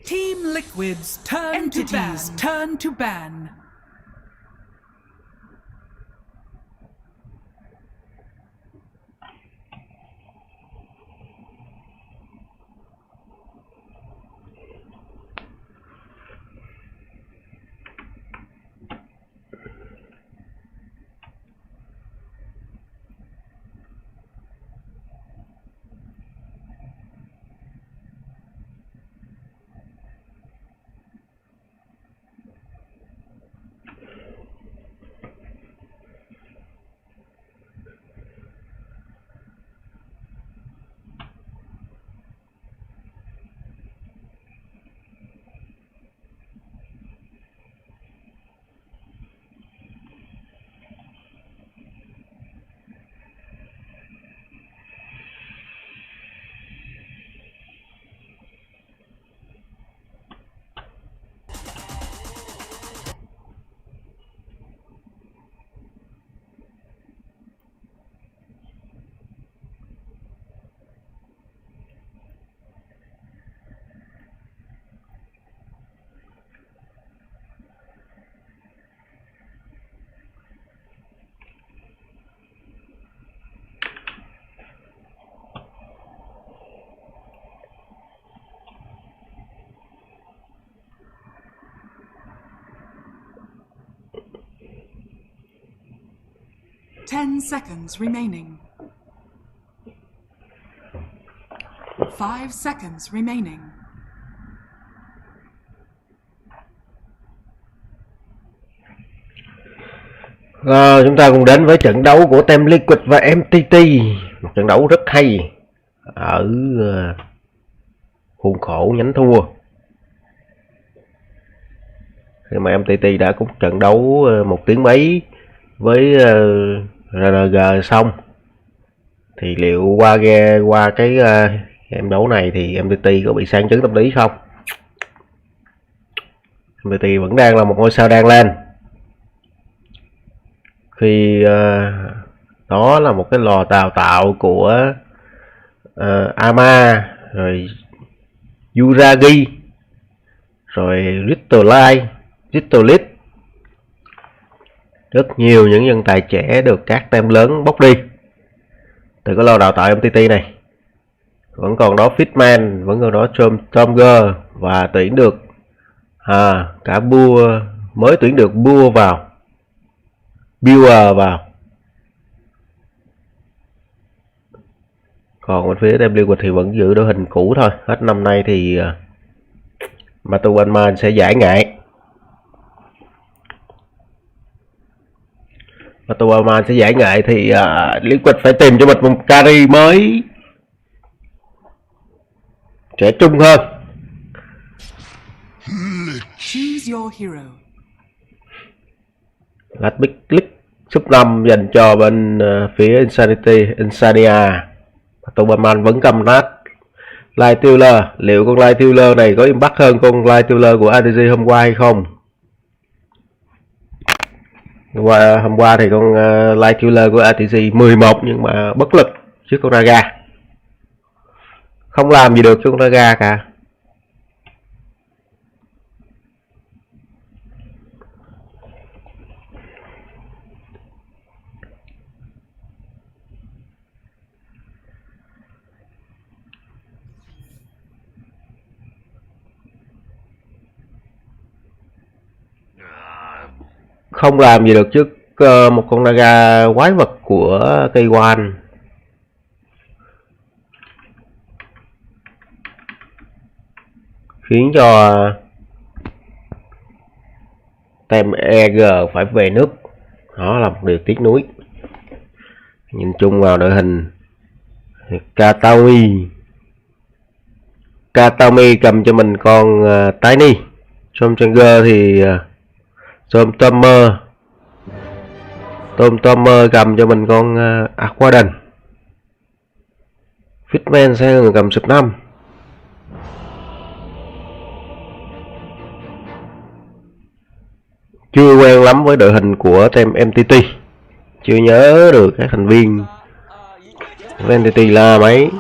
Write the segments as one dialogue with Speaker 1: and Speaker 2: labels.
Speaker 1: Team Liquid's turn to ban. Turn to ban. Ten seconds remaining. 5 seconds remaining.
Speaker 2: Chúng ta cùng đến với trận đấu của Team Liquid và MTT. Một trận đấu rất hay ở khuôn khổ nhánh thua. Khi mà MTT đã có trận đấu 1 tiếng mấy với RNG xong, thì liệu qua cái game đấu này thì MTT có bị sang chấn tâm lý không? MTT vẫn đang là một ngôi sao đang lên, khi đó là một cái lò đào tạo của Ama, rồi Yuragi, rồi Ritolit, rất nhiều những nhân tài trẻ được các team lớn bốc đi từ cái lò đào tạo MTT này. Vẫn còn đó Fitman, vẫn còn đó Tomger, và tuyển được cả mới tuyển được Buer vào. Còn bên phía Team Liquid thì vẫn giữ đội hình cũ thôi. Hết năm nay thì Matubanman sẽ giải nghệ. Matubanman sẽ giải nghệ thì Liquid phải tìm cho mình một carry mới trẻ trung hơn.
Speaker 1: Choose your hero.
Speaker 2: Last Big Click sub 5 dành cho bên phía Insania. Matubanman vẫn cầm nát Light Tiller. Liệu con Light Tiller này có impact hơn con Light Tiller của ADG hôm qua hay không? Hôm qua thì con Light Tiller của ATG 11 nhưng mà bất lực trước con Naga, không làm gì được trước con Naga cả. Không làm gì được trước một con Naga quái vật của K1. Khiến cho Team EG phải về nước. Đó là một điều tiếc nuối. Nhìn chung vào đội hình, Katami cầm cho mình con Tiny. Somchanger thì Tom Tommer cầm cho mình con Aquaden. Fitman sẽ người cầm sub 5. Chưa quen lắm với đội hình của team MTT, chưa nhớ được các thành viên của MTT là mấy.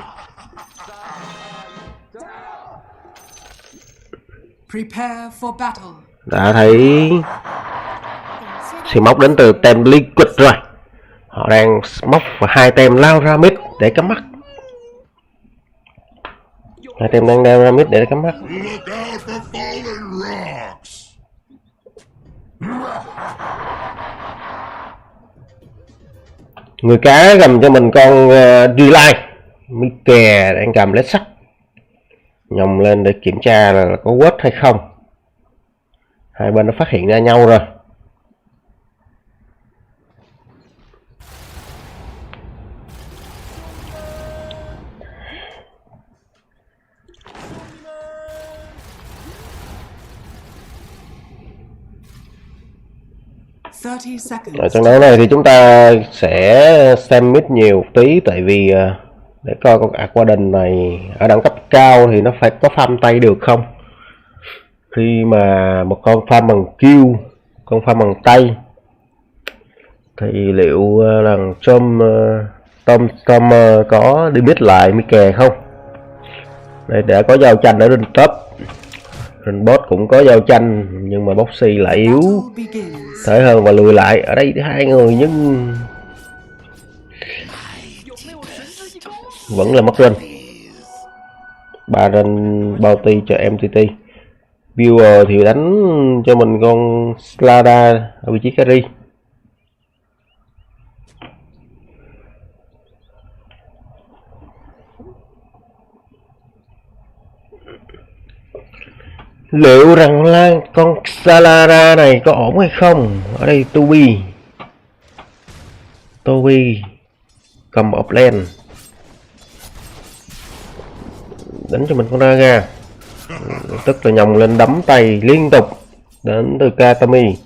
Speaker 1: Prepare for battle.
Speaker 2: Đã thấy xì móc đến từ tem liquid rồi. Họ đang móc và hai tem lao ra mid để cắm mắt. Hai tem đang leo ra mid để cắm mắt. Người cá gầm cho mình con Relay. Mike đang cầm lết sắt. Nhồng lên để kiểm tra là có quất hay không. Hai bên nó phát hiện ra nhau rồi. Ở trong đấu này thì chúng ta sẽ xem mid nhiều tí, tại vì để coi con Aquadin này ở đẳng cấp cao thì nó phải có farm tay được không. Khi mà một con farm bằng Q, con farm bằng tay thì liệu rằng Tom có đi mid lại Mike không. Đây đã có giao tranh ở trên top. Trên bot cũng có giao tranh nhưng mà Bo3 lại yếu thể hơn và lùi lại. Ở đây hai người nhưng vẫn là mất run. 3 run bounty cho MTT. Viewer thì đánh cho mình con Slada ở vị trí carry. Liệu rằng là con Salara này có ổn hay không? Ở đây Toby cầm op lane đánh cho mình con Raga, tức là nhồng lên đấm tay liên tục đến từ Katami.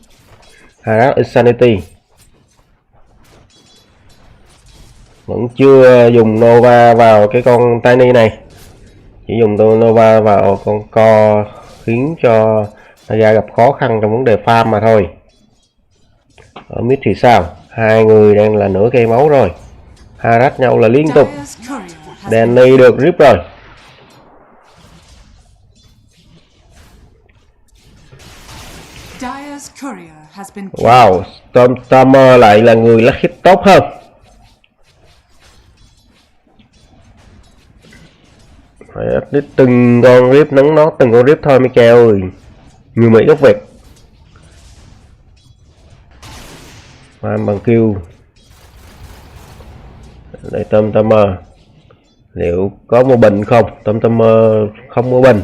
Speaker 2: Harat Insanity vẫn chưa dùng Nova vào cái con Tiny này, chỉ dùng Nova vào con co khiến cho Raga gặp khó khăn trong vấn đề farm mà thôi. Ở mid thì sao? Hai người đang là nửa cây máu rồi, Harat nhau là liên tục. Danny được rip rồi. Wow, Stormer lại là người lắc hit tốt hơn. Phải ít từng con rip nắng nó từng con rip thôi mấy keo ơi. Người Mỹ gốc Việt. Farm bằng Q. Đây Stormer. Liệu có mua bình không? Stormer không mua bình.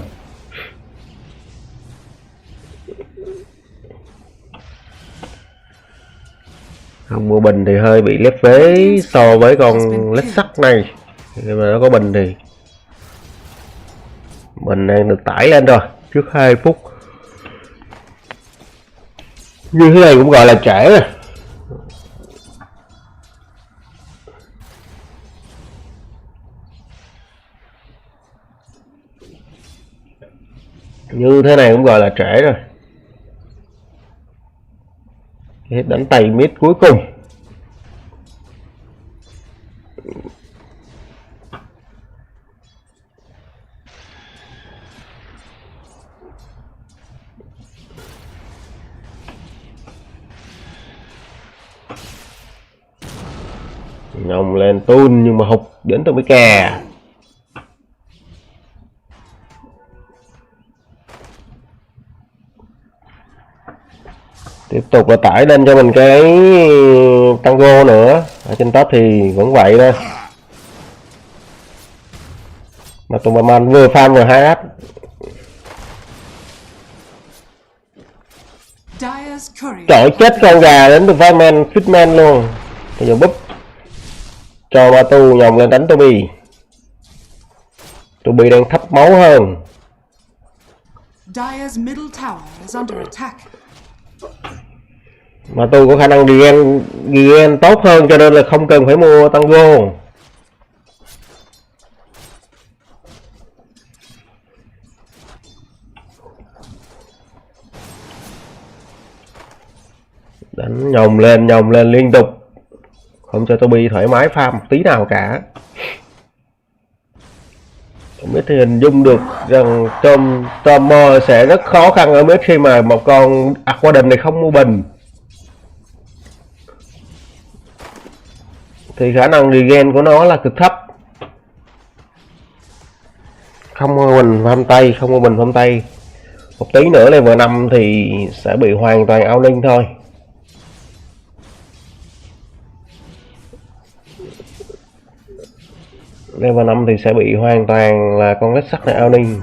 Speaker 2: Không mua bình thì hơi bị lép vế so với con lết sắt này. Nhưng mà nó có bình thì mình đang được tải lên rồi trước 2 phút. Như thế này cũng gọi là trễ rồi. Như thế này cũng gọi là trễ rồi. Hết đánh tay mid cuối cùng. Nhồng lên tun nhưng mà hụt đến từ mấy kè. Tiếp tục là tải lên cho mình cái tango nữa. Ở trên top thì vẫn vậy thôi. Mà tụi man vừa farm vừa Harat. Trời chết con gà đến từ Fireman Fitman luôn. Bây giờ búp cho Batu nhồng lên đánh Toby. Toby đang thấp máu hơn. Mà tôi có khả năng gen tốt hơn cho nên là không cần phải mua tango. Đánh nhồng lên liên tục, không cho Toby thoải mái farm một tí nào cả. Không biết thì hình dung được rằng Tomer sẽ rất khó khăn ở mid khi mà một con Aquadon này không mua bình. Thì khả năng regen của nó là cực thấp. Không mua bình phăm tay. Một tí nữa level 5 thì sẽ bị hoàn toàn ao ninh thôi. Level 5 thì sẽ bị hoàn toàn là con lết sắt này ao ninh.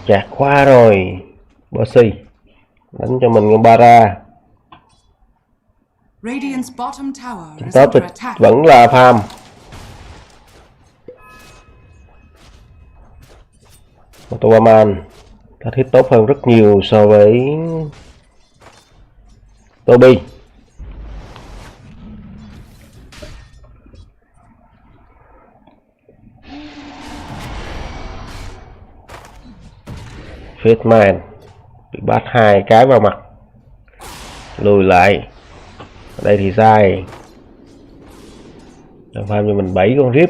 Speaker 2: Chạc khoa rồi. Bo3 đánh cho mình con Bara. Top vẫn là farm. Motobaman ta thiết tốt hơn rất nhiều so với Toby. Fitman bị bắt 2 cái vào mặt, lùi lại. Ở đây thì sai. Farm cho mình 7 con rip.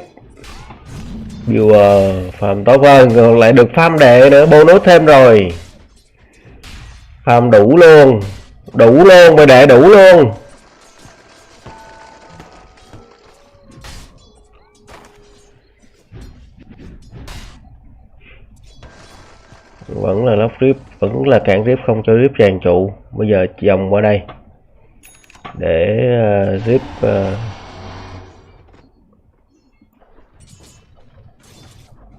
Speaker 2: Viewer farm tốt hơn, còn lại được farm đệ nữa, bonus thêm rồi. Farm đủ luôn mày đệ đủ luôn. Vẫn là lóc rip, vẫn là cản rip, không cho rip tràn trụ. Bây giờ vòng qua đây để rip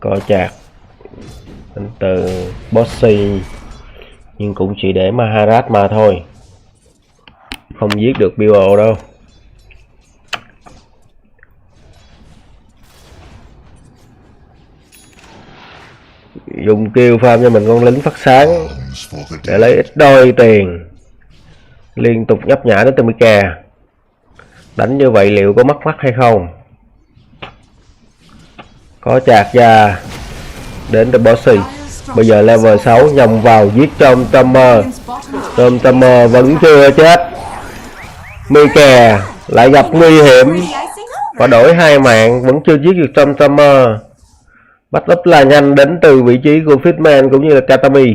Speaker 2: coi chạc từ Bo3, nhưng cũng chỉ để Maharaj mà thôi, không giết được Bill đâu. Dùng kêu farm cho mình con lính phát sáng để lấy ít đôi tiền, liên tục nhấp nhả đến từ Mika. Đánh như vậy liệu có mắc hay không? Có chạc ra đến từ Bo3. Bây giờ level 6 nhằm vào giết trong Tomer. Tomer vẫn chưa chết. Mika lại gặp nguy hiểm và đổi 2 mạng, vẫn chưa giết được trong Tomer. Bắt up là nhanh đến từ vị trí của Fitman cũng như là Katami.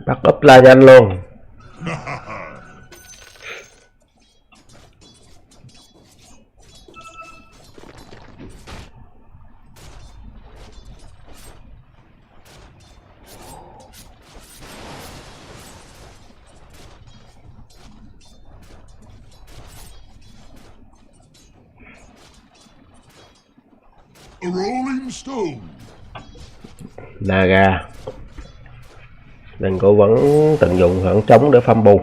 Speaker 2: Bắt up là nhanh luôn. Naga đừng cố vẫn tận dụng khoảng trống để farm bù.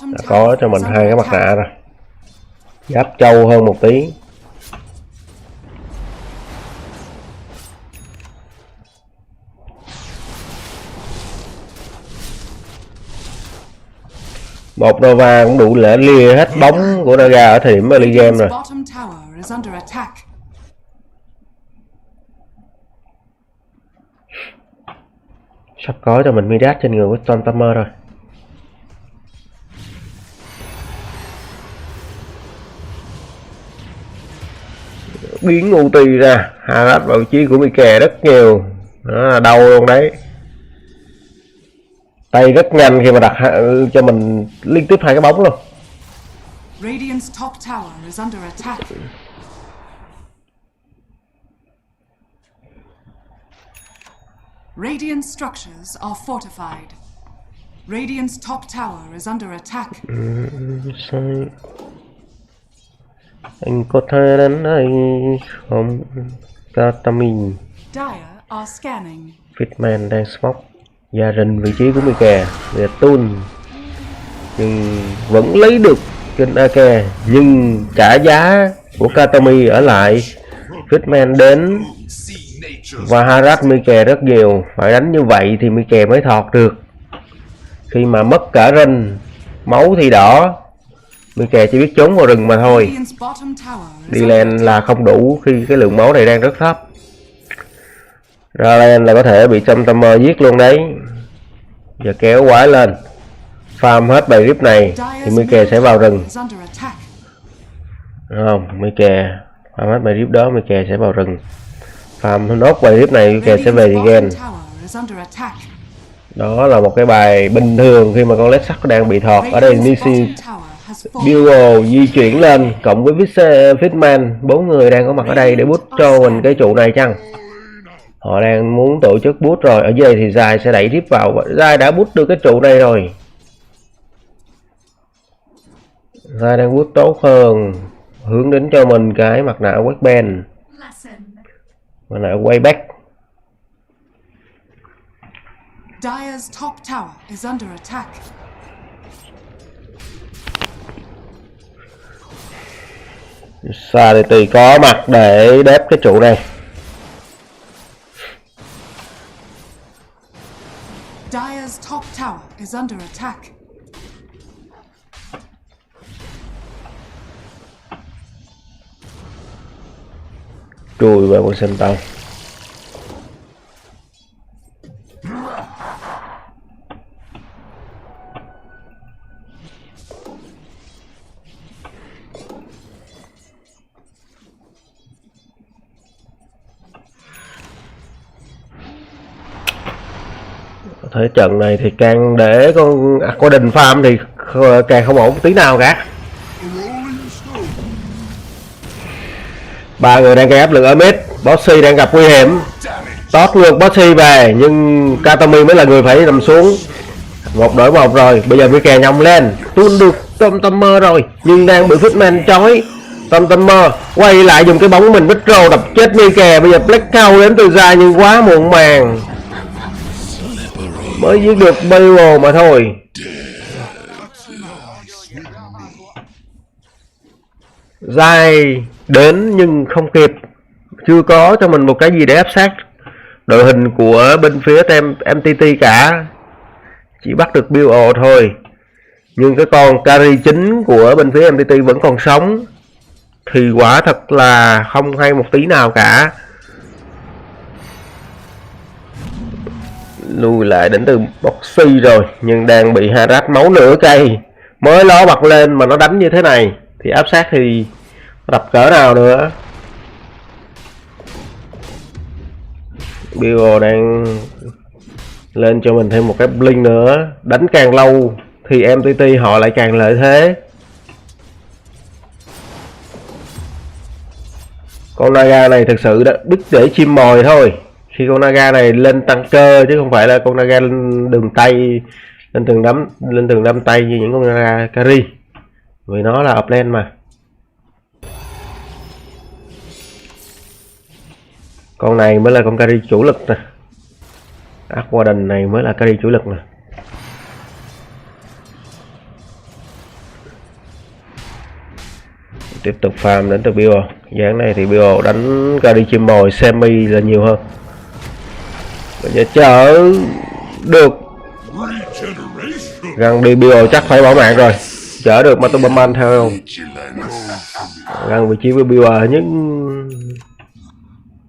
Speaker 2: Đã có cho mình 2 cái mặt nạ rồi, giáp trâu hơn một tí. Một Nova cũng đủ để lia hết bóng của Naga ở thời điểm early game rồi. Sắp có cho mình Midas trên người của Storm Tamer rồi. Biến ulti ra, Harat vào vị trí của Mika rất nhiều. Đó là đau luôn đấy. Tay rất nhanh khi mà đặt cho mình liên tiếp 2 cái bóng luôn.
Speaker 1: Radiant structures are fortified. Radiant's top tower is under attack.
Speaker 2: Anh có thể đến đây không? Katami.
Speaker 1: Dire are scanning.
Speaker 2: Fitman đang smoke. Gia rình vị trí của Mika về Tun, nhưng vẫn lấy được trên AK, nhưng trả giá của Katami ở lại. Fitman đến và harass Mika rất nhiều, phải đánh như vậy thì Mika mới thọt được. Khi mà mất cả rinh, máu thì đỏ, Mika chỉ biết trốn vào rừng mà thôi. Đi lên là không đủ khi cái lượng máu này đang rất thấp. Ra lên là có thể bị Tamer giết luôn đấy. Giờ kéo quái lên. farm hết bài rip này thì Mike sẽ vào rừng. Không, Mike farm hết bài rip đó, Mike sẽ vào rừng. Farm nốt bài rip này, Mike sẽ về again. Đó là một cái bài bình thường khi mà con led sắt đang bị thọt. Ở đây Nisi Bugle di chuyển lên cộng với Fitman, 4 người đang có mặt ở đây để boost cho mình cái trụ này chăng? Họ đang muốn tổ chức boost rồi. Ở dưới đây thì Zai sẽ đẩy rip vào. Zai đã boost được cái trụ này rồi. Zai đang boost tốt hơn, hướng đến cho mình cái mặt nạ Westband, mặt nạ Wayback.
Speaker 1: Dire's top tower is under attack.
Speaker 2: Sa thì có mặt để đép cái trụ này.
Speaker 1: Dire's top tower is under attack.
Speaker 2: Chui vào con xem tao. Thế trận này thì càng để con có đình farm thì càng không ổn tí nào cả. 3 người đang gây áp lực ở mid. Bo3 đang gặp nguy hiểm. Tót ngược Bo3 về nhưng Katami mới là người phải nằm xuống. 1 đổi 1 rồi. Bây giờ Mike nhông lên. Tuôn được Tom rồi nhưng đang bị Fitman chói. Tom quay lại dùng cái bóng mình Vitro đập chết Mike. Bây giờ Blackout đến từ xa nhưng quá muộn màng. Mới giết được Bo3 mà thôi. Zai đến nhưng không kịp, chưa có cho mình một cái gì để áp sát đội hình của bên phía MTT cả, chỉ bắt được Bo thôi. Nhưng cái con carry chính của bên phía MTT vẫn còn sống thì quả thật là không hay một tí nào cả. Lùi lại đến từ Bo3 rồi nhưng đang bị harass máu nửa cây, mới ló bật lên mà nó đánh như thế này thì áp sát thì đập cỡ nào nữa. Bo đang lên cho mình thêm một cái blink nữa, đánh càng lâu thì MTT họ lại càng lợi thế. Con Naga này thực sự đã biết để chim mồi thôi. Khi con Naga này lên tăng cơ chứ không phải là con Naga lên đường tay, lên tường đâm tay như những con Naga carry, vì nó là upland mà. Con này mới là con carry chủ lực nè. Aquaden này mới là carry chủ lực nè. Tiếp tục farm đến từ Bo. Dáng này thì Bo đánh carry chim mồi semi là nhiều hơn. Bây giờ chở được gần đi Bo chắc phải bỏ mạng rồi. Chở được Matobaman theo không? Gần vị trí với Bo nhưng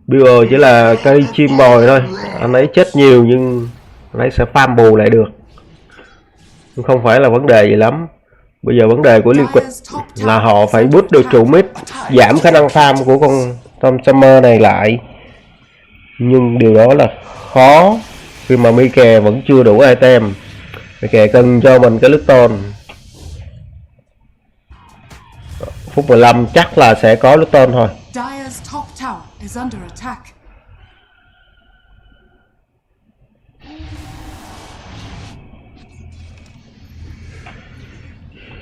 Speaker 2: Bo chỉ là cây chim mồi thôi. Anh ấy chết nhiều nhưng anh ấy sẽ farm bù lại được, không phải là vấn đề gì lắm. Bây giờ vấn đề của Liquid là họ phải boost được trụ mid, giảm khả năng farm của con Tom Summer này lại. Nhưng điều đó là khó khi mà Mike vẫn chưa đủ item. Mike cần cho mình cái Luton. Phút 15 chắc là sẽ có Luton thôi.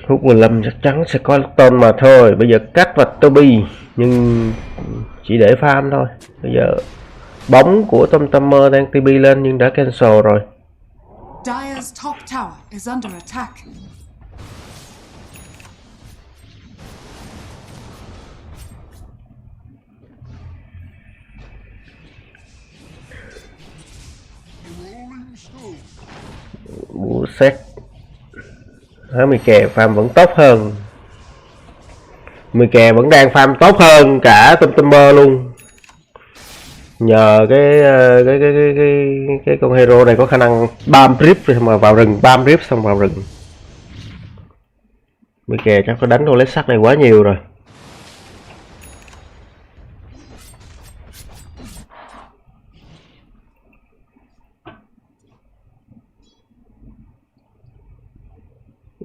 Speaker 2: Phút 15 chắc chắn sẽ có Luton mà thôi. Bây giờ cắt vạch Toby nhưng chỉ để farm thôi. Bây giờ bóng của Tom Summer đang TP lên nhưng đã cancel rồi.
Speaker 1: Dire's top tower is under attack.
Speaker 2: Búa xét Mike farm vẫn tốt hơn. Mike vẫn đang farm tốt hơn cả Tom Summer luôn. Nhờ cái con hero này có khả năng bam rip mà vào rừng, bam rip xong vào rừng. Mấy kè chắc có đánh con lết sắt này quá nhiều rồi.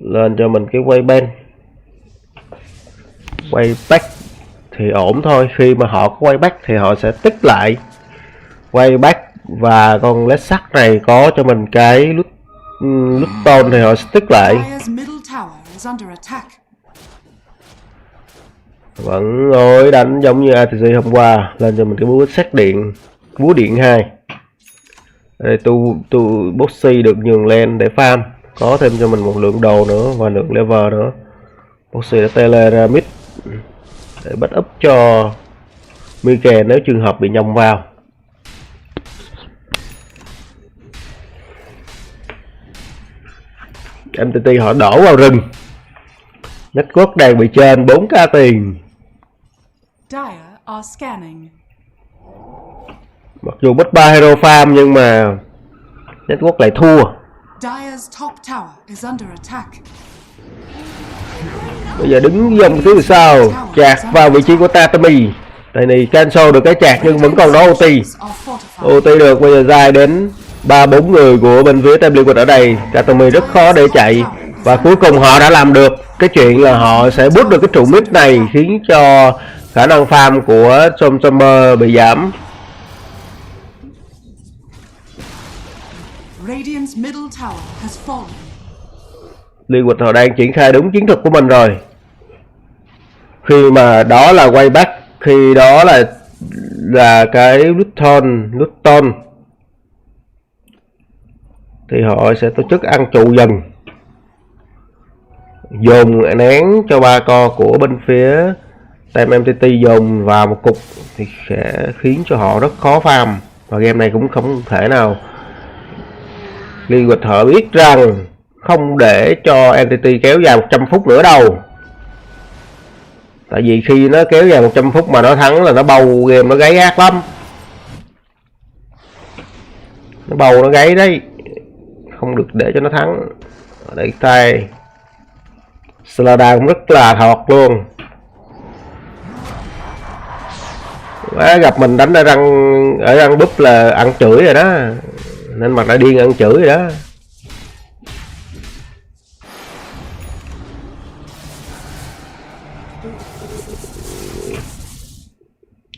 Speaker 2: Lên cho mình cái quay bên, quay back thì ổn thôi. Khi mà họ có quay back thì họ sẽ tích lại quay back, và con lết sắt này có cho mình cái lút tôn thì họ sẽ tích lại. Vẫn ngồi đánh giống như ATC hôm qua. Lên cho mình cái búa xét điện, búa điện 2. Đây tu Bo3 được nhường lên để farm, có thêm cho mình một lượng đồ nữa và lượng level nữa. Bo3 đã tele ra mid để bắt up cho Mike nếu trường hợp bị nhông vào. MTT họ đổ vào rừng. Network đang bị trên 4k tiền. Mặc dù mất 3 hero farm nhưng mà Network lại thua. Bây giờ đứng dòng thứ sao chạc vào vị trí của Tatami. Tại này cancel được cái chạc nhưng vẫn còn đó OT được. Bây giờ dài đến 3-4 người của bên phía Tem Liquid ở đây. Tatami rất khó để chạy, và cuối cùng họ đã làm được cái chuyện là họ sẽ boost được cái trụ mid này, khiến cho khả năng farm của Summer bị giảm. Liquid họ đang triển khai đúng chiến thuật của mình rồi. Khi mà đó là quay back, khi đó là cái Luton thì họ sẽ tổ chức ăn trụ dần, dồn nén cho 3 co của bên phía Team MTT dồn vào một cục thì sẽ khiến cho họ rất khó farm, và game này cũng không thể nào. Liquid họ biết rằng không để cho MTT kéo dài 100 phút nữa đâu. Tại vì khi nó kéo dài 100 phút mà nó thắng là nó bầu game, nó gáy ác lắm. Nó bầu nó gáy đấy. Không được để cho nó thắng. Ở đây tay Slada cũng rất là thọt luôn. Gặp mình đánh ở răng búp là ăn chửi rồi đó. Nên mặt đã điên ăn chửi rồi đó.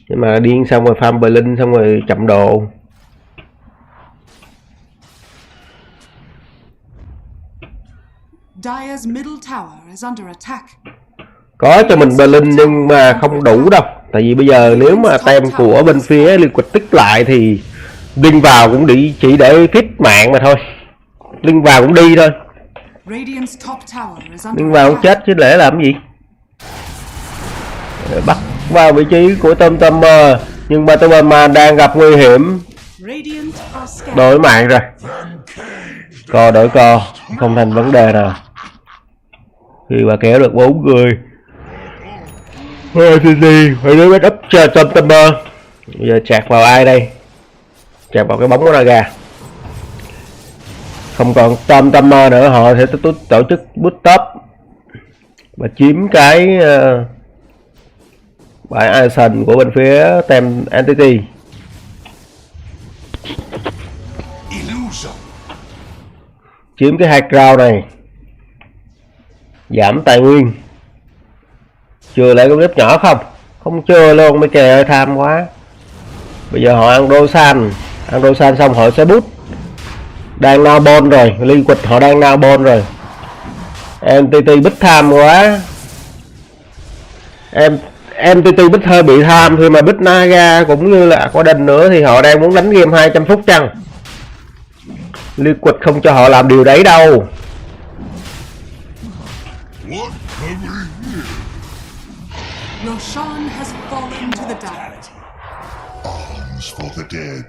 Speaker 2: Nhưng mà điên xong rồi farm Berlin xong rồi chậm đồ. Có cho mình Berlin nhưng mà không đủ đâu. Tại vì bây giờ nếu mà tem của bên phía Liquid tích lại thì Linh vào cũng chỉ để fit mạng mà thôi. Linh vào cũng đi thôi. Linh vào cũng chết chứ để làm gì. Bắt vào vị trí của Tomtomer, nhưng mà Tomtomer đang gặp nguy hiểm. Đổi mạng rồi. Co đổi co không thành vấn đề nào khi mà kéo được 4 người. Phải đối up cho Tomtomer. Bây giờ chạc vào ai đây? Chạc vào cái bóng của Naga. Không còn Tomtomer nữa, họ sẽ tổ chức boost top và chiếm cái bãi Ison của bên phía Team Entity. Chiếm cái high ground này, giảm tài nguyên. Chừa lại con nếp nhỏ không? Không chừa luôn, mấy kè ơi tham quá. Bây giờ họ ăn Dosan xong họ sẽ bút. Đang now ball rồi, Liquid họ đang now ball rồi. MTT bích tham quá. MTT bích hơi bị tham khi mà bích Naga cũng như là có đinh nữa thì họ đang muốn đánh game 200 phút chăng? Liquid không cho họ làm điều đấy đâu.
Speaker 1: Roshan has fallen to the dead.
Speaker 3: Arms for the dead.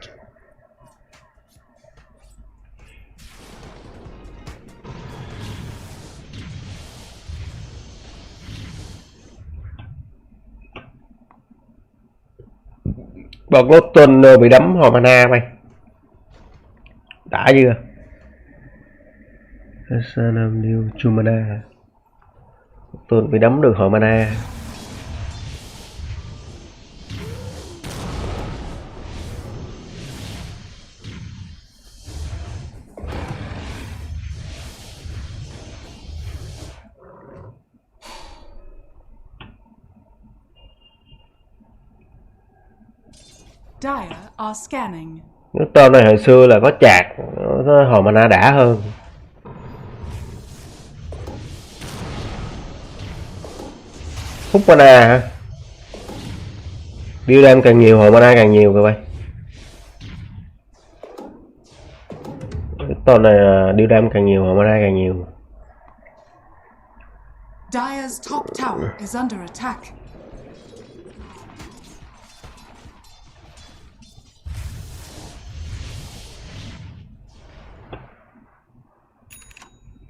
Speaker 2: Bọn Loton bị đấm hồi mana mày. Đã chưa? Sanam New Chumana. Tôi bị đấm được hồi mana.
Speaker 1: Dire are scanning.
Speaker 2: Cái tên này hồi xưa là có chạc, nó hồi mana đã hơn. Hút mana hả? Build đam càng nhiều hồi mana càng nhiều các bạn. Cái tên này là build đam càng nhiều hồi mana càng nhiều.
Speaker 1: Dire's top tower is under attack.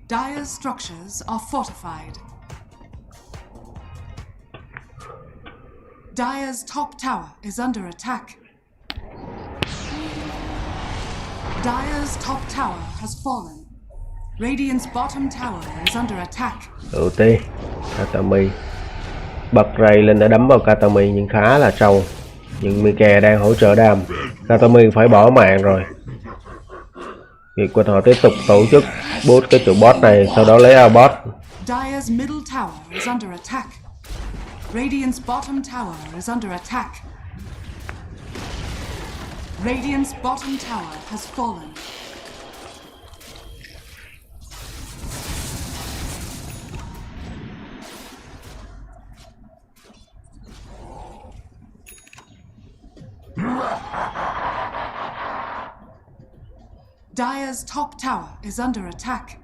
Speaker 1: Dire's structures are fortified. Dire's top tower is under attack. Dire's top tower has fallen. Radiant's bottom tower is under attack.
Speaker 2: Đầu tiên, Katami bật ray lên để đấm vào Katami nhưng khá là trâu. Nhưng Mike đang hỗ trợ đam. Katami phải bỏ mạng rồi. Việc của họ tiếp tục tổ chức boost cái tụi boss này, sau đó lấy out boss.
Speaker 1: Dire's middle tower is under attack. Radiant's bottom tower is under attack. Radiant's bottom tower has fallen. Dire's top tower is under attack.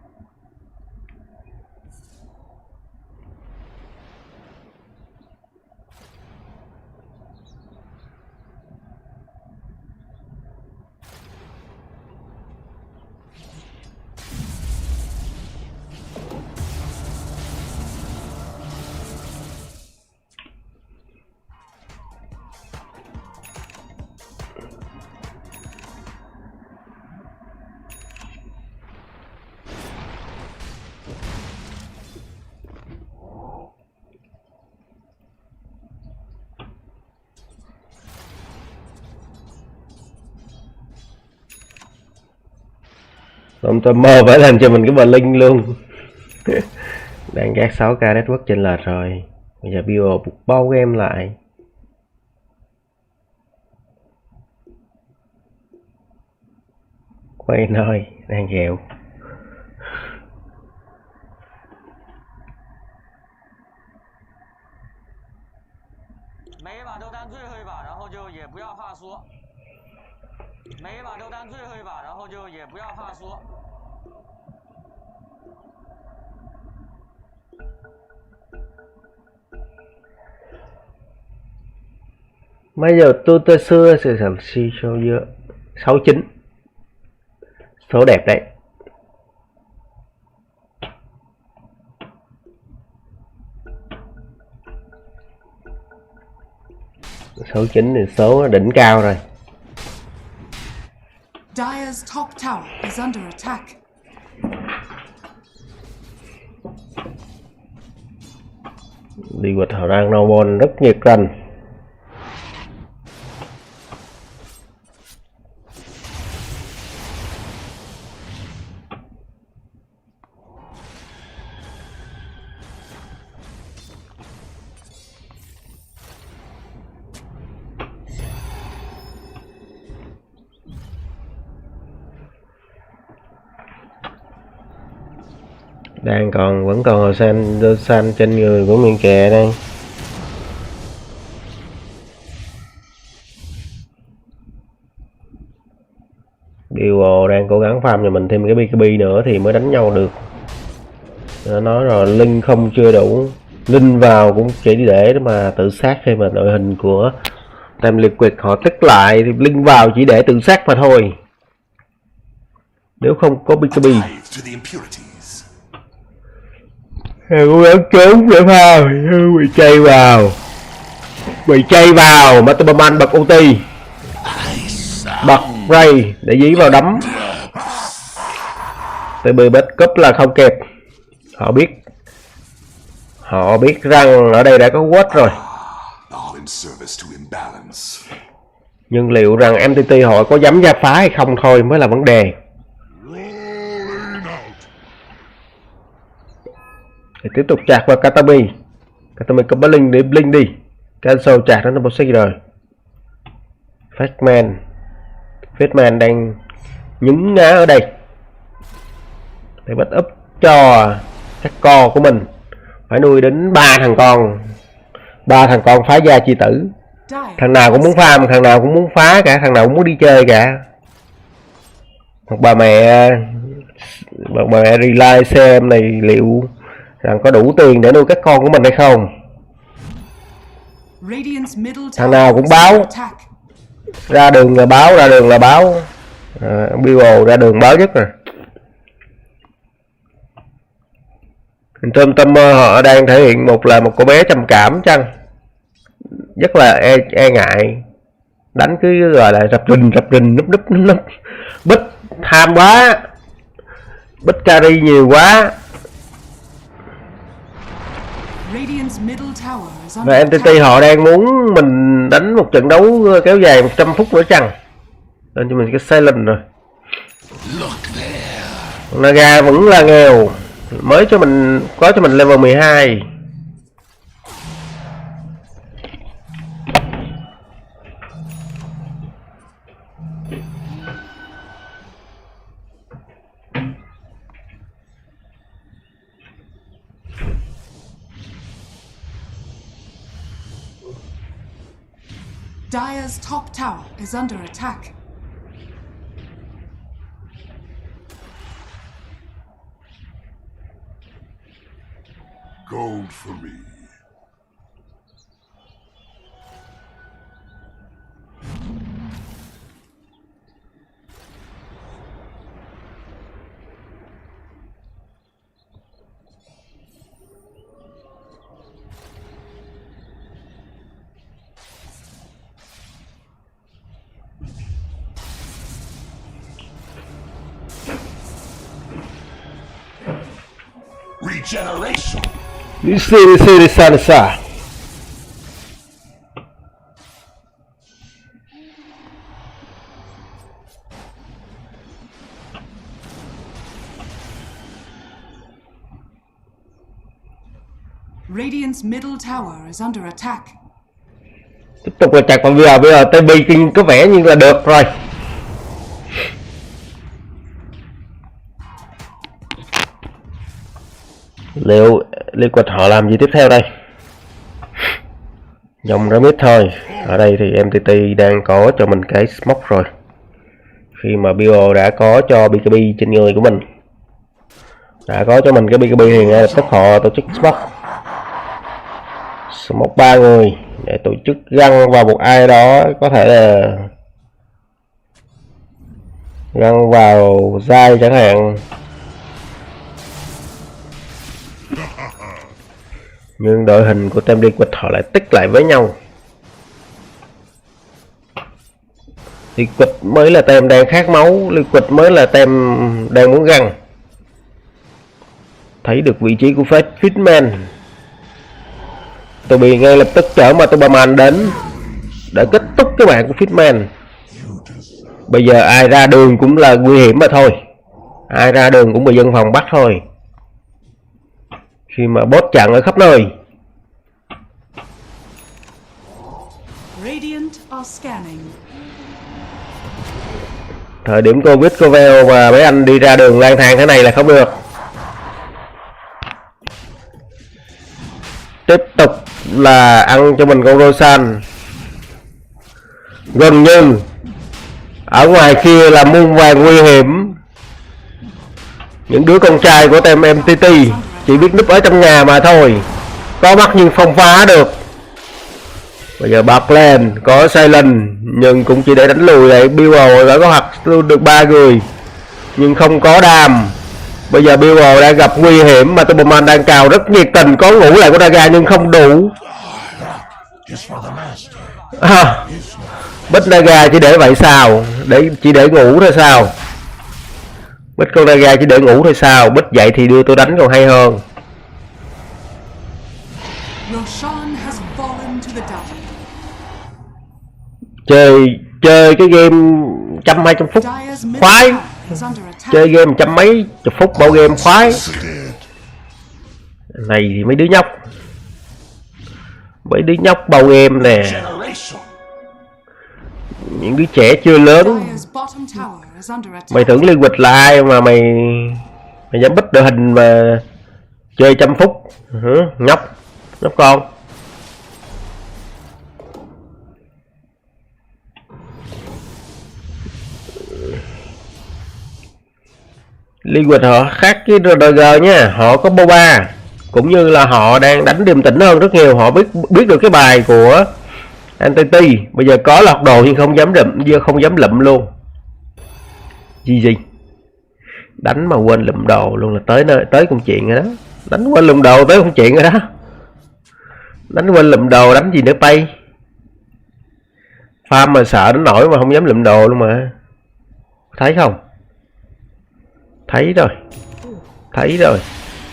Speaker 2: Ông tôi mơ phải làm cho mình cái bờ linh luôn. Đang gác 6k network trên lệch rồi. Bây giờ Bio buộc bao game lại. Quay nơi đang ghẹo. Bây giờ tôi xưa sẽ làm si số dưa 69. Số đẹp đấy. Số 9 thì số đỉnh cao rồi.
Speaker 1: Dire's top tower is under attack.
Speaker 2: Đi quật họ đang Nobon rất nhiệt tình. Vẫn còn màu xanh trên người của miệng kè đây. Điều đang cố gắng farm cho mình thêm cái BKB nữa thì mới đánh nhau được. Nó nói rồi linh không chưa đủ, linh vào cũng chỉ để mà tự sát khi mà đội hình của Tam Liệt Quyệt họ tích lại thì linh vào chỉ để tự sát mà thôi. Nếu không có BKB. Cố gắng trốn để vào, bị chay vào, mà tôi bật ulti, bật ray để dí vào đấm. TB backup là không kịp, họ biết Họ biết rằng ở đây đã có quất rồi.
Speaker 3: All in service to imbalance.
Speaker 2: Nhưng liệu rằng MTT họ có dám ra phá hay không thôi mới là vấn đề.
Speaker 3: Rolling out.
Speaker 2: Thì tiếp tục chạc vào Katami. Katami có blink để blink đi. Cancel chạc đến boss rồi. Fatman đang nhúng ngá ở đây để bắt up cho các con của mình. Phải nuôi đến 3 thằng con phá gia chi tử. Thằng nào cũng muốn farm, thằng nào cũng muốn phá cả, thằng nào cũng muốn đi chơi cả. Một bà mẹ rely xem này liệu rằng có đủ tiền để nuôi các con của mình hay không. Thằng nào cũng báo, ra đường là báo. Bill ra đường báo nhất rồi. Trong tâm mơ họ đang thể hiện một cô bé trầm cảm chăng, rất là e ngại, đánh cứ gọi là rập rình núp bích tham quá, bích carry nhiều quá. Và MTT họ đang muốn mình đánh một trận đấu kéo dài 100 phút nữa chăng, nên cho mình cái silent rồi. Naga vẫn là nghèo, mới cho mình level 12.
Speaker 1: Dire's top tower is under attack.
Speaker 3: Gold for me. Regeneration.
Speaker 2: You see, Sansa.
Speaker 1: Radiant's middle tower is under attack.
Speaker 2: Tiếp tục là chặt vào bây giờ TB King có vẻ như là được rồi. Liệu Liquid họ làm gì tiếp theo đây? Dòng ra mid thôi. Ở đây thì MTT đang có cho mình cái smoke rồi. Khi mà Bio đã có cho BKB trên người của mình, đã có cho mình cái BKB thì ngay lập tức họ tổ chức smoke 3 người để tổ chức găng vào một ai đó, có thể là găng vào dai chẳng hạn. Nhưng đội hình của Team Liquid họ lại tích lại với nhau. Liquid mới là team đang khát máu, Liquid mới là team đang muốn găng. Thấy được vị trí của Fitman, tôi bị ngay lập tức chở mà Superman đến để kết thúc cái mạng của Fitman. Bây giờ ai ra đường cũng là nguy hiểm mà thôi, ai ra đường cũng bị dân phòng bắt thôi, khi mà bot chặn ở khắp nơi. Thời điểm Covid, Covel và mấy anh đi ra đường lang thang thế này là không được. Tiếp tục là ăn cho mình con Rosan. Gần như ở ngoài kia là muôn vàng nguy hiểm. Những đứa con trai của team MTT chỉ biết núp ở trong nhà mà thôi, có mắt nhưng không phá được. Bây giờ bạc lên có silent nhưng cũng chỉ để đánh lùi lại. Bill đã có hoạt luôn được 3 người nhưng không có đam. Bây giờ Bill đang gặp nguy hiểm mà Superman đang cào rất nhiệt tình, có ngủ lại của Daga nhưng không đủ. Bích Daga chỉ để vậy sao? Chỉ để ngủ thôi sao? Bích con Daga chỉ để ngủ thôi sao? Bích dậy thì đưa tôi đánh còn hay hơn.
Speaker 1: Roshan has fallen to the dark.
Speaker 2: Chơi cái game 100-200 phút
Speaker 1: Dire's middle
Speaker 2: khoái,
Speaker 1: tower is under attack.
Speaker 2: chơi game trăm mấy chục phút bao game khoái. Này thì mấy đứa nhóc bao game nè, những đứa trẻ chưa lớn.
Speaker 1: Dire's bottom tower is under attack.
Speaker 2: Mày tưởng Liên Quịch là ai mà mày dám bích đội hình mà chơi 100 phút? Nhóc con. Liên Quịch họ khác với DG nha, họ có Bo3, cũng như là họ đang đánh điềm tĩnh hơn rất nhiều. Họ biết được cái bài của Entity. Bây giờ có lọt đồ nhưng không dám lụm luôn. GG. Đánh mà quên lụm đồ luôn là tới công chuyện rồi đó. Đánh quên lụm đồ tới công chuyện rồi đó. Đánh quên lụm đồ đánh gì nữa bay. Farm mà sợ đến nổi mà không dám lụm đồ luôn mà. Thấy không? Thấy rồi.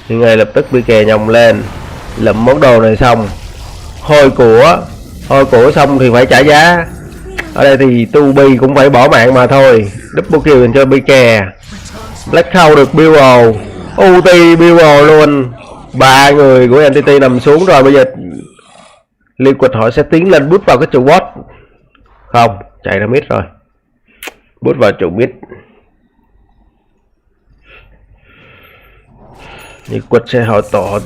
Speaker 2: Thì ngay lập tức bị kè nhồng lên, lụm món đồ này xong, hôi của xong thì phải trả giá. Ở đây thì Tubi cũng phải bỏ mạng mà thôi. Double kill dành cho BK. Black Hole được build, UT build luôn. 3 người của Entity nằm xuống rồi. Bây giờ Liên Quịch họ sẽ tiến lên bút vào cái trụ bot. Không, chạy ra mid rồi. Bút vào trụ mid. Liên Quịch sẽ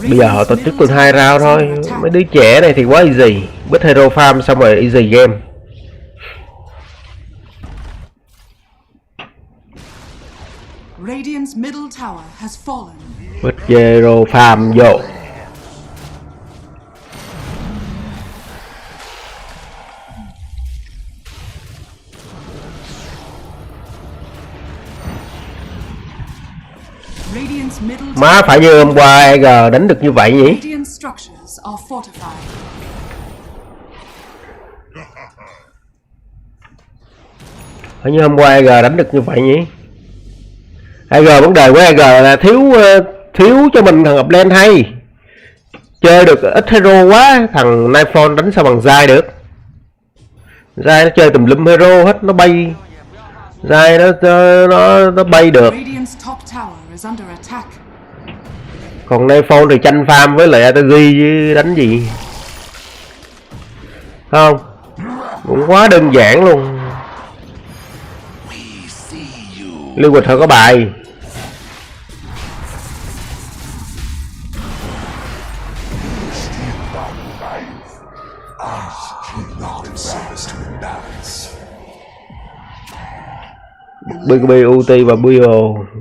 Speaker 2: bây giờ họ tổ chức còn 2 round thôi. Mấy đứa trẻ này thì quá easy. Bích hero farm xong rồi easy game.
Speaker 1: Radiant's middle tower has fallen.
Speaker 2: Bích hero farm vô. Má phải như hôm qua EG đánh được như vậy nhỉ?
Speaker 1: Radiant structures are fortified.
Speaker 2: Phải như hôm qua EG đánh được như vậy nhỉ? EG vấn đề của EG là thiếu cho mình thằng upland hay. Chơi được ít hero quá, thằng Nightfall đánh sao bằng Zai được. Zai nó chơi tùm lum hero hết, nó bay. Zai nó bay được. Còn Nightfall thì tranh farm với lại ATG chứ đánh gì. Không, cũng quá đơn giản luôn. Liên Quịch họ có bài. BKB, UT và Bio,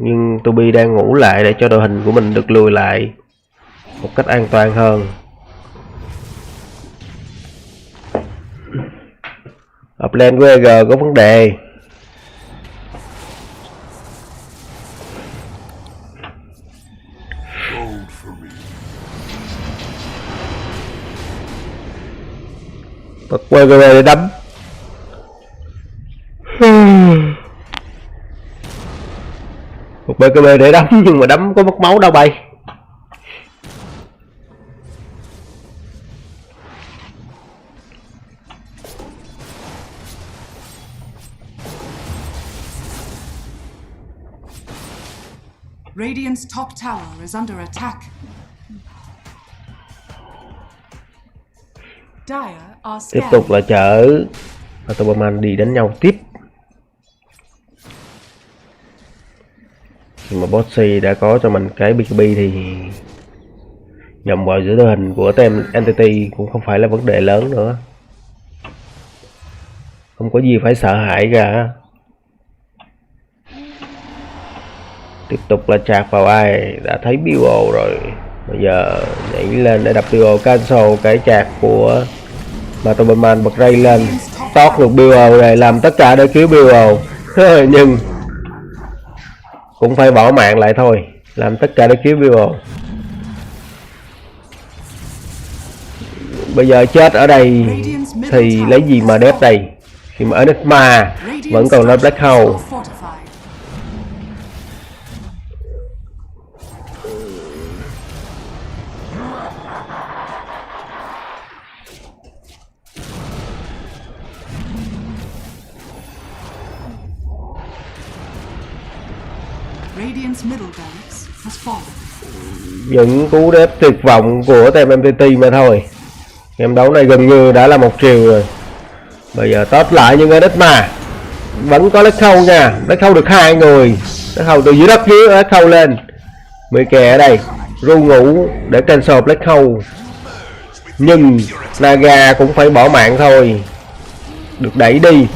Speaker 2: nhưng Tubi đang ngủ lại để cho đội hình của mình được lùi lại một cách an toàn hơn. Upland của EG có vấn đề. Bật quay về để đấm. Một BKB để đấm nhưng mà đấm có mất máu đâu bay.
Speaker 1: Radiant's top tower is under attack.
Speaker 2: Tiếp tục là chở Autobahn đi đánh nhau tiếp. Nhưng mà Bo3 đã có cho mình cái BKB thì nhầm vào giữa đội hình của team Entity cũng không phải là vấn đề lớn nữa. Không có gì phải sợ hãi cả. Tiếp tục là chạc vào ai. Đã thấy BO rồi. Bây giờ nhảy lên để đập BO cancel cái chạc của Autobahn bật ray lên. Tót được BO này làm tất cả để cứu BO. Nhưng cũng phải bỏ mạng lại thôi. Làm tất cả để cứu BO. Bây giờ chết ở đây thì lấy gì mà đép đây. Khi mà Enigma vẫn còn là Black Hole.
Speaker 1: Radiant's middle barracks has fallen.
Speaker 2: Những cú đếp tuyệt vọng của team MTT mà thôi. Game đấu này gần như đã là một chiều rồi. Bây giờ tót lại nhưng Enigma vẫn có lách khâu nha. Lách khâu được 2 người. Lách khâu từ dưới đất dưới lách khâu lên. Mỹ kè ở đây ru ngủ để cancel lách khâu. Nhưng Naga cũng phải bỏ mạng thôi. Được đẩy đi.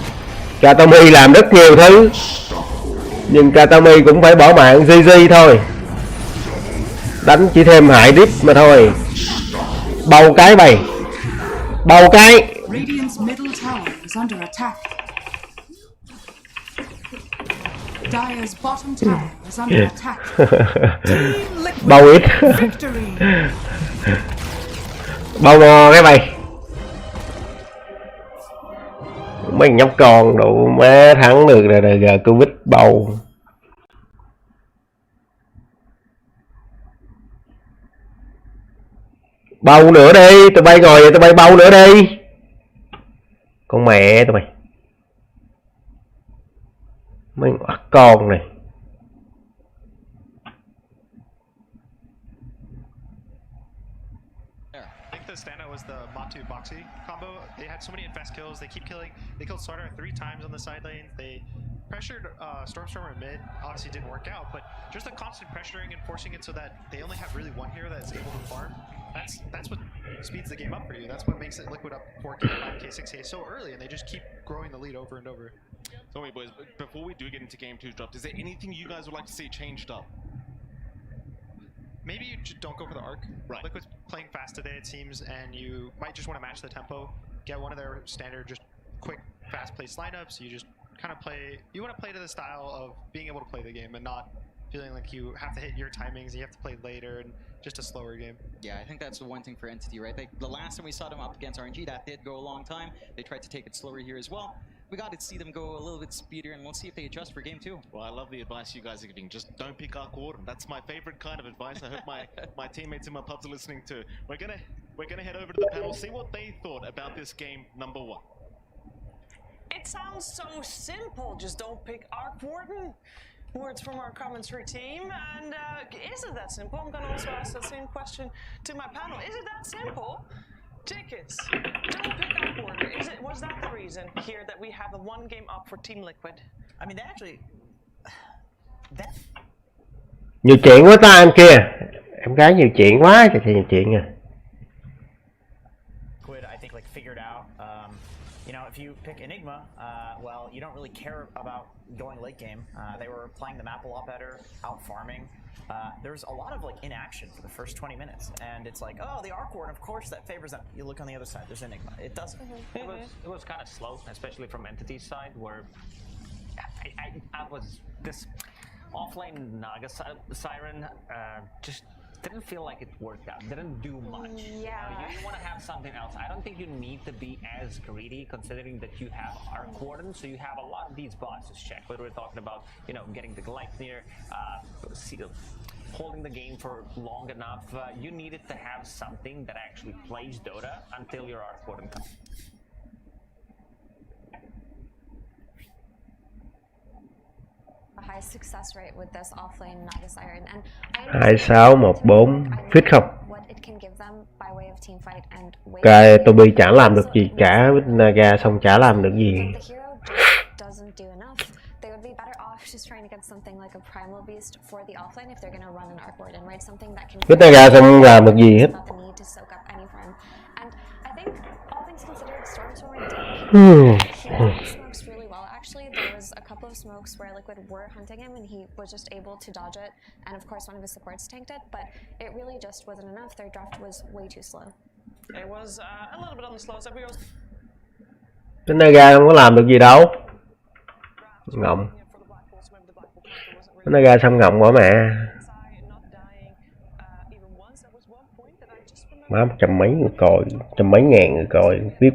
Speaker 2: Katami làm rất nhiều thứ. Nhưng Katami cũng phải bỏ mạng. GG thôi. Đánh chỉ thêm hại deep mà thôi. Bầu cái bày. Bầu cái.
Speaker 1: Radiant's middle tower is under attack. Dire's bottom tower is under attack.
Speaker 2: Bầu ít.
Speaker 1: Victory.
Speaker 2: Bầu mò cái mày. Mấy nhóc con đủ má thắng được rồi giờ Covid bầu. Bầu nữa đi, tụi bay ngồi vậy tụi bay bầu nữa đi. Con mẹ tụi mày. Mấy con này.
Speaker 4: Standout was the Bo3 Bo3 combo. They had so many infest kills. They keep killing. They killed Starter 3 times on the side lanes. They pressured Stormstormer mid. Obviously didn't work out, but just the constant pressuring and forcing it so that they only have really one hero that's able to farm. That's what speeds the game up for you. That's what makes it Liquid up 4K, 5K, 6K so early, and they just keep growing the lead over and over.
Speaker 5: So wait, boys, before we do get into game 2 dropped, is there anything you guys would like to see changed up?
Speaker 4: Maybe you just don't go for the arc.
Speaker 5: Right.
Speaker 4: Liquid's playing fast today, it seems, and you might just want to match the tempo. Get one of their standard, just quick, fast-paced lineups. You just kind of play. You want to play to the style of being able to play the game and not feeling like you have to hit your timings. You have to play later and just a slower game.
Speaker 6: Yeah, I think that's the one thing for Entity, right? The last time we saw them up against RNG, that did go a long time. They tried to take it slower here as well. We got to see them go a little bit speedier, and we'll see if they adjust for game 2.
Speaker 5: Well, I love the advice you guys are giving. Just don't pick Arc Warden. That's my favorite kind of advice. I hope my teammates in my pubs are listening too. We're gonna head over to the panel, see what they thought about this game number 1.
Speaker 7: It sounds so simple. Just don't pick Arc Warden. Words from our commentary team. And is it that simple? I'm gonna also ask the same question to my panel. Is it that simple? Tickets. Don't pick Arc Warden. Was that the reason here that we have a 1 game up for Team Liquid?
Speaker 8: I mean, they actually. That.
Speaker 2: Nhiều chuyện quá ta em kia. Em gái nhiều chuyện quá, trời nhiều chuyện à.
Speaker 8: Liquid, I think, like figured out. You know, if you pick Enigma, well, you don't really care about going late game. They were playing the map a lot better, out farming. There's a lot of like inaction for the first 20 minutes, and it's like, oh, the Arc Warden, of course that favors them. You look on the other side, there's Enigma. It doesn't.
Speaker 9: It was kind of slow, especially from Entity's side, where I was this offlane Naga Siren just didn't feel like it worked out. Didn't do much.
Speaker 7: Yeah.
Speaker 9: You want to have something else. I don't think you need to be as greedy, considering that you have Arc Warden, so you have a lot of these bosses check. Whether we're talking about, you know, getting the Gleipnir, holding the game for long enough, you needed to have something that actually plays Dota until your Arc Warden comes.
Speaker 10: A high success rate with this offlane Naga Siren, and I
Speaker 2: 2614 fit không?
Speaker 10: what it can give them by way of team fight and
Speaker 2: Cái Toby chả làm được gì cả, với Naga xong chả làm được gì.
Speaker 10: the hero just doesn't do enough. They would be better off just trying to get something like a primal beast for the offlane if they're going to run an Arc Warden, right? Something that can
Speaker 2: Với Naga xong không làm được gì hết.
Speaker 10: without the need to soak up any farm. And I think all things considered, Stormstormer did smokes really well. Actually, there was a couple of smokes where Liquid were hunting him, and he was just able to dodge it. And of course, one of his supports tanked it, but it really just wasn't enough. Their draft was way too slow.
Speaker 7: It was a little bit on the slow side.
Speaker 2: Cái Naga không có làm được gì đâu. Ngọng. Cái Naga xong ngọng bỏ mẹ. Má 100 mấy người coi, 100 mấy ngàn người coi VIP.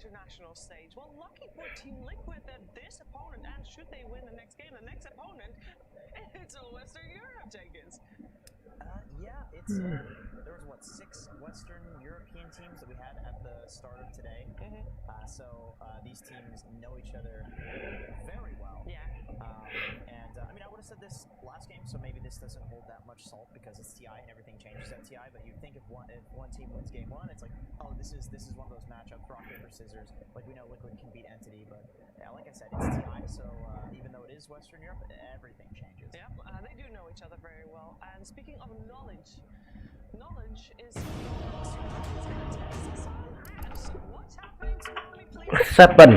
Speaker 7: International stage. Well, lucky for Team Liquid that this opponent, and should they win the next game, the next opponent, it's a Western Europe, Jenkins.
Speaker 8: there was what 6 Western European teams that we had at the start of today. So these teams know each other very well.
Speaker 7: Yeah.
Speaker 8: And I mean, I would have said this last game, so maybe this doesn't hold that much salt because it's TI and everything changes at TI. But you think if one team wins game 1, it's like, oh, this is one of those matchups, rock paper scissors. Like we know Liquid can beat Entity, but yeah, like I said, it's TI. So even though it is Western Europe, everything changes.
Speaker 7: Yeah, they do know each other very well. And speaking of knowledge is so what's happening to me, please?
Speaker 2: Sappen.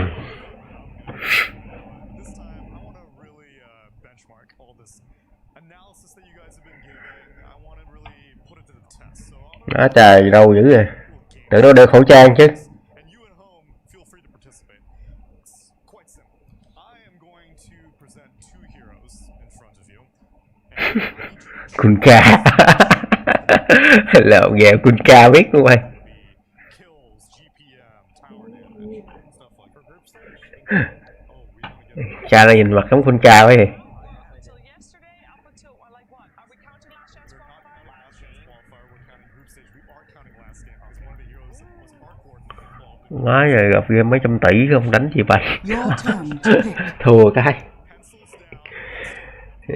Speaker 11: This time, I want to really benchmark all this analysis that you guys have been giving. I want to really put it to the test. So
Speaker 2: Nó trời đâu dữ vậy. Tưởng nó đeo khẩu trang chứ.
Speaker 11: and you at home, feel free to participate. It's quite simple. I am going to present 2 heroes in front of you.
Speaker 2: Kun ca. Lộn ghẹo Kun ca biết luôn ơi.
Speaker 11: Kills, GPM, tower damage, stuff like for group stage.
Speaker 2: Cha nó nhìn mặt giống Kun ca ấy.
Speaker 7: So yesterday, up until like what? Are we counting last chance qualifier?
Speaker 11: Last chance qualifier, we're counting group stage. We are counting last game because one of the heroes was hardcore involved.
Speaker 2: Má giờ gặp game mấy trăm tỷ không đánh gì bay.
Speaker 1: Your turn to pick.
Speaker 2: Thua cái.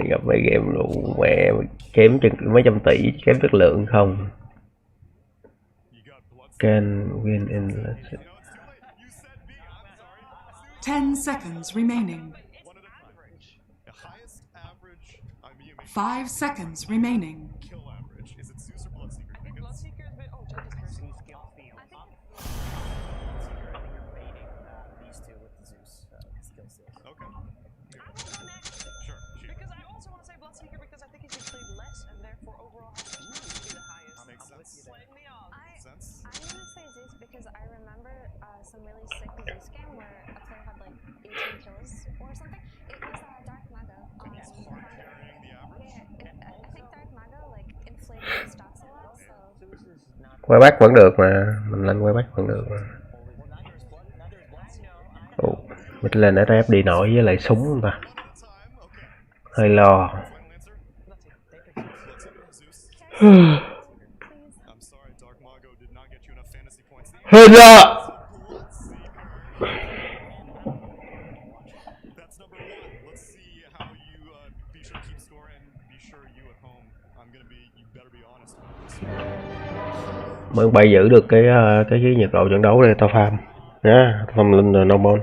Speaker 2: Gặp mấy game luôn mẹ kém chừng mấy trăm tỷ, kém chất lượng không. Can win in let's see.
Speaker 1: 10 seconds remaining. 5 seconds remaining.
Speaker 11: Kill average. Is it Zeus or Bloodseeker?
Speaker 7: I think Bloodseeker is bit. Oh, Judge's
Speaker 8: Zeus skill field.
Speaker 7: I think.
Speaker 8: I think you're baiting these 2 with the Zeus skill steals.
Speaker 11: Okay.
Speaker 7: I want to connect
Speaker 11: Sure. Shoot.
Speaker 7: because I also want to say Bloodseeker because I think he gets played less and therefore overall has the chance to be the highest.
Speaker 11: Makes sense.
Speaker 7: Playing me off.
Speaker 11: Sense?
Speaker 10: I'm gonna say Zeus because I remember some really sick Zeus game where a player had like 18 kills or something. It was Dark Mago.
Speaker 11: Carrying the average?
Speaker 10: I think Dark Mago like inflated his stats a lot, so.
Speaker 2: Quay back vẫn được mà, mình lên quay back vẫn được mà. Ồ, mình lên RF đi nổi với lại súng không ta? Hơi lo.
Speaker 11: I'm sorry, Dark Mago did not get you enough fantasy points.
Speaker 2: Hơi lo.
Speaker 11: That's number 1. Let's see how you be sure to keep score and be sure you at home. You better be honest about this.
Speaker 2: Mới bay giữ được cái nhiệt độ trận đấu đây tao farm. Nha, tao farm lên normal.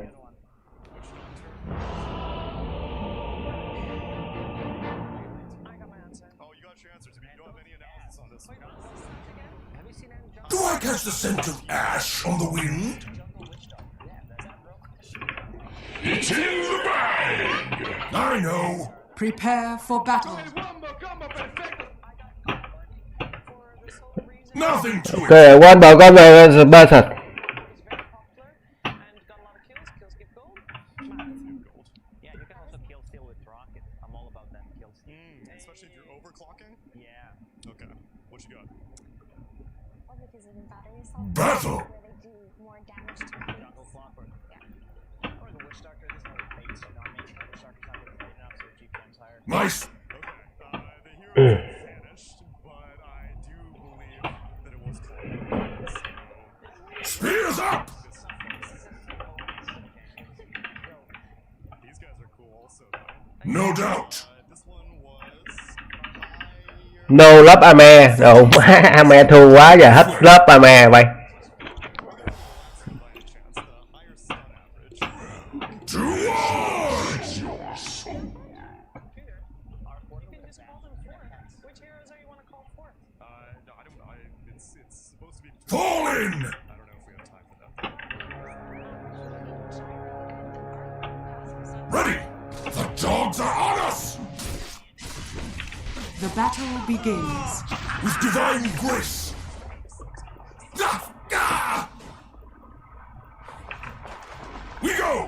Speaker 3: Do I catch the scent of ash on the wind? It's in the bag! I know!
Speaker 1: Prepare for battle.
Speaker 3: Nothing to it!
Speaker 2: Ok, one ball con về ba thật.
Speaker 7: And got a lot of kills. Kills give gold.
Speaker 9: Yeah, you can also kill steal with rocket. I'm all about that kill steal.
Speaker 11: Especially if you're overclocking?
Speaker 9: Yeah.
Speaker 11: Okay. What you got?
Speaker 10: Well, because of the battery assault.
Speaker 3: Battle!
Speaker 10: Where they do more damage to the
Speaker 8: Jungle clockwork.
Speaker 10: Yeah.
Speaker 8: Or the Witch Doctor, there's no bait, so not making the Witch Doctor's not really played enough, so GPM's higher.
Speaker 3: Nice!
Speaker 11: The hero vanished, but I do believe that it was called.
Speaker 3: Spears up!
Speaker 11: These guys are cool also, though.
Speaker 3: No doubt!
Speaker 11: This one was
Speaker 2: No lớp Ame, đồ Ame thua quá giờ hết lớp Ame bay.
Speaker 3: Towards your soul!
Speaker 7: You can just call them forth. Which heroes are you want to call forth?
Speaker 11: no, I don't. It's supposed to be.
Speaker 3: Fall in!
Speaker 11: I don't know if we have time for that.
Speaker 3: Ready! The dogs are on us!
Speaker 1: The battle begins.
Speaker 3: With divine grace! Ah! Ah! We go!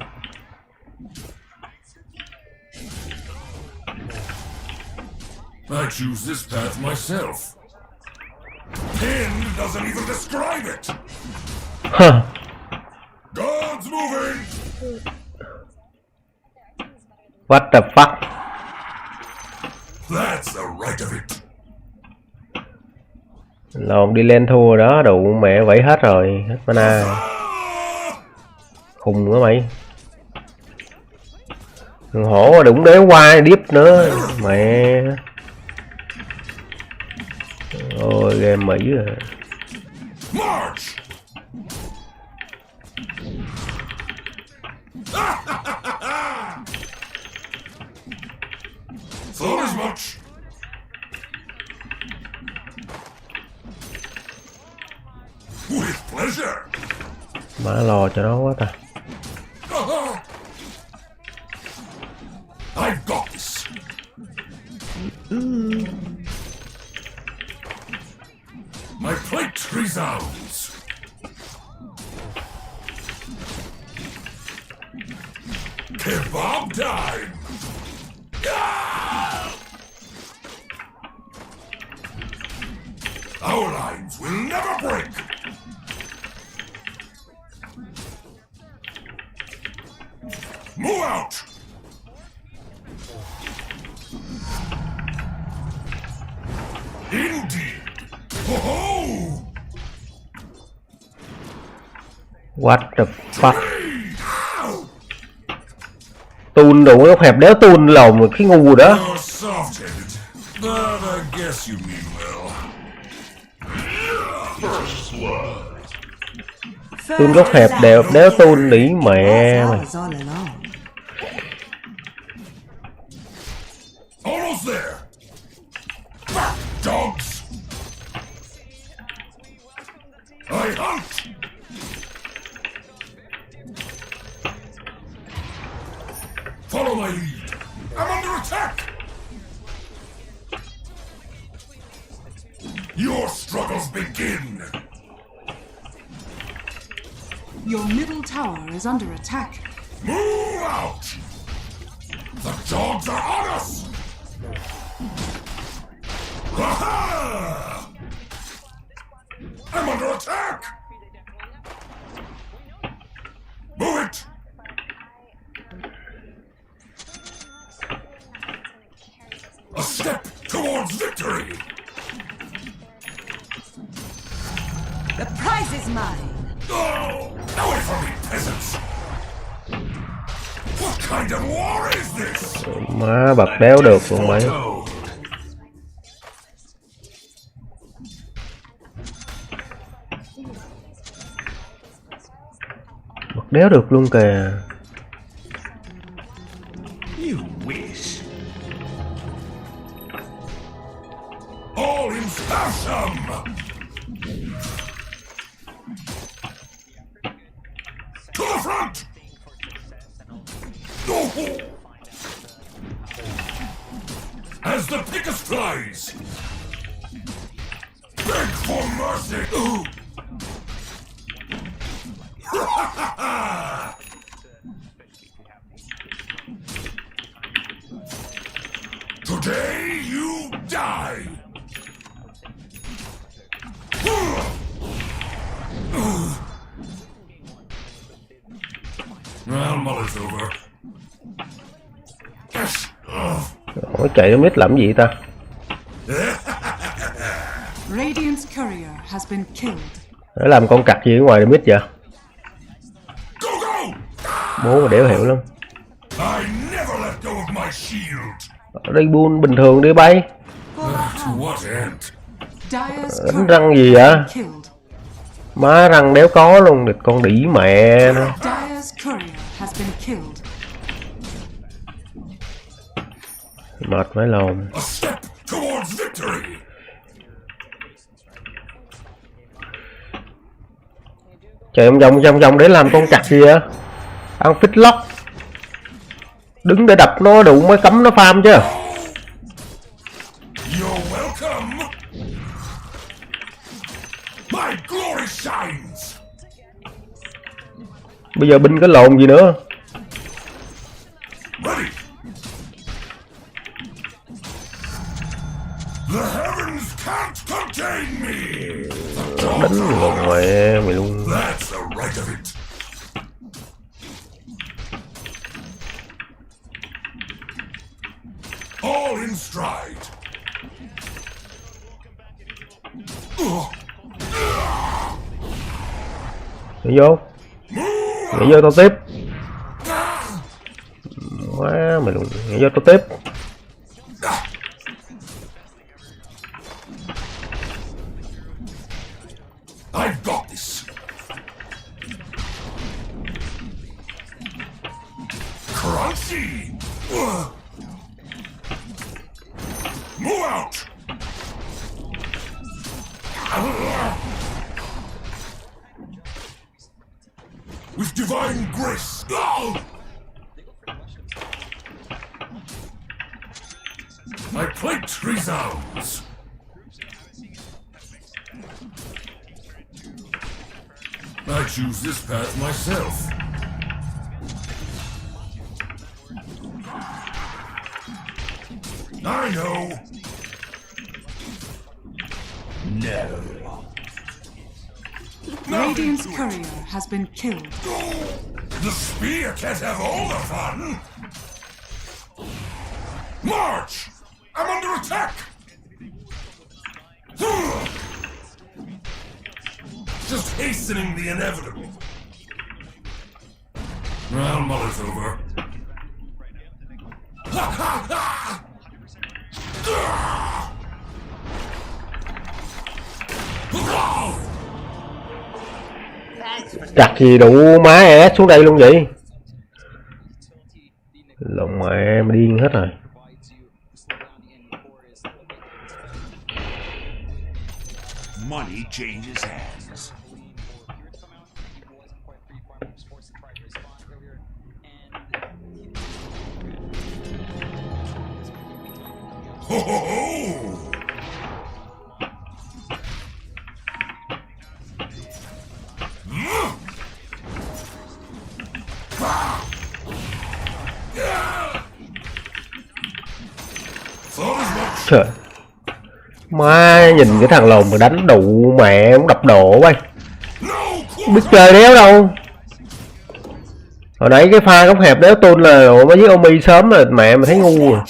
Speaker 3: I choose this path myself. Pinned doesn't even describe it!
Speaker 2: Huh.
Speaker 3: God's moving!
Speaker 2: What the fuck?
Speaker 3: That's the right of it.
Speaker 2: Lồn đi lên thua đó, đủ mẹ vẫy hết rồi, hết mana. Khùng nữa mày. Thằng hổ đụng đéo qua điếp nữa, mẹ. Ôi game Mỹ rồi.
Speaker 3: March! Thought as much. With pleasure.
Speaker 2: Má lo cho nó quá ta.
Speaker 3: I've got this. My plate resounds. Kebab time. Ah! Our lines will never break. Move out. Indeed. Ho-ho!
Speaker 2: What the fuck?
Speaker 3: Ow!
Speaker 2: Tun đủ nó hẹp đéo tun lồng cái ngu đó.
Speaker 3: You're soft-headed, but I guess you mean well. First blood.
Speaker 2: Tun góc hẹp đẹp đéo tun nỉ mẹ mày.
Speaker 3: Almost there. Dogs. I hunt. Follow my lead. I'm under attack. Your struggles begin.
Speaker 1: Your middle tower is under attack.
Speaker 3: Move out. The dogs are on us. Aha! I'm under attack. Move it. A step towards victory.
Speaker 1: The prize is mine.
Speaker 3: Oh, away from me, peasants. What kind of war is this?
Speaker 2: Má bật đéo được luôn mày. Bật đéo được luôn kìa.
Speaker 3: You wish. All in spasm. To the front. Oh. As the Pickus flies. Beg for mercy. Ooh. Today you die. Well, Muller's over. Yes.
Speaker 2: Ủa chạy đến mít làm gì ta?
Speaker 1: Radiant's courier has been killed.
Speaker 2: Để làm con cặc gì ở ngoài mít vậy?
Speaker 3: Go, go.
Speaker 2: Bố mà đéo hiểu lắm.
Speaker 3: I never let go of my shield.
Speaker 2: Ở đây buôn bình thường đi bay.
Speaker 3: To what end?
Speaker 1: Dire's
Speaker 2: Răng gì vậy?
Speaker 1: killed.
Speaker 2: Má răng đéo có luôn, được con đĩ mẹ nó.
Speaker 1: Dire's courier has been killed.
Speaker 2: Mệt mấy lồn.
Speaker 3: A step towards victory.
Speaker 2: Chạy vòng để làm con chặt gì á? Ăn fit lock. Đứng để đập nó đủ mới cấm nó farm chứ.
Speaker 3: You're welcome. My glory shines.
Speaker 2: Bây giờ binh cái lồn gì nữa?
Speaker 3: Ready. The heavens can't contain me.
Speaker 2: Đánh lồn mẹ mày luôn.
Speaker 3: That's the right of it. All in stride.
Speaker 2: Nhảy vô. Nhảy vô tao tiếp. Quá mày luôn, nhảy vô tao tiếp.
Speaker 3: I've got this. Crunchy. Move out. With divine grace. My plate resounds. I choose this path myself. I know. No.
Speaker 1: Radiant's courier has been killed.
Speaker 3: The spear can't have all the fun. March! I'm under attack! Just hastening the inevitable. Well, Muller's over. Ha ha ha!
Speaker 2: Chặt gì đủ má ẻ xuống đây luôn vậy. Lộn mẹ mà điên hết rồi.
Speaker 3: Money changes hands. Ho ho ho!
Speaker 2: Trời. Má nhìn cái thằng lồn mà đánh đủ mẹ cũng đập độ bay. Không biết chơi đéo đâu. Hồi nãy cái pha góc hẹp đéo tôn là mới với Omi sớm rồi mẹ mà thấy ngu rồi.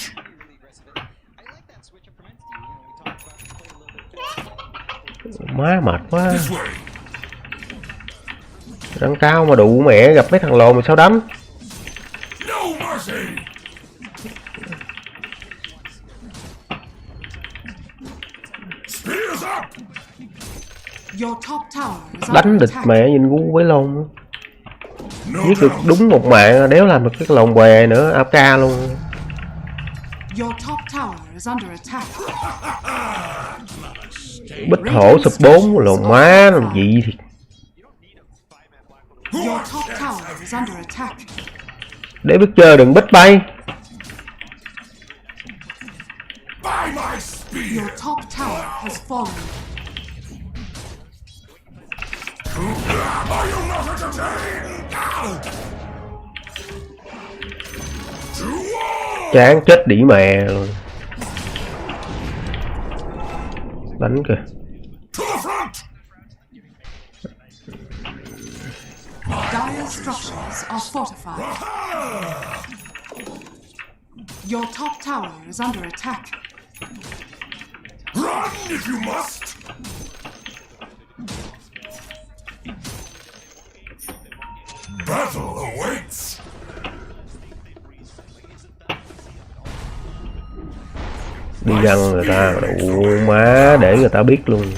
Speaker 2: Má mệt quá. Răng cao mà đủ mẹ gặp mấy thằng lồn mà sao đánh. Đánh địch mẹ nhìn ngu với lồn. Giết được đúng một mạng đéo làm được cái lồn què nữa, AFK luôn. Bích hổ sụp 4 lồn má làm gì thì. Để biết chơi đừng bích bay.
Speaker 1: Your top tower has fallen.
Speaker 2: Chán chết đĩ mẹ luôn. Đánh kìa.
Speaker 1: Dire structures are fortified. Your top tower is under attack.
Speaker 3: Run if you must. Battle awaits.
Speaker 2: Đi găng người ta đủ má để người ta biết luôn.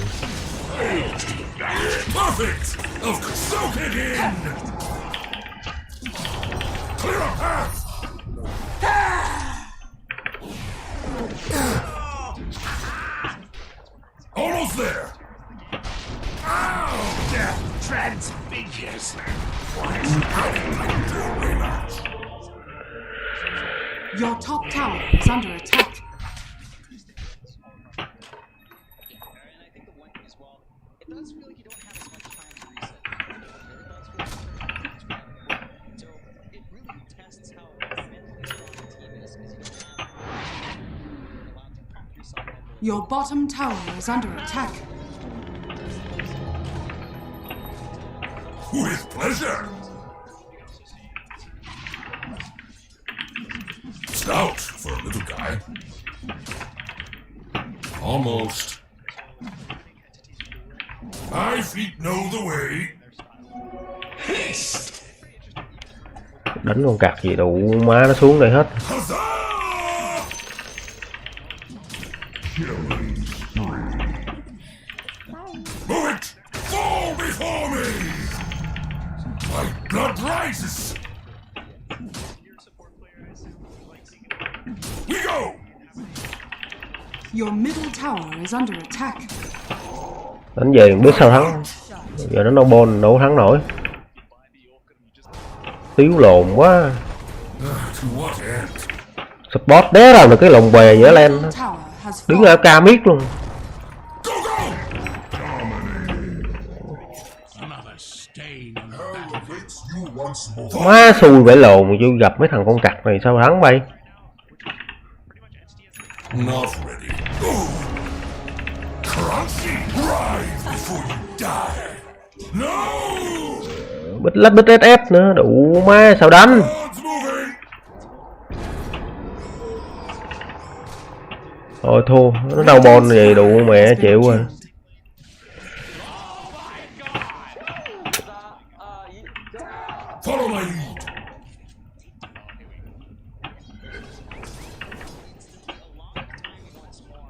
Speaker 3: Almost there. Oh, death transfigures.
Speaker 1: Your top tower is under attack. Your bottom tower is under attack.
Speaker 3: With pleasure. Stout for a little guy. Almost. My feet know the way.
Speaker 2: Đánh con cặc gì đủ má nó xuống đây hết.
Speaker 3: Huzzah! Killing spree. Move it! Fall before me! My blood rises! We go!
Speaker 1: Your middle tower is under attack.
Speaker 2: Đánh về biết sao thắng. Giờ nó no ball đâu thắng nổi. Tiếu lồn quá. Support đé ra được cái lồng bè dễ lên. Đứng ở ca miết luôn. Má xui vẽ lồn mà vô gặp mấy thằng con cặc này sao thắng bay.
Speaker 3: Not ready. Crunchy rise before you die. No!
Speaker 2: Bít lách bít ép nữa, đủ má sao đánh. Thôi thua, nó đau bôn vậy đủ mẹ chịu rồi.
Speaker 3: Follow my lead.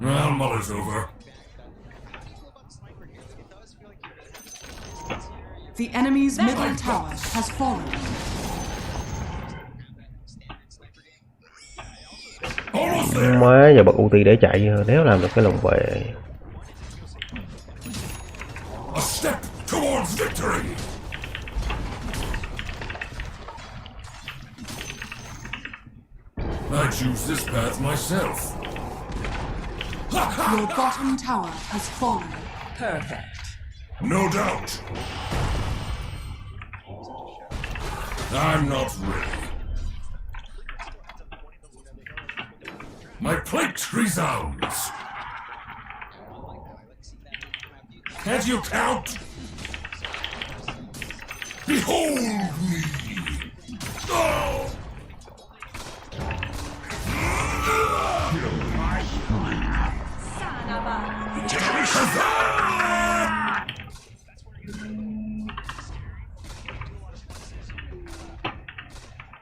Speaker 3: Well, Muller's over.
Speaker 1: The enemy's middle tower has fallen.
Speaker 2: Má giờ bật ulti để chạy, nếu làm được cái lồng bè.
Speaker 3: A step towards victory. I choose this path myself.
Speaker 1: Your bottom tower has fallen.
Speaker 7: Perfect.
Speaker 3: No doubt. I'm not ready. My plate resounds. Can't you count? Behold me. Oh!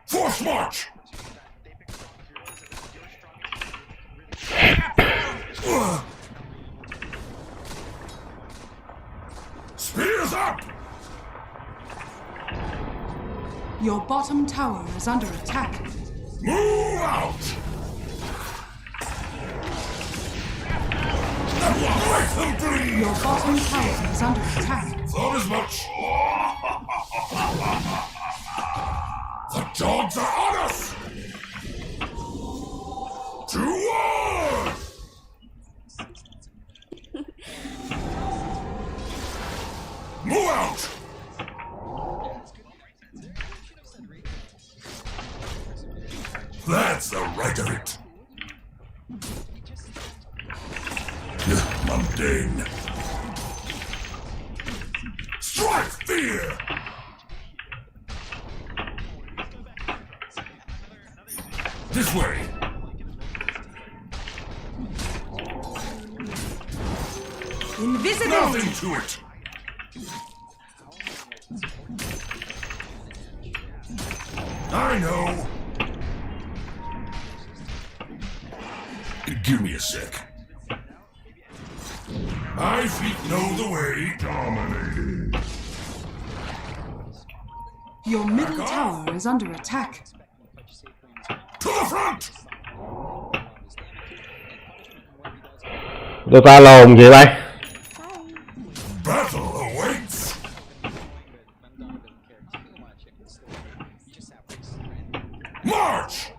Speaker 3: Force march! Spears up!
Speaker 1: Your bottom tower is under attack.
Speaker 3: Move out! Let them breathe!
Speaker 1: Your bottom tower is under attack.
Speaker 3: Thought as much. The dogs are on us! To war! Move out! That's the right of it. Mundane. Strike fear! This way.
Speaker 1: Invisibility.
Speaker 3: Nothing to it. I know. Give me a sec. My feet know the way. Dominated.
Speaker 1: Your middle tower is under attack.
Speaker 3: To the front.
Speaker 2: Dota lồn gì bay?
Speaker 3: Battle awaits. March.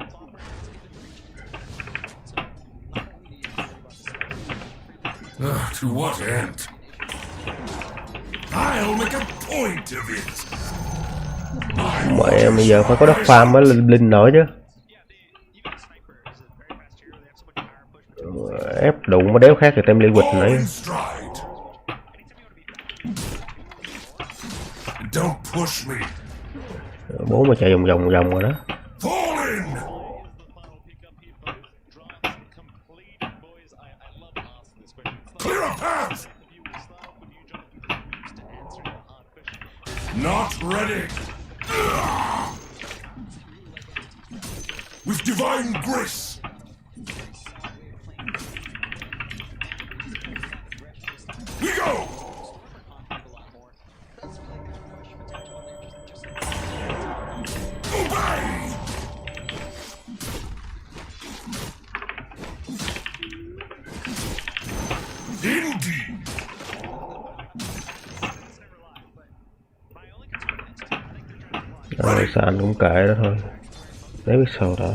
Speaker 3: To what end? I'll make a point of it.
Speaker 2: Mẹ bây giờ phải có đất farm mới linh nổi chứ. Ép đụng mới đéo khác thì tem ly quịch nãy.
Speaker 3: Don't push me.
Speaker 2: Bố mà chạy vòng vòng rồi đó.
Speaker 3: Fall in. Clear a path. Not ready. With divine grace. We go. Obey. Indeed.
Speaker 2: Rồi sàn cũng kệ đó thôi, để biết sau đó.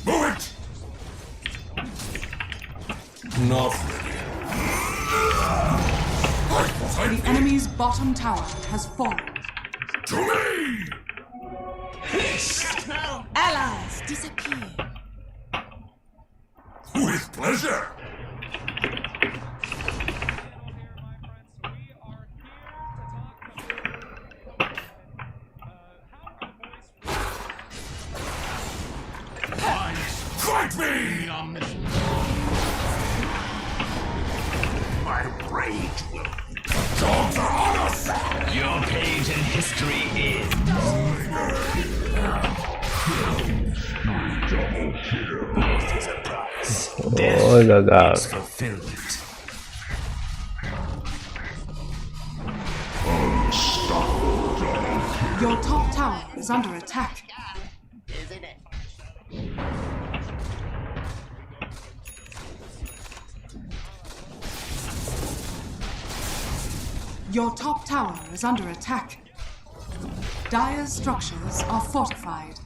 Speaker 3: Move it. Not ready.
Speaker 1: The enemy's bottom tower has fallen.
Speaker 3: To me.
Speaker 1: Allies disappear.
Speaker 3: With pleasure. Fight me!
Speaker 12: My rage will.
Speaker 3: Dogs are on us!
Speaker 12: Your page in history ends. This is a price.
Speaker 2: Ôi là gà.
Speaker 12: Fulfillment.
Speaker 1: Your top tower is under attack.
Speaker 12: Isn't it?
Speaker 1: Your top tower is under attack. Dire's structures are fortified.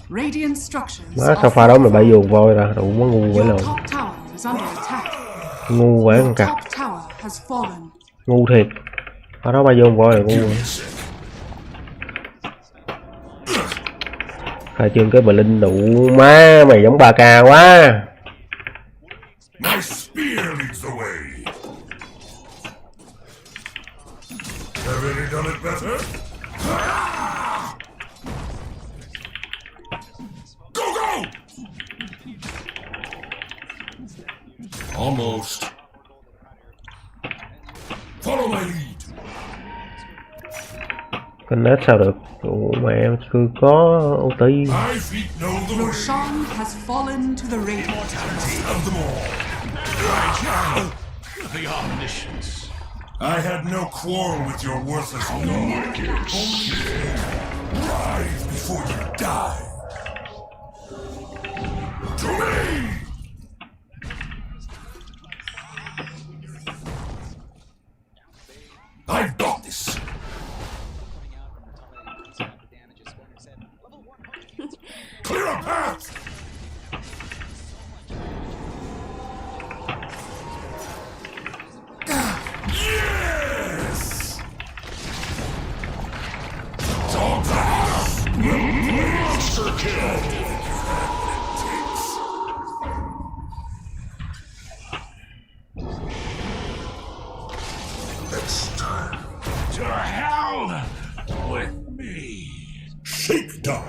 Speaker 1: Radiant structures
Speaker 2: Má
Speaker 1: are
Speaker 2: sao pha đó mà bãi
Speaker 1: fortified.
Speaker 2: vườn voi ra, đủ quá ngu vậy
Speaker 1: Your
Speaker 2: rồi.
Speaker 1: top tower is under attack.
Speaker 2: Ngu quá con
Speaker 1: Your
Speaker 2: cặc.
Speaker 1: top tower has fallen.
Speaker 2: Ngu thiệt. Pha đó bãi vườn voi là ngu. Khai trương cái Blink đủ má, mày giống 3K quá.
Speaker 3: My spear leads the way. Have any done it better? Go, go! Almost. Follow my lead.
Speaker 2: Con nết sao được? Ủa mẹ em cứ có ulti.
Speaker 3: My feet know the way.
Speaker 1: Roshan has fallen to the Radiant.
Speaker 3: Of them all.
Speaker 12: The omniscience.
Speaker 3: I had no quarrel with your worthless dog. Rise before you die. To me! I've got this. Clear a path! Yes! Dogs are on us! Monster kill! It's time.
Speaker 12: To hell with me.
Speaker 3: Shakedown!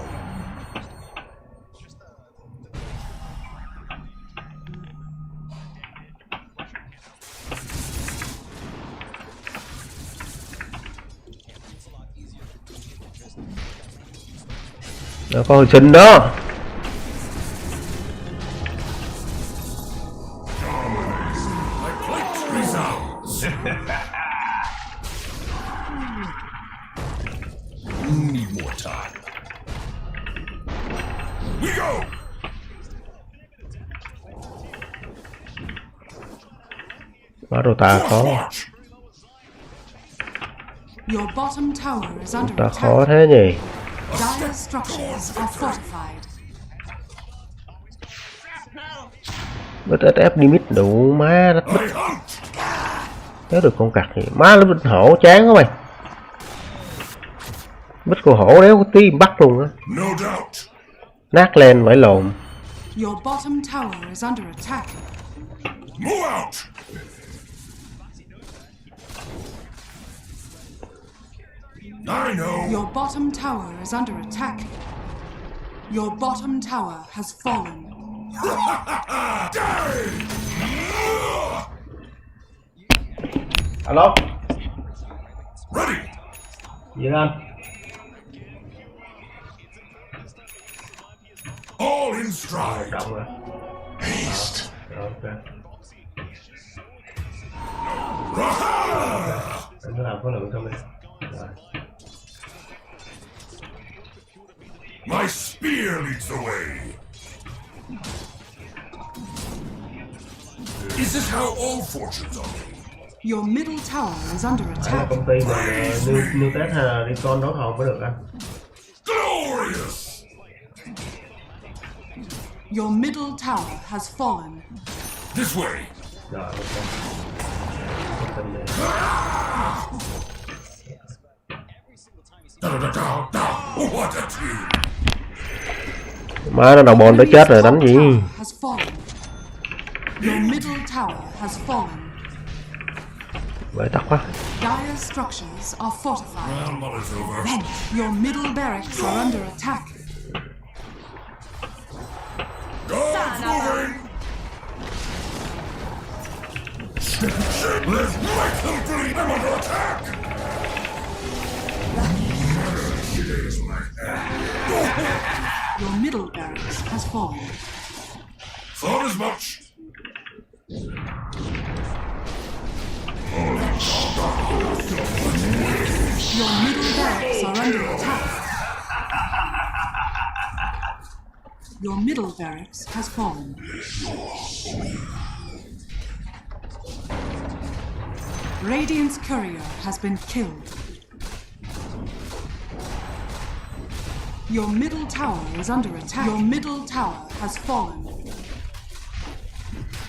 Speaker 2: Nó có hồi sinh đó.
Speaker 3: My plate resounds. Need more time. We go!
Speaker 2: Má Dota khó.
Speaker 3: March!
Speaker 1: Your bottom tower is under
Speaker 2: Dota khó
Speaker 1: attack.
Speaker 2: thế nhỉ?
Speaker 1: Dire's structures are fortified.
Speaker 2: Bích SF limit đủ má đất bích.
Speaker 3: I hunt!
Speaker 2: Nếu được con cặc thì má nó bích hổ chán quá mày. Bích con hổ đéo có tí bắt luôn á.
Speaker 3: No doubt.
Speaker 2: Nát lên phải lồn.
Speaker 1: Your bottom tower is under attack.
Speaker 3: Move out! I know.
Speaker 1: Your bottom tower is under attack. Your bottom tower has fallen.
Speaker 2: Alo. Gì đó anh?
Speaker 3: All in stride.
Speaker 2: Động rồi.
Speaker 3: Haste.
Speaker 2: Ok.
Speaker 3: Raha!
Speaker 2: Anh cứ làm có lượng trong đi. Rồi.
Speaker 3: My spear leads the way. Is this how all fortunes are?
Speaker 1: Your middle tower is under
Speaker 2: Phải là
Speaker 1: attack.
Speaker 2: công ty mà new test hay là đi con đấu thầu mới được anh?
Speaker 3: Glorious!
Speaker 1: Your middle tower has fallen.
Speaker 3: This way.
Speaker 2: Rồi ok. Công ty này.
Speaker 3: What a team!
Speaker 2: Má nó đầu bồn đã chết rồi đánh gì?
Speaker 1: Tower has fallen. Your middle tower has fallen.
Speaker 2: Vậy tắt quá.
Speaker 1: Dire structures are fortified.
Speaker 3: Well, not is over.
Speaker 1: Vent. Your middle barracks are under attack.
Speaker 3: God's moving! Let's make them bleed! I'm under attack!
Speaker 1: Your middle barracks has fallen.
Speaker 3: Thought as much.
Speaker 1: Your middle barracks are under attack. Your middle barracks has fallen. Radiant's courier has been killed. Your middle tower is under attack. Your middle tower has fallen.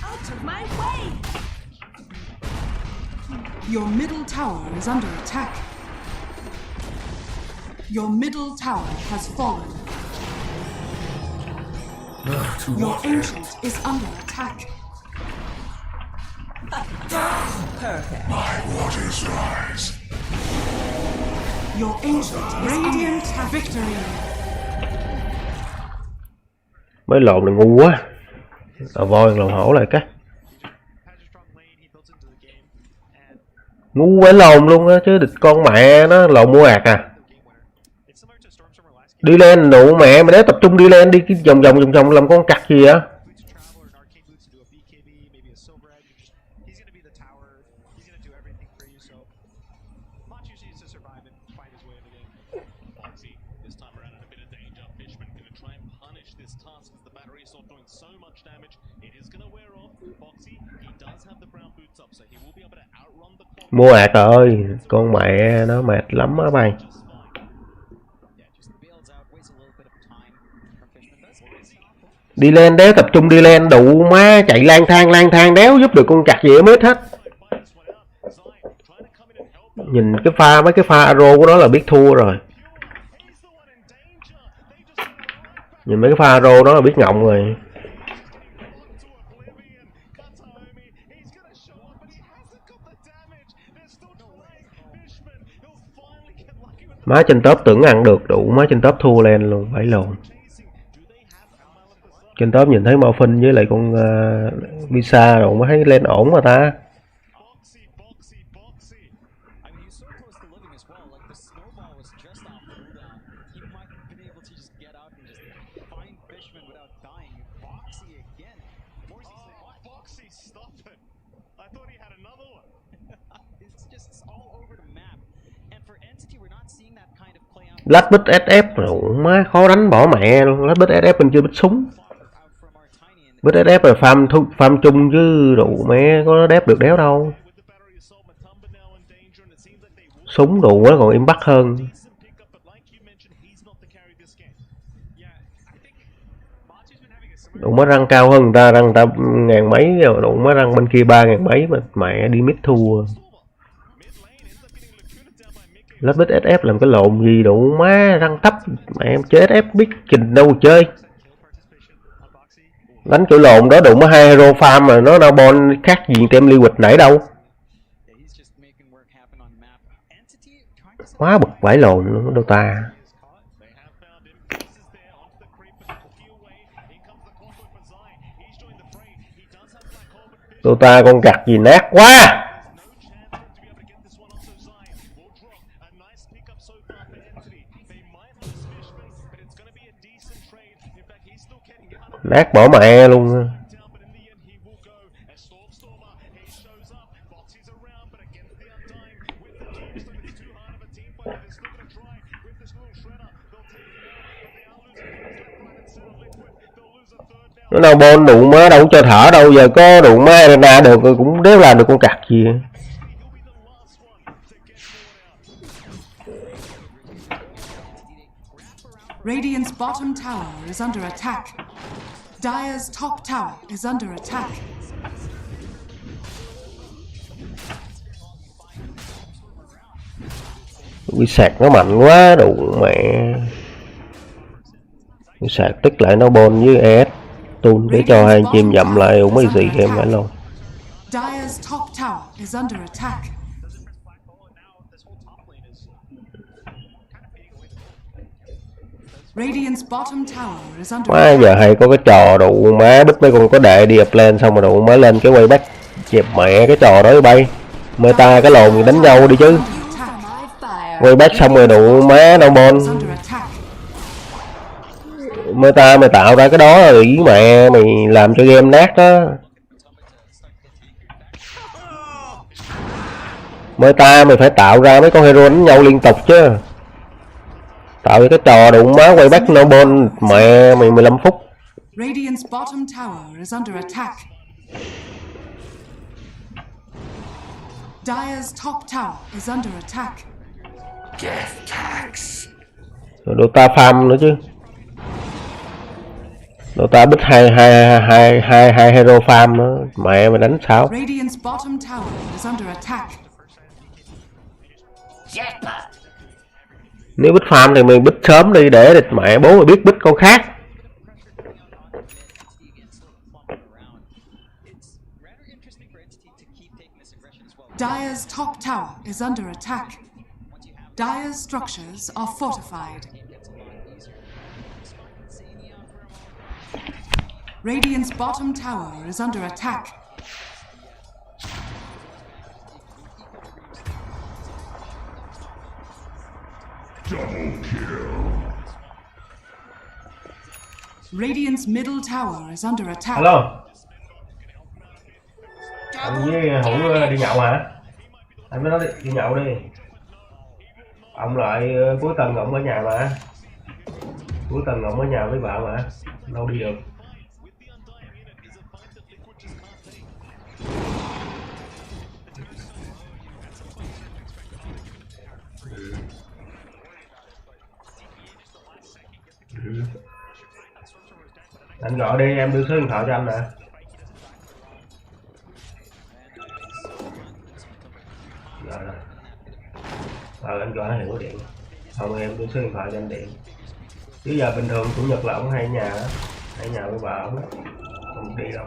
Speaker 7: Out of my way!
Speaker 1: Your middle tower is under attack. Your middle tower has fallen.
Speaker 3: To
Speaker 1: Your
Speaker 3: what end?
Speaker 1: ancient is under attack.
Speaker 3: My waters rise.
Speaker 1: Your ancient radiant victory.
Speaker 2: Mấy lồn này ngu quá. Voi lồn hổ lại cái. Ngu quá lồn luôn á chứ địch con mẹ nó lồn mua ạt à. Đi lên nụ mẹ mày đéo tập trung đi lên đi cái vòng vòng làm con cặc gì á. Mua ạt rồi, con mẹ nó mệt lắm á bay. Đi lên đéo tập trung đi lên đủ má chạy lang thang đéo giúp được con cặc gì hết hết. Nhìn cái pha mấy cái pha arrow của nó là biết thua rồi. Nhìn mấy cái pha arrow đó là biết ngọng rồi. Má trên top tưởng ăn được đủ má trên top thua lên luôn phải lồn. Trên top nhìn thấy Mao Phinh với lại con Visa rồi mới thấy lên ổn mà ta. Lát bích SF rồi má khó đánh bỏ mẹ luôn. Lát bích SF mình chưa bích súng. Bích SF là farm chung chứ đủ mẹ có đép được đéo đâu. Súng đủ quá còn im bắt hơn. Đủ má răng cao hơn người ta, răng người ta ngàn mấy rồi đủ má răng bên kia 3.000 mấy mà mẹ đi mid thua. Lớp bích SF làm cái lộn gì đủ má răng thấp mẹ em chơi SF biết trình đâu chơi. Đánh kiểu lộn đó đủ má 2 hero farm mà nó đâu bon khác gì tem liquid nãy đâu. Quá bực vãi lộn luôn Dota. Dota con gặt gì nát quá. Nát bỏ mẹ luôn. Nó đâu bon đụng má đâu cho thở đâu, giờ có đụng má Arena được cũng đéo làm được con cặc gì.
Speaker 1: Radiant's bottom tower is under attack. Dire's top tower is under attack.
Speaker 2: Bị sạc nó mạnh quá đụng mẹ. Bị sạc tích lại nó bon với ES tun để cho hai anh chim dậm lại cũng mấy gì game phải luôn.
Speaker 1: Dire's top tower is under attack. Radiant's bottom tower is under
Speaker 2: Má giờ hay có cái trò đụ má bích mấy con có đệ đi up lên xong rồi đụ má lên cái quay back dẹp mẹ cái trò đó bay. Meta cái lồn đánh nhau đi chứ. Quay back xong rồi đụ má đâu bon. Meta mày tạo ra cái đó rồi ý mẹ mày làm cho game nát đó. Meta mày phải tạo ra mấy con hero đánh nhau liên tục chứ. Tạo cái trò đụng má quay back no ball mẹ mày 15 phút.
Speaker 1: Radiant's bottom tower is under attack. Dire's top tower is under attack.
Speaker 12: Death tax.
Speaker 2: Rồi Dota farm nữa chứ. Dota bích hai hero farm nữa, mẹ mày đánh sao?
Speaker 1: Radiant's bottom tower is under attack.
Speaker 2: Nếu bích farm thì mày bích sớm đi để địch mẹ bố mày biết bích con khác.
Speaker 1: Dire's top tower is under attack. Dire's structures are fortified. Radiant's bottom tower is under attack.
Speaker 12: Double kill.
Speaker 1: Radiant's middle tower is under attack.
Speaker 2: Hello. Anh với Hữu đi nhậu hả? Anh mới nói đi nhậu đi. Ông lại cuối tuần ông ở nhà mà. Cuối tuần ông ở nhà với vợ mà. Đâu đi được. Anh gọi đi, em đưa số điện thoại cho anh nè. Rồi anh gọi Hiểu điện. Không em đưa số điện thoại cho anh điện. Chứ giờ bình thường chủ nhật là ông hay ở nhà đó. Hay ở nhà với bà ông đó. Không đi đâu.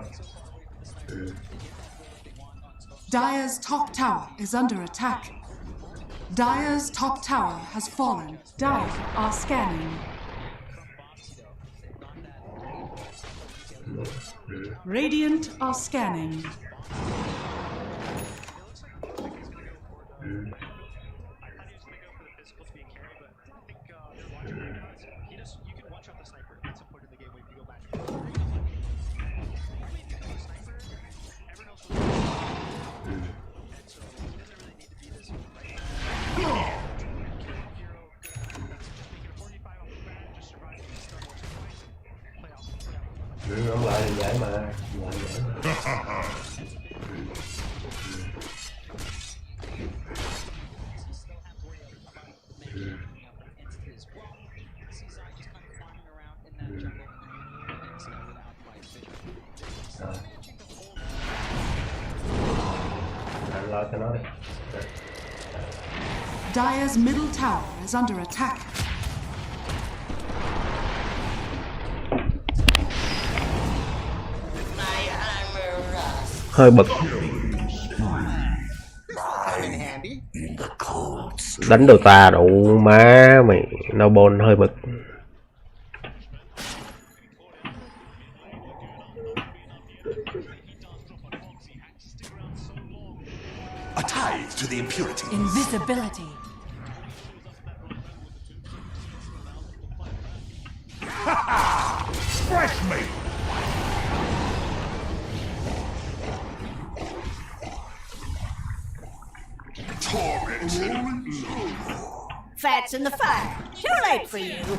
Speaker 1: Dire's top tower is under attack. Dire's top tower has fallen. Dire are scanning. Radiant are scanning.
Speaker 2: Ông lại thì giải mà. Anh lo cho nó đi.
Speaker 1: Dire's middle tower is under attack.
Speaker 2: Hơi bực. Đánh Dota đủ má mày no ball hơi bực.
Speaker 12: A tithe to the impurity.
Speaker 1: Invisibility.
Speaker 12: Fresh meat.
Speaker 13: Fat's in the fire. Too late for you.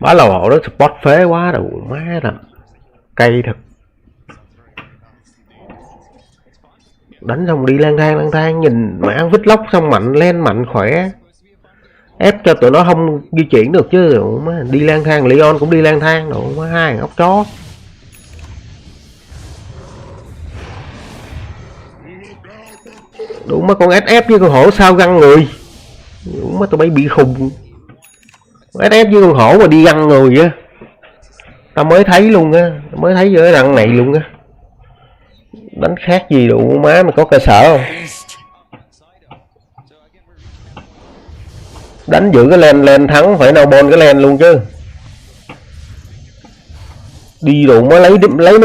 Speaker 2: Má lầu hổ đó support phế quá đâu má thật cay thật. Đánh xong đi lang thang nhìn mã vít lóc xong mạnh lên mạnh khỏe, ép cho tụi nó không di chuyển được chứ. Má đi lang thang, Leon cũng đi lang thang đâu má, hai thằng ốc chó. Đúng mấy con SF với con hổ sao găng người. Đúng mấy tụi bay bị khùng. SF với con hổ mà đi găng người á. Tao mới thấy luôn á, mới thấy với đằng này luôn á. Đánh khác gì đủ má mày có cơ sở không? Đánh giữ cái lên thắng phải no ball cái lên luôn chứ. Đi đủ mới lấy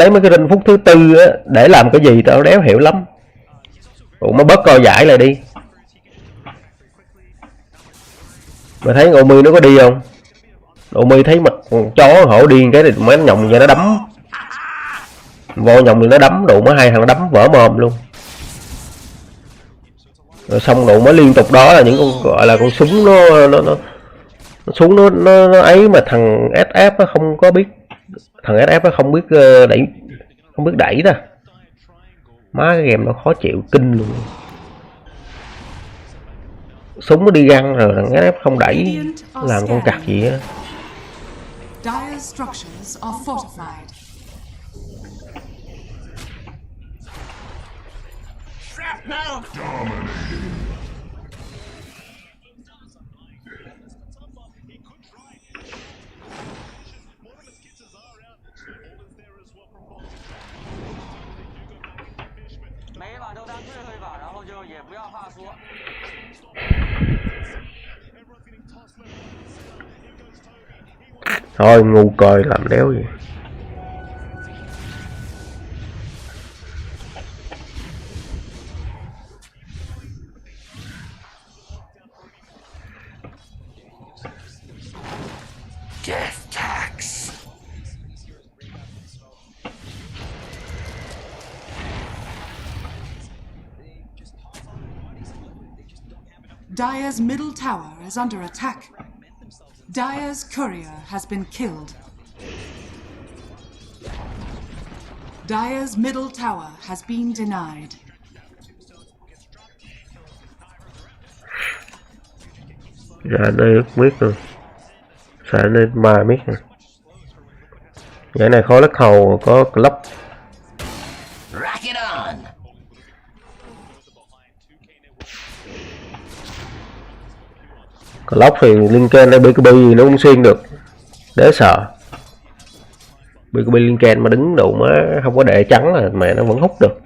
Speaker 2: mấy cái rinh phút thứ tư á để làm cái gì tao đéo hiểu lắm. Đủ mới bớt co giải lại đi. Mày thấy Ngô My nó có đi không? Ngô My thấy mặt con chó hổ điên cái thì mấy nhộng vậy nó đấm. Vô nhộng thì nó đấm, đủ mới hai thằng nó đấm vỡ mồm luôn. Rồi xong đủ mới liên tục đó là những con gọi là con súng nó súng nó ấy mà thằng SF nó không có biết, thằng SF nó không biết đẩy, không biết đẩy ra. Má cái game nó khó chịu kinh luôn. Súng nó đi găng rồi thằng SF không đẩy, làm con cặc gì á.
Speaker 1: Dire structures are fortified.
Speaker 2: Thôi ngu coi làm đéo gì.
Speaker 12: Death tax.
Speaker 1: Dire's middle tower is under attack. Dire's courier has been killed. Dire's middle tower has been denied.
Speaker 2: Dạ đây biết rồi. Xài lên mà biết rồi. Vậy này khó lắc hầu có club.
Speaker 12: Rack it on.
Speaker 2: Club thì Lincoln hay BKB gì nó cũng xuyên được. Đế sợ. BKB Lincoln mà đứng đủ má không có đệ trắng là mẹ nó vẫn hút được.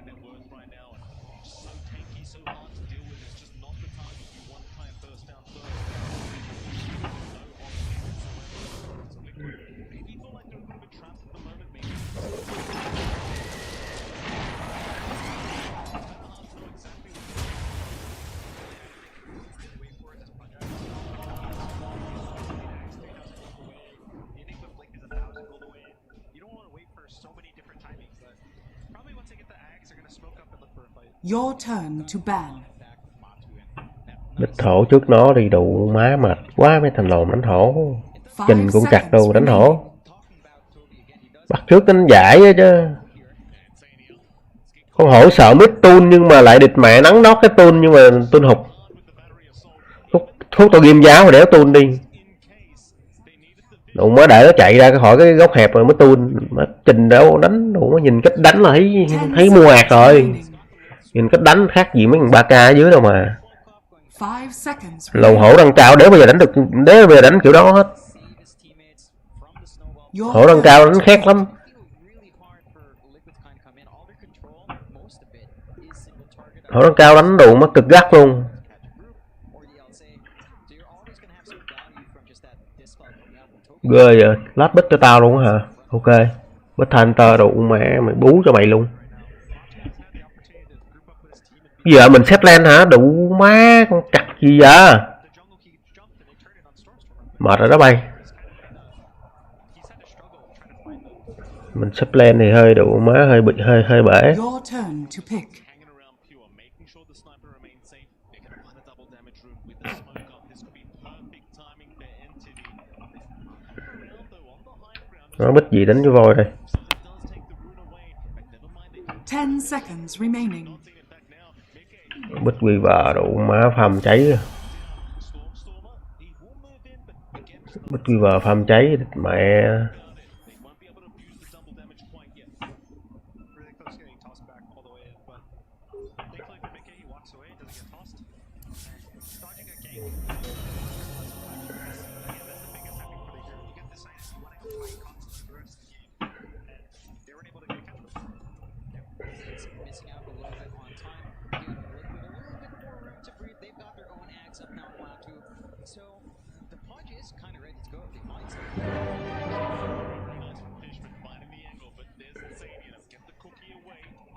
Speaker 1: Your turn to ban.
Speaker 2: Địch thổ trước nó đi đủ má mệt quá mấy thằng lồn đánh thổ. Trình cũng cặt đâu đánh thổ. Bắt trước đánh giải á chứ. Con hổ sợ mít tun nhưng mà lại địch mẹ nắng nót cái tun nhưng mà tun hụt. Thuốc tao ghim giáo rồi đéo tun đi. Đủ mới để nó chạy ra khỏi cái góc hẹp rồi mới tun. Mà Trình đâu đánh đủ nhìn cách đánh là thấy mua ạt rồi. Nhìn cách đánh khác gì mấy thằng 3K ở dưới đâu mà. Lầu hổ đang trào để bây giờ đánh được, để bây giờ đánh kiểu đó hết.
Speaker 1: Your
Speaker 2: Hổ đăng cao
Speaker 1: turn
Speaker 2: đánh
Speaker 1: to
Speaker 2: khác
Speaker 1: pick.
Speaker 2: lắm. Hổ đăng cao đánh đủ mất cực gắt luôn. Ghê vậy, lát bích cho tao luôn hả? Ok, bích Hunter đủ mẹ mày bú cho mày luôn. Giờ mình xếp lên hả? Đủ má con cặc gì vậy? Mệt rồi đó bay. Mình xếp lên thì hơi đủ má hơi bị hơi bể.
Speaker 1: Your turn to pick.
Speaker 2: Nó bích gì đánh cho voi đây.
Speaker 1: 10 seconds remaining.
Speaker 2: Bích Weaver đủ má farm cháy rồi. Bích Weaver farm cháy mẹ.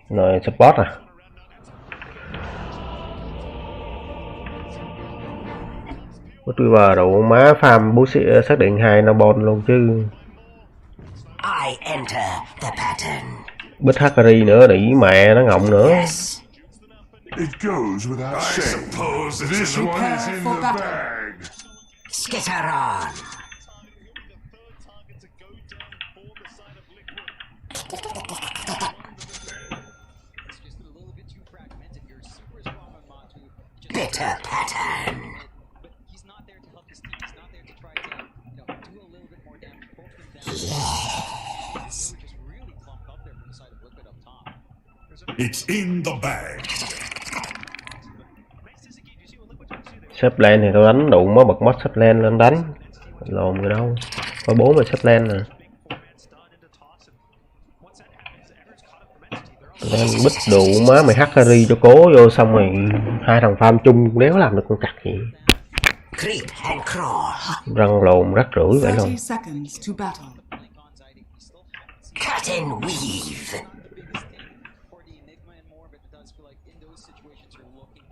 Speaker 2: Rồi support à. Bích Weaver đủ má farm bú xác định 2 Nobon luôn chứ.
Speaker 12: I enter the pattern.
Speaker 2: Bích Hakari nữa đỉ mẹ nó ngọng nữa.
Speaker 12: Yes.
Speaker 3: It goes without saying. I suppose this one is in the bag.
Speaker 12: Skitter on. Bitter pattern. Yes.
Speaker 3: It's in the bag.
Speaker 2: Xếp lên thì tao đánh đủ mới bật mod xếp lên lên đánh. Lồn người đâu. Có 4 mà xếp lên nè. Lên bích đủ má mày Hakari cho cố vô xong rồi 2 thằng farm chung đéo làm được con cặc gì. Răng lồn rắc rưởi vậy luôn.
Speaker 1: 30 seconds to battle.
Speaker 12: Cut and weave.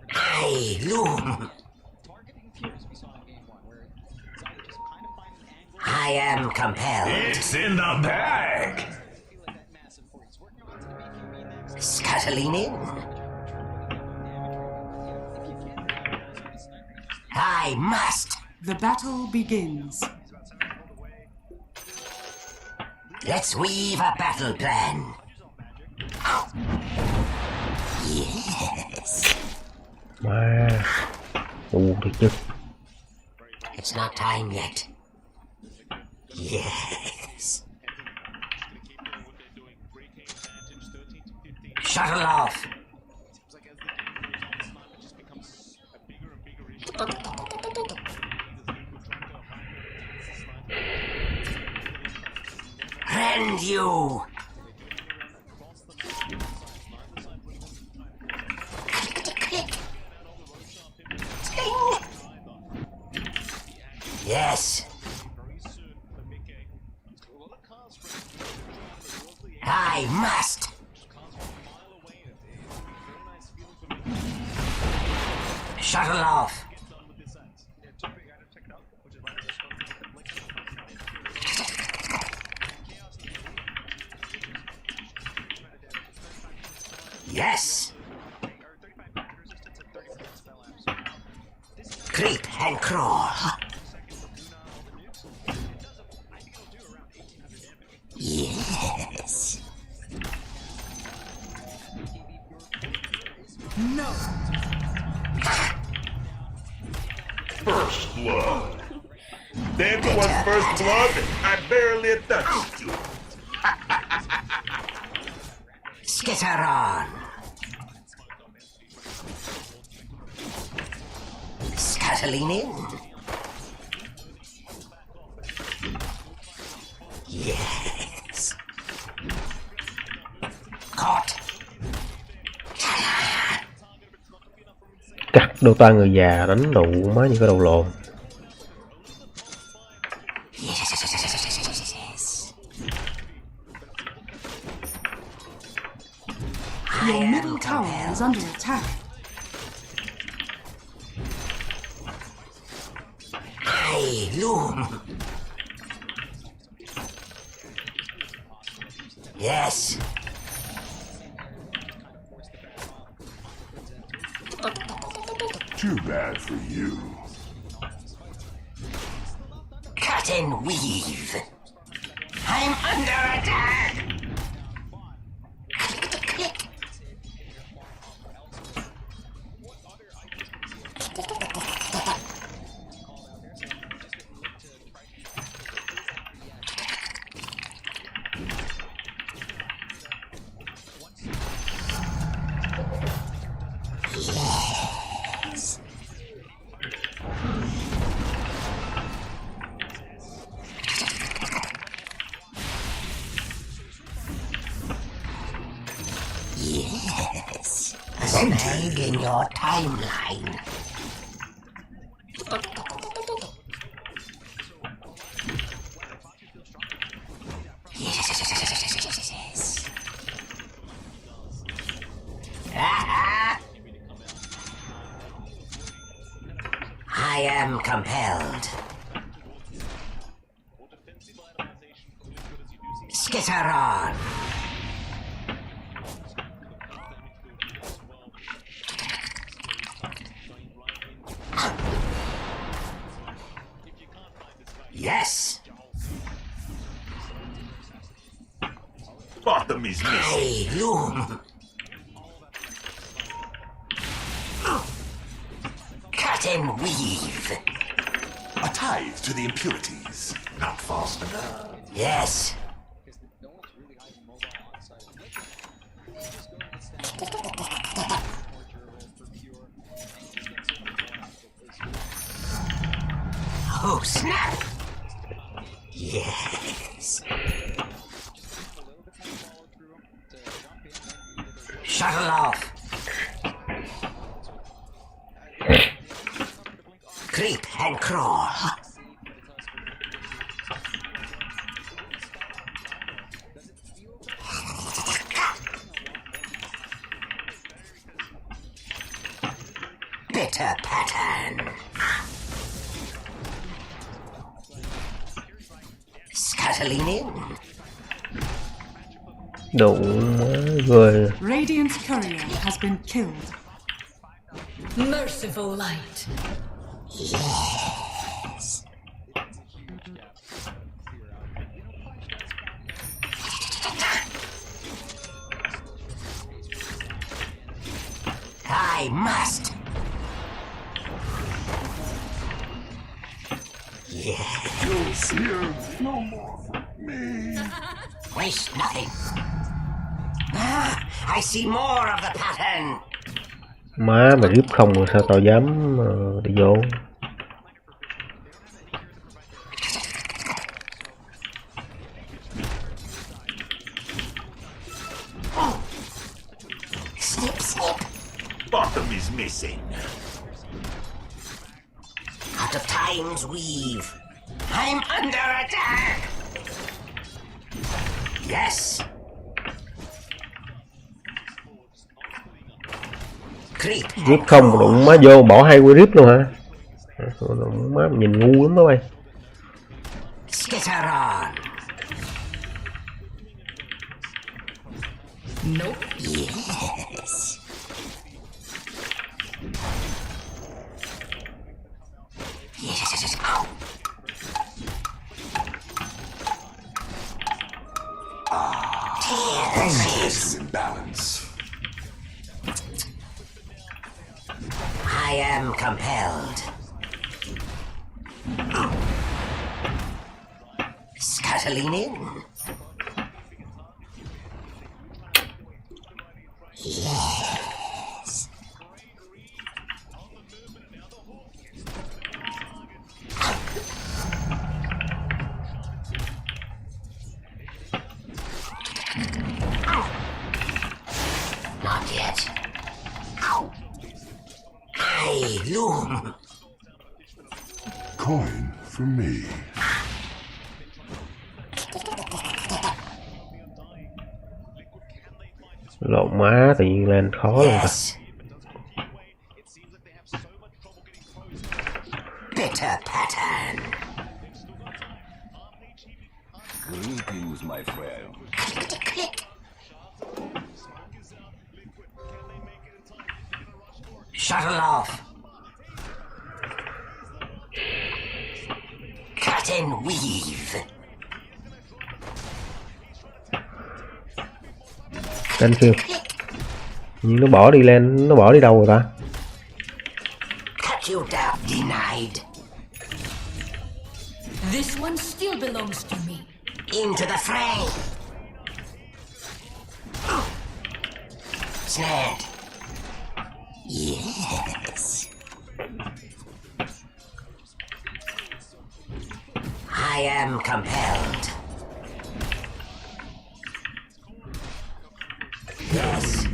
Speaker 12: I loom. I am compelled.
Speaker 3: It's in the bag.
Speaker 12: Scuttling in. I must.
Speaker 1: The battle begins.
Speaker 12: Let's weave a battle plan. Yes.
Speaker 2: Má. Thiệt chứ.
Speaker 12: It's not time yet. Yes. Shuttle off. Rend you. Yes. I must. Shuttle off. Yes. Creep and crawl. Yes.
Speaker 1: No.
Speaker 3: First blood. Then was first blood. I barely touched you.
Speaker 12: Skitter on. Scuttling in. Yes. Caught.
Speaker 2: Cắt Dota người già đánh đủ má như cái đầu lộn.
Speaker 1: Your middle tower is under attack.
Speaker 12: Hey, loom. Yes.
Speaker 3: Too bad for you.
Speaker 12: Cut and weave. I'm under attack. Click. Yes. Yes. A snag in your timeline. Yes. I am compelled. Skitter on. Yes.
Speaker 3: Bottom is missing.
Speaker 12: Hey, loom. Cut and weave.
Speaker 3: A tithe to the impurities. Not fast enough.
Speaker 12: Yes. Oh, snap! Yes. Shuttle off. Creep and crawl. Bitter pattern. Scuttling in.
Speaker 2: Đủ người.
Speaker 1: Radiant's courier has been killed.
Speaker 13: Merciful light.
Speaker 12: Yes. I must. Yes.
Speaker 3: You'll see him no more from me.
Speaker 12: Waste nothing. Ah, I see more of the pattern.
Speaker 2: Má mà rip không rồi sao tao dám đi vô.
Speaker 12: Snip, snip.
Speaker 3: Bottom is missing.
Speaker 12: Out of time's weave. I'm under attack. Yes. Creep.
Speaker 2: Rip không đụng má vô bỏ hai que rip luôn hả? Đụng má nhìn ngu lắm đó bay.
Speaker 12: Skitter on.
Speaker 13: Nope.
Speaker 12: Yes. Yes. Ow. Tears.
Speaker 3: Imbalance.
Speaker 12: I am compelled. Scuttling in. Yes.
Speaker 3: coin for me.
Speaker 2: Lộn má, tự nhiên lên khó luôn ta.
Speaker 12: Yes. Bitter pattern.
Speaker 3: Greetings, my friend.
Speaker 12: Click. Shuttle off. Cut and weave.
Speaker 2: Lên kêu. Nhưng nó bỏ đi lên, nó bỏ đi đâu rồi ta?
Speaker 12: Cut you down. Denied.
Speaker 13: This one still belongs to me.
Speaker 12: Into the fray. Snared. Yes. I am compelled. Yes.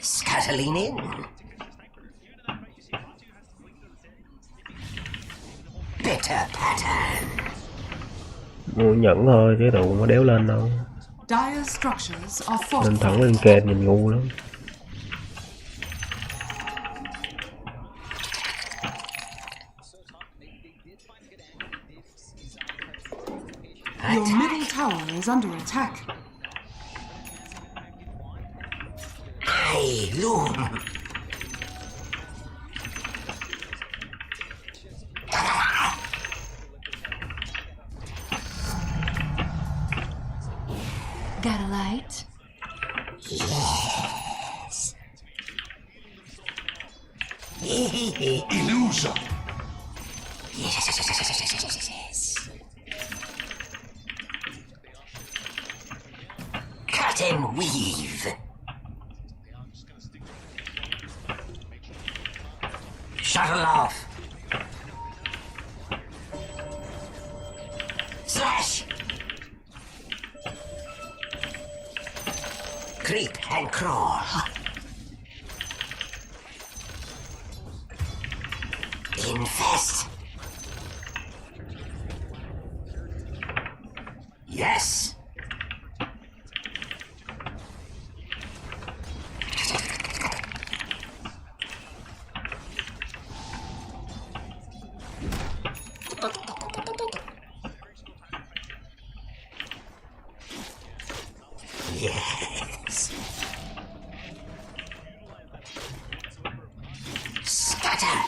Speaker 12: Scuttling in. Bitter pattern.
Speaker 2: Mua nhẫn thôi chứ đâu có đéo lên đâu.
Speaker 1: Dire structures are
Speaker 2: Lên
Speaker 1: fortified.
Speaker 2: thẳng lên kênh nhìn ngu lắm.
Speaker 1: Your middle tower is under attack.
Speaker 12: I loom.
Speaker 13: Got a light?
Speaker 12: Yes.
Speaker 3: Illusion.
Speaker 12: Yes. Cut and weave. Shuttle off. Slash. Creep and crawl. Infest. Yes. Yes. Scatter.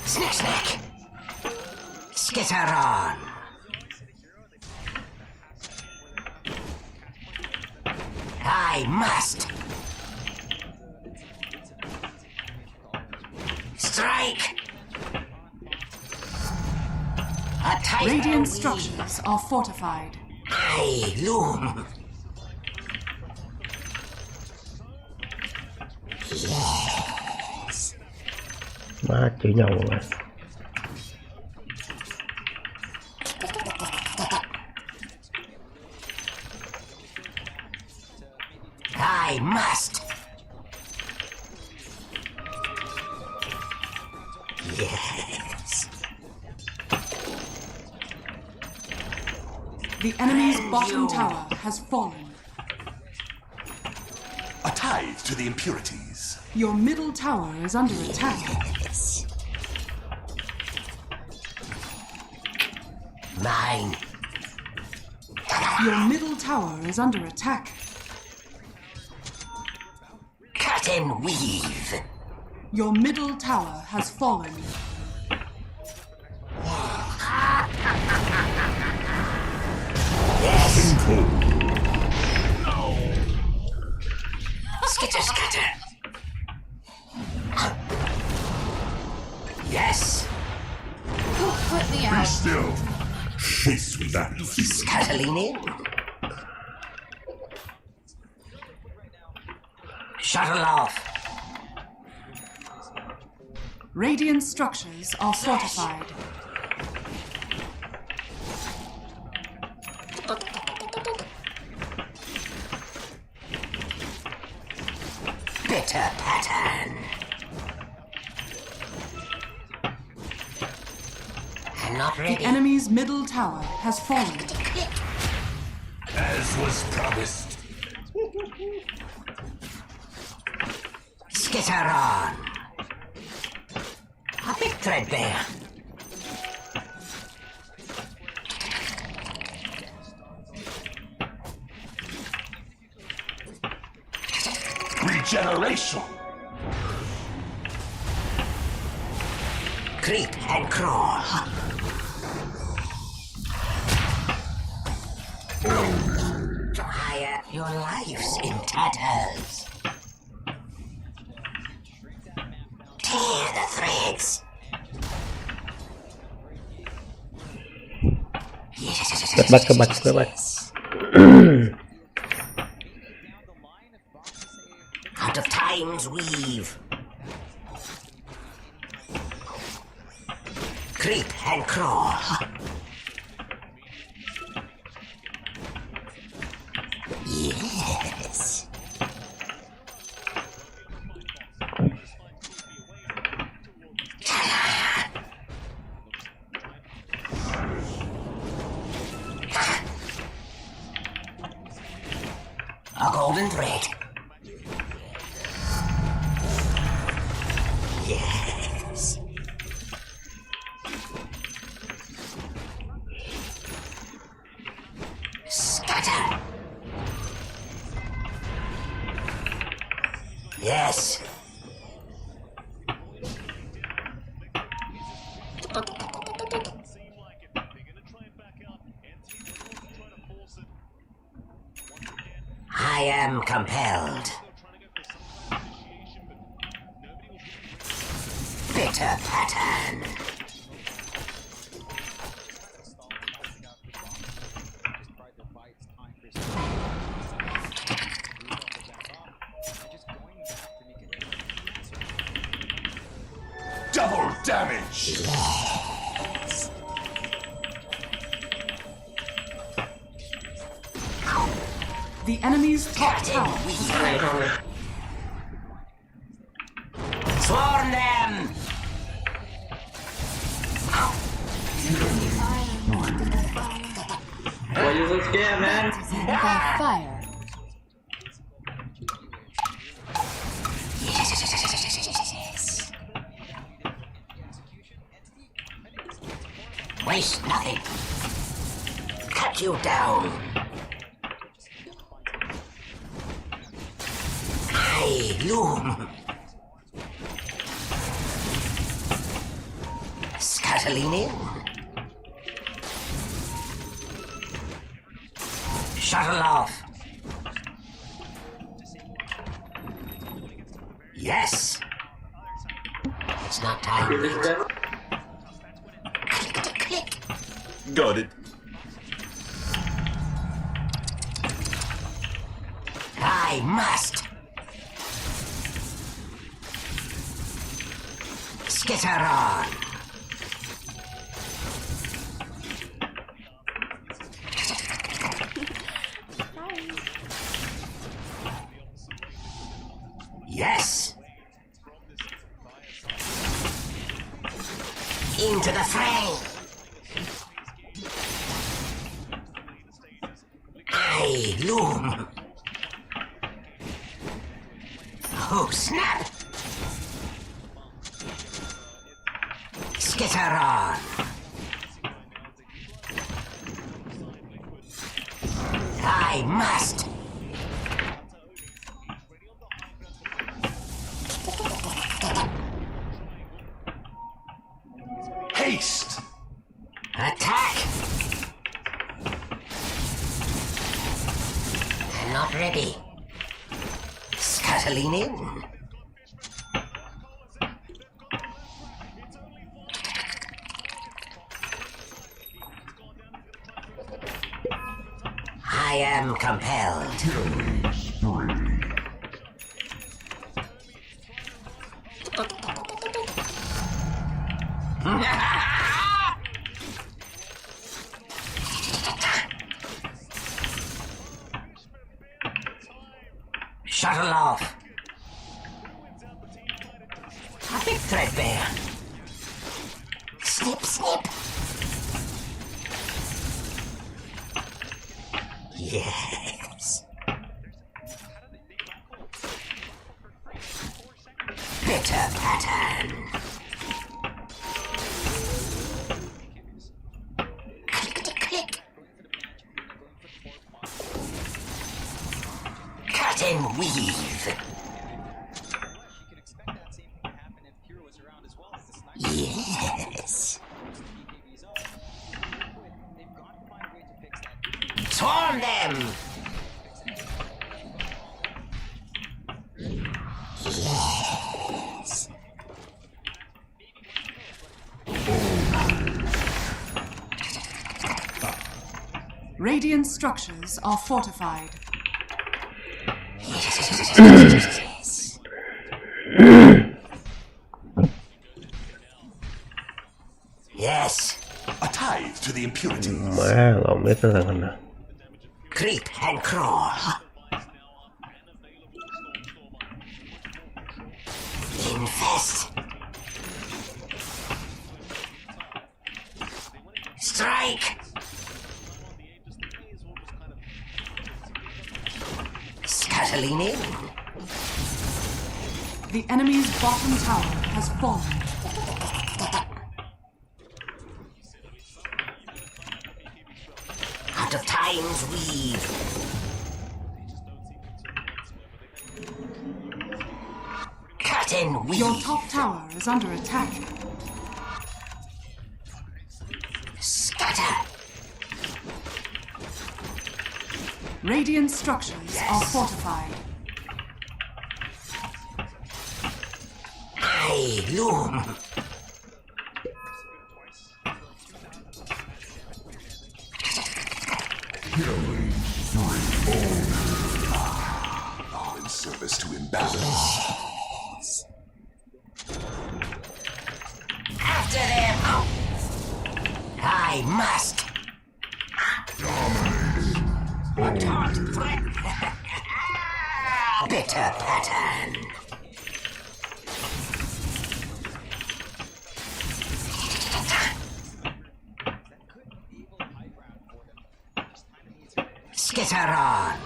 Speaker 12: Snack. Skitter on. I must. Strike. A tight
Speaker 1: Radiant structures are fortified.
Speaker 12: I loom. Yes.
Speaker 2: Má chửi nhau rồi.
Speaker 12: I must. Yes.
Speaker 1: The enemy's bottom tower has fallen.
Speaker 3: A tithe to the impurities.
Speaker 1: Your middle tower is under attack.
Speaker 12: Yes. Mine.
Speaker 1: Your middle tower is under attack.
Speaker 12: Cut and weave.
Speaker 1: Your middle tower has fallen.
Speaker 12: Yes.
Speaker 3: Cold.
Speaker 12: Scatter. Yes.
Speaker 13: Who put me
Speaker 3: Be
Speaker 13: out?
Speaker 3: still. Chase with that.
Speaker 12: Scuttling in. Shuttle off.
Speaker 1: Radiant structures are fortified.
Speaker 12: Bitter pattern. I'm not
Speaker 1: The
Speaker 12: ready.
Speaker 1: enemy's middle tower has fallen.
Speaker 3: As was promised.
Speaker 12: Skitter on. A bit threadbare.
Speaker 3: Regeneration.
Speaker 12: Creep and crawl. Fire, your life's in tatters. Tear the threads.
Speaker 2: Các bạn.
Speaker 12: Out of time's weave. Creep and crawl. Yes. A golden thread. Yes. Scatter. Yes. I am compelled. Bitter pattern.
Speaker 3: Double damage.
Speaker 12: Yes.
Speaker 1: The enemy's top tower.
Speaker 12: Swarm them!
Speaker 14: Why you so scared, man?
Speaker 1: By fire.
Speaker 12: Yes. Waste nothing. Cut you down. I loom. Scuttling in. Shuttle off. Yes. It's not time yet. Click.
Speaker 3: Got it.
Speaker 12: I must. Skitter on. Yes. Into the fray. I loom. Oh, snap. Skitter on. I must.
Speaker 3: Haste.
Speaker 12: Attack. I'm not ready. Scuttling in. I am compelled. Shuttle off. A bit threadbare. Snip, snip. Yes. Bitter pattern. Click. Cut and weave. Yes. Swarm them. Yes.
Speaker 1: Radiant structures are fortified.
Speaker 12: Yes.
Speaker 3: A tithe to the impurities.
Speaker 2: Má lộn biết cái thằng nào.
Speaker 12: Creep and crawl. Infest. Strike. Scuttling in.
Speaker 1: The enemy's bottom tower has fallen.
Speaker 12: Out of time's weave. Cut and weave.
Speaker 1: Your top tower is under attack.
Speaker 12: Scatter.
Speaker 1: Radiant structures are fortified.
Speaker 12: I loom.
Speaker 3: Killing threefold. All in service to imbalance.
Speaker 12: After them. I must. A taunt threat. Bitter pattern. Skitter on.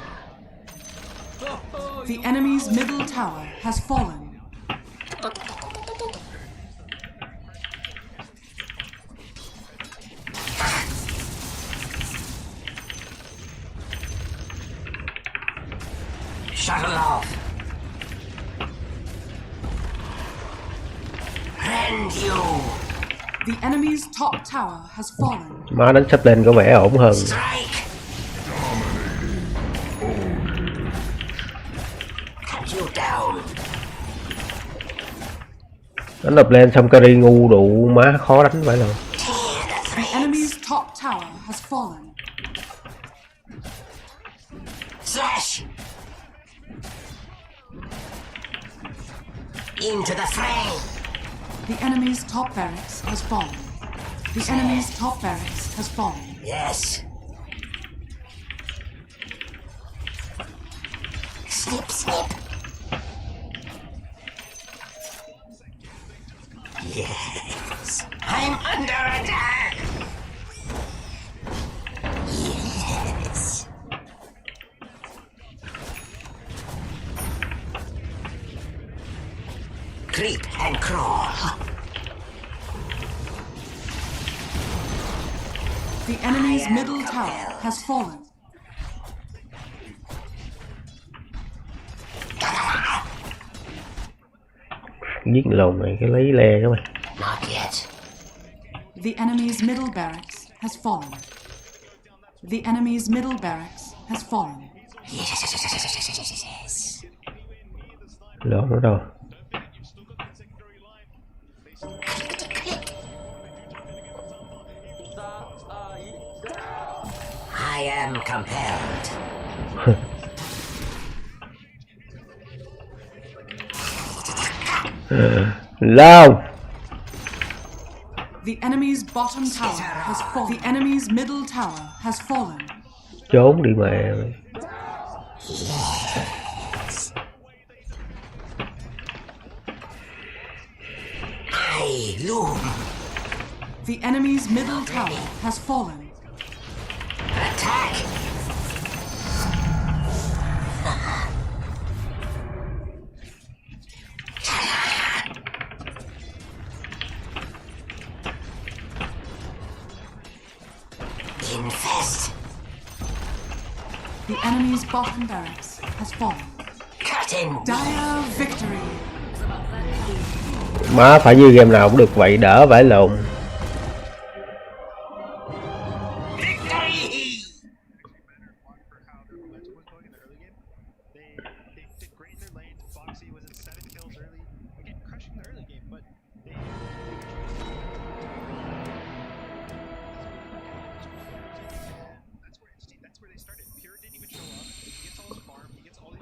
Speaker 1: The enemy's middle tower has fallen.
Speaker 12: Shuttle off. Rend you.
Speaker 1: The enemy's top tower has fallen.
Speaker 2: Má đánh sắp lên có vẻ ổn hơn.
Speaker 12: Strike. Cut you down.
Speaker 2: Đánh đập lên xong carry ngu đủ má khó đánh phải không?
Speaker 1: The enemy's top tower has fallen.
Speaker 12: Slash. Into the fray.
Speaker 1: The enemy's top barracks has fallen. The enemy's top barracks has fallen.
Speaker 12: Yes. Snip, snip. Yes. I'm under attack. Yes. Creep and crawl.
Speaker 1: The enemy's middle tower has fallen.
Speaker 2: Giết lồn này cái lấy le các bạn.
Speaker 12: Not yet.
Speaker 1: The enemy's middle barracks has fallen. The enemy's middle barracks has fallen.
Speaker 12: Yes.
Speaker 2: Lồn ở đâu?
Speaker 12: I am compelled.
Speaker 2: Lao.
Speaker 1: The enemy's bottom tower has fallen. The enemy's middle tower has fallen.
Speaker 2: Trốn đi mẹ mày.
Speaker 12: Loom.
Speaker 1: The enemy's middle tower has fallen.
Speaker 12: Attack. Infest.
Speaker 1: The enemy's bottom barracks has fallen.
Speaker 12: Cut in.
Speaker 1: Dire victory.
Speaker 2: Má phải như game nào cũng được vậy, đỡ vãi lộn.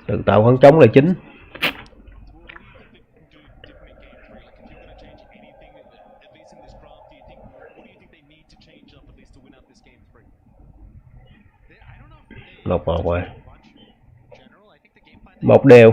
Speaker 2: Tự tạo khoảng trống là chính. Một rồi. Một đều.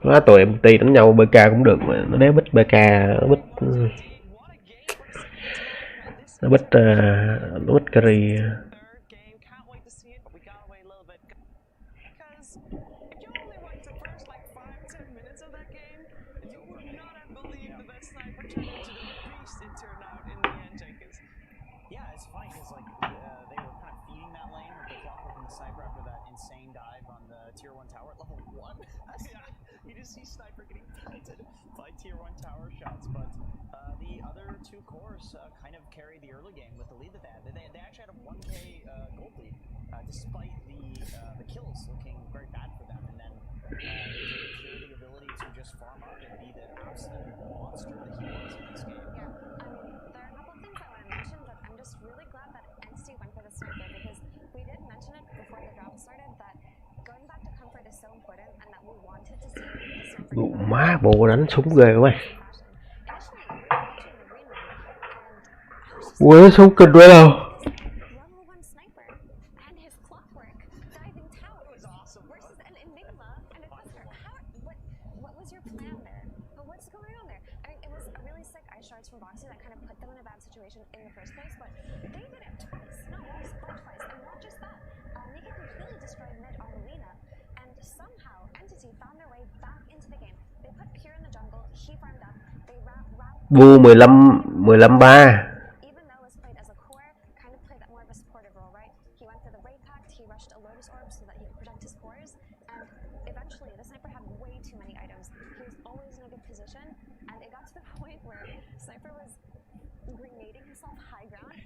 Speaker 2: Nó tụi em ti đánh nhau BK cũng được mà nó đéo bích BK, nó bích carry. Má bộ đánh súng ghê quá. Ui súng kinh quá đâu. Bu 15-3.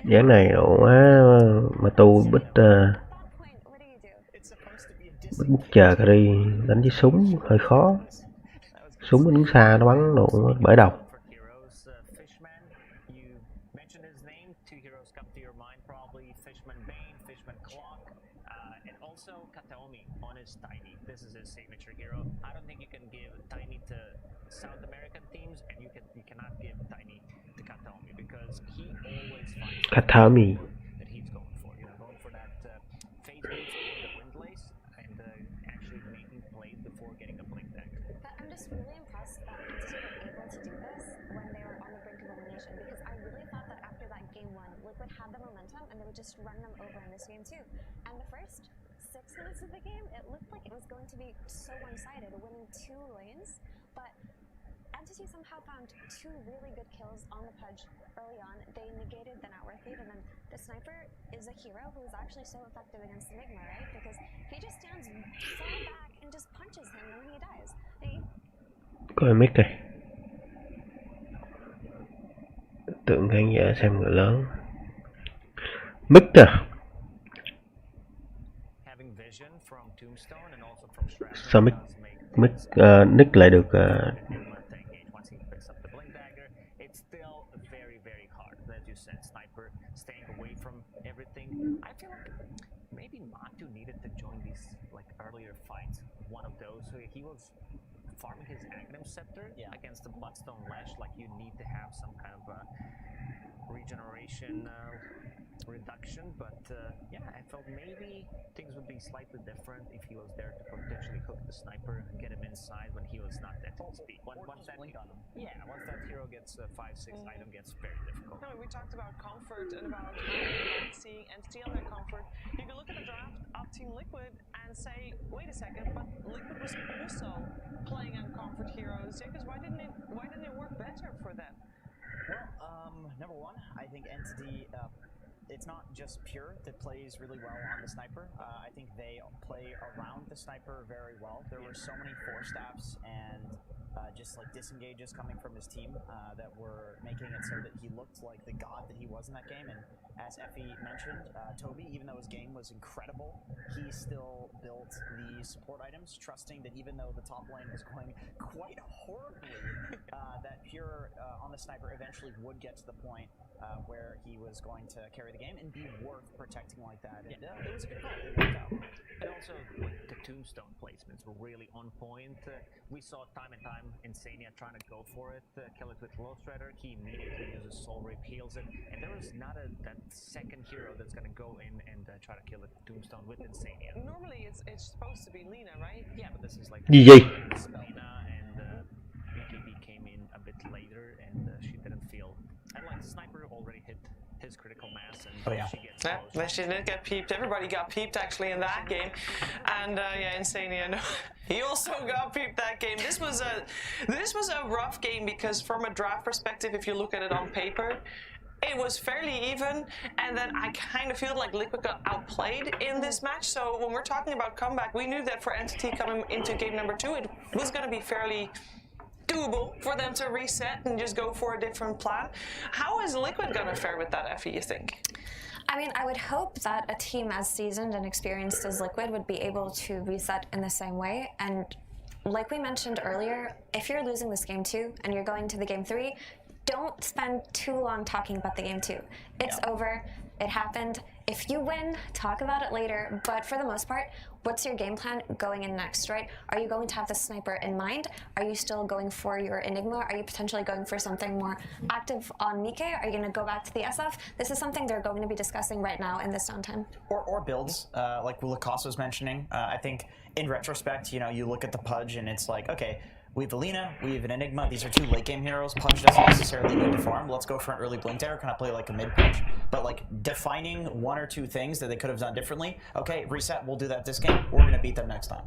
Speaker 2: Dáng này ổn quá mà tu bích bút chờ cái đi đánh với súng hơi khó. Súng đứng xa nó bắn đồ bởi đầu. Katami.
Speaker 10: Just run them over in this game too. And the first 6 minutes of the game, it looked like it was going to be so one-sided, winning 2 lanes, but Entity somehow found 2 really good kills on the Pudge early on. They negated the not worth it, and then the sniper is a hero who is actually so effective against Enigma, right? Because he just stands far back and just punches him when he dies.
Speaker 2: Coi mic đây. Tượng khán giả xem người lớn. Mic à? Sao mic nick lại được
Speaker 9: farming his Aghanim Scepter against the Bloodstone Lash, like you need to have some kind of regeneration reduction, but yeah, I felt maybe things would be slightly different if he was there to potentially hook the sniper and get him inside when he was not at full speed. Once that, once that hero gets 5-6 item, gets very difficult.
Speaker 7: No, we talked about comfort and about seeing Entity on their comfort. You can look at the draft of Team Liquid and say, wait a second, but Liquid was also playing on comfort heroes. Because why didn't it work better for them?
Speaker 8: Well, number one, I think Entity, it's not just Pure that plays really well on the sniper. I think they play around the sniper very well. There were so many 4-staffs and just like disengages coming from his team that were making it so that he looked like the god that he was in that game. And as Effie mentioned, Toby, even though his game was incredible, he still built the support items, trusting that even though the top lane was going quite horribly, that Pure on the sniper eventually would get to the point where he was going to carry the game and be worth protecting like that. And it was a good call. It worked out.
Speaker 9: And also, like, the tombstone placements were really on point. We saw time and time Insania trying to go for it, kill it with Low Shredder. He immediately uses Soul Rip, heals it, and there is not that second hero that's going to go in and try to kill it tombstone with Insania.
Speaker 7: Normally, it's supposed to be Lina, right?
Speaker 9: Yeah, but this is like
Speaker 2: GG.
Speaker 9: Lina, and BKB came in a bit later, and she didn't feel. And like Sniper already hit his critical mass, and she gets
Speaker 7: She didn't get peeped. Everybody got peeped actually in that game, and yeah, Insania. No, he also got peeped that game. This was a rough game because from a draft perspective, if you look at it on paper, it was fairly even, and then I kind of feel like Liquid got outplayed in this match. So when we're talking about comeback, we knew that for Entity coming into game number 2, it was going to be fairly doable for them to reset and just go for a different plan. How is Liquid gonna fare with that, Effie, you think?
Speaker 10: I mean, I would hope that a team as seasoned and experienced as Liquid would be able to reset in the same way. And like we mentioned earlier, if you're losing this game 2 and you're going to the game 3, don't spend too long talking about the game 2. It's over. It happened. If you win, talk about it later. But for the most part, what's your game plan going in next, right? Are you going to have the sniper in mind? Are you still going for your Enigma? Are you potentially going for something more active on Mike? Are you going to go back to the SF? This is something they're going to be discussing right now in this downtime.
Speaker 8: Or builds, like Lacoste was mentioning. I think in retrospect, you know, you look at the Pudge and it's like, okay, we have Alina, we have an Enigma. These are 2 late game heroes. Pudge doesn't necessarily need to farm. Let's go for an early blink there, kind of play like a mid Pudge. But like defining 1 or 2 things that they could have done differently. Okay, reset, we'll do that this game. We're going to beat them next time.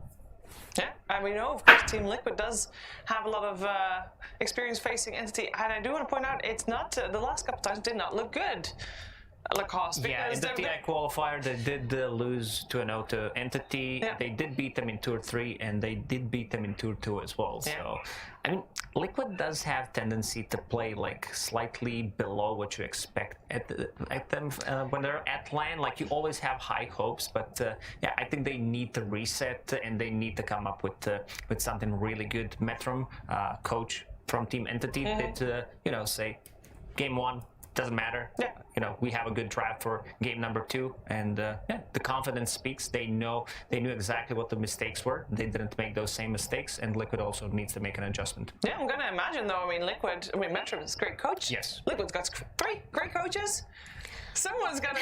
Speaker 7: Yeah, and we know, of course, Team Liquid does have a lot of experience facing Entity. And I do want to point out, it's not, the last couple times did not look good. Lacoste.
Speaker 9: Yeah, in the TI qualifier, they did lose 2-0 to Entity. Yeah. They did beat them in Tour 3, and they did beat them in Tour 2 as well. Yeah. So, I mean, Liquid does have tendency to play like slightly below what you expect at them when they're at LAN. Like, you always have high hopes, but yeah, I think they need to reset and they need to come up with something really good. Metrum, coach from Team Entity, did you know, say game 1. Doesn't matter. Yeah. You know, we have a good draft for game number 2, and yeah, the confidence speaks. They knew exactly what the mistakes were. They didn't make those same mistakes, and Liquid also needs to make an adjustment.
Speaker 7: Yeah, I'm gonna imagine though. I mean, Metrum is a great coach.
Speaker 9: Yes.
Speaker 7: Liquid's got 3 great coaches. Someone's gonna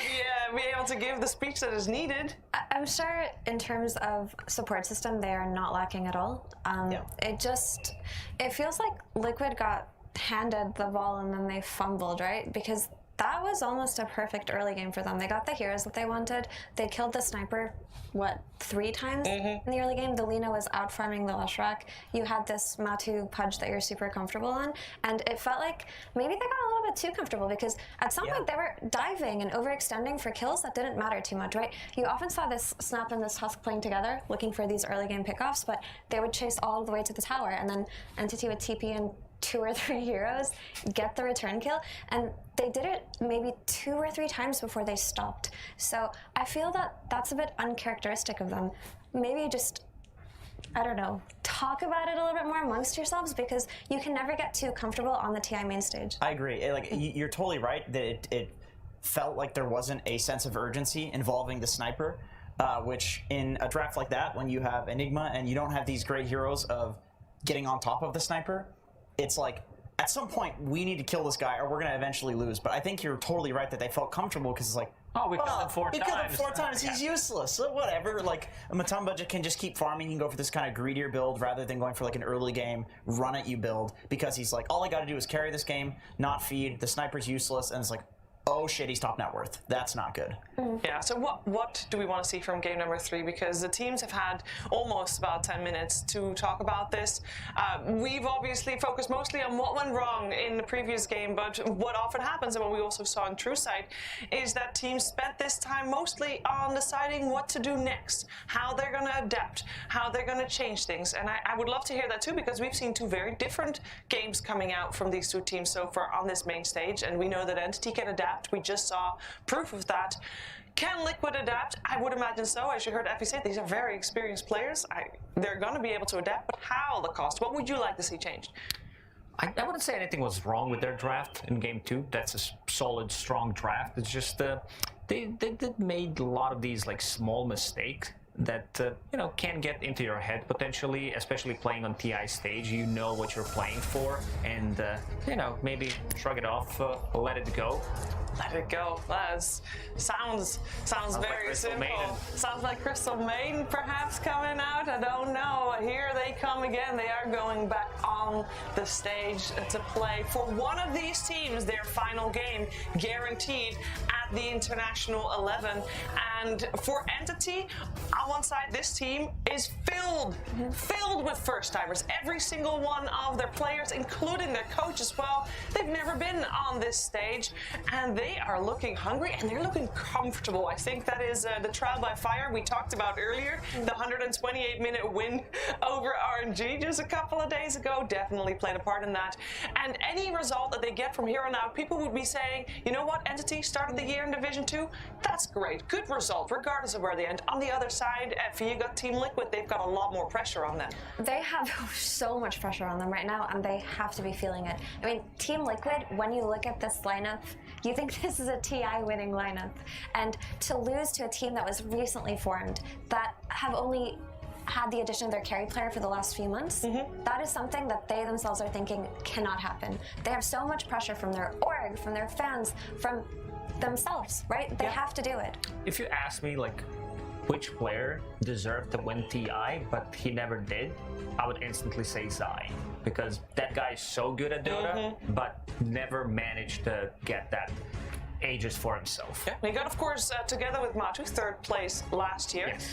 Speaker 7: be able to give the speech that is needed.
Speaker 10: I'm sure in terms of support system, they are not lacking at all. It feels like Liquid got handed the ball and then they fumbled, right? Because that was almost a perfect early game for them. They got the heroes that they wanted. They killed the sniper, 3 times in the early game? The Lina was out farming the Leshrac. You had this Matu Pudge that you're super comfortable on, and it felt like maybe they got a little bit too comfortable because at some point they were diving and overextending for kills that didn't matter too much, right? You often saw this Snap and this Husk playing together, looking for these early game pickoffs, but they would chase all the way to the tower, and then Entity would TP in 2 or 3 heroes, get the return kill, and they did it maybe 2 or 3 times before they stopped. So I feel that that's a bit uncharacteristic of them. Maybe just, I don't know, talk about it a little bit more amongst yourselves because you can never get too comfortable on the TI main stage.
Speaker 8: I agree. Like, you're totally right that it felt like there wasn't a sense of urgency involving the sniper, which in a draft like that, when you have Enigma and you don't have these great heroes of getting on top of the sniper, it's like, at some point, we need to kill this guy or we're going to eventually lose. But I think you're totally right that they felt comfortable because it's like,
Speaker 9: oh, we killed him 4 times.
Speaker 8: We killed him 4 times. He's useless. So whatever. Like, Matumba can just keep farming. He can go for this kind of greedier build rather than going for like an early game, run at you build. Because he's like, all I got to do is carry this game, not feed. The sniper's useless. And it's like, oh shit, he's top net worth. That's not good.
Speaker 7: Yeah, so what do we want to see from game number 3? Because the teams have had almost about 10 minutes to talk about this. We've obviously focused mostly on what went wrong in the previous game, but what often happens, and what we also saw in True Sight, is that teams spent this time mostly on deciding what to do next, how they're going to adapt, how they're going to change things. And I would love to hear that too, because we've seen 2 very different games coming out from these 2 teams so far on this main stage, and we know that Entity can adapt. We just saw proof of that. Can Liquid adapt? I would imagine so. As you heard Effie say, these are very experienced players. They're going to be able to adapt, but how the cost? What would you like to see changed?
Speaker 9: I wouldn't say anything was wrong with their draft in game 2. That's a solid, strong draft. It's just they made a lot of these like small mistakes that can get into your head potentially, especially playing on TI stage. You know what you're playing for, and maybe shrug it off, let it go.
Speaker 7: Let it go. That sounds very
Speaker 9: like
Speaker 7: simple.
Speaker 9: Maiden.
Speaker 7: Sounds like Crystal Maiden perhaps coming out. I don't know. Here they come again. They are going back on the stage to play for one of these teams, their final game, guaranteed at the International 11. And for Entity, on one side, this team is filled with first-timers. Every single one of their players, including their coach as well, they've never been on this stage, and they are looking hungry and they're looking comfortable. I think that is the trial by fire we talked about earlier. The 128-minute win over RNG just a couple of days ago definitely played a part in that. And any result that they get from here on out, people would be saying, you know what, Entity started the year in Division 2? That's great. Good result, regardless of where they end. On the other side, if you got Team Liquid, they've got a lot more pressure on them.
Speaker 10: They have so much pressure on them right now, and they have to be feeling it. I mean, Team Liquid, when you look at this lineup, you think this is a TI winning lineup. And to lose to a team that was recently formed, that have only had the addition of their carry player for the last few months, that is something that they themselves are thinking cannot happen. They have so much pressure from their org, from their fans, from themselves, right? They have to do it.
Speaker 9: If you ask me, like, which player deserved to win TI, but he never did, I would instantly say Zai. Because that guy is so good at Dota, but never managed to get that Aegis for himself.
Speaker 7: Yeah, he got, of course, together with Matu, 3rd place last year.
Speaker 9: Yes.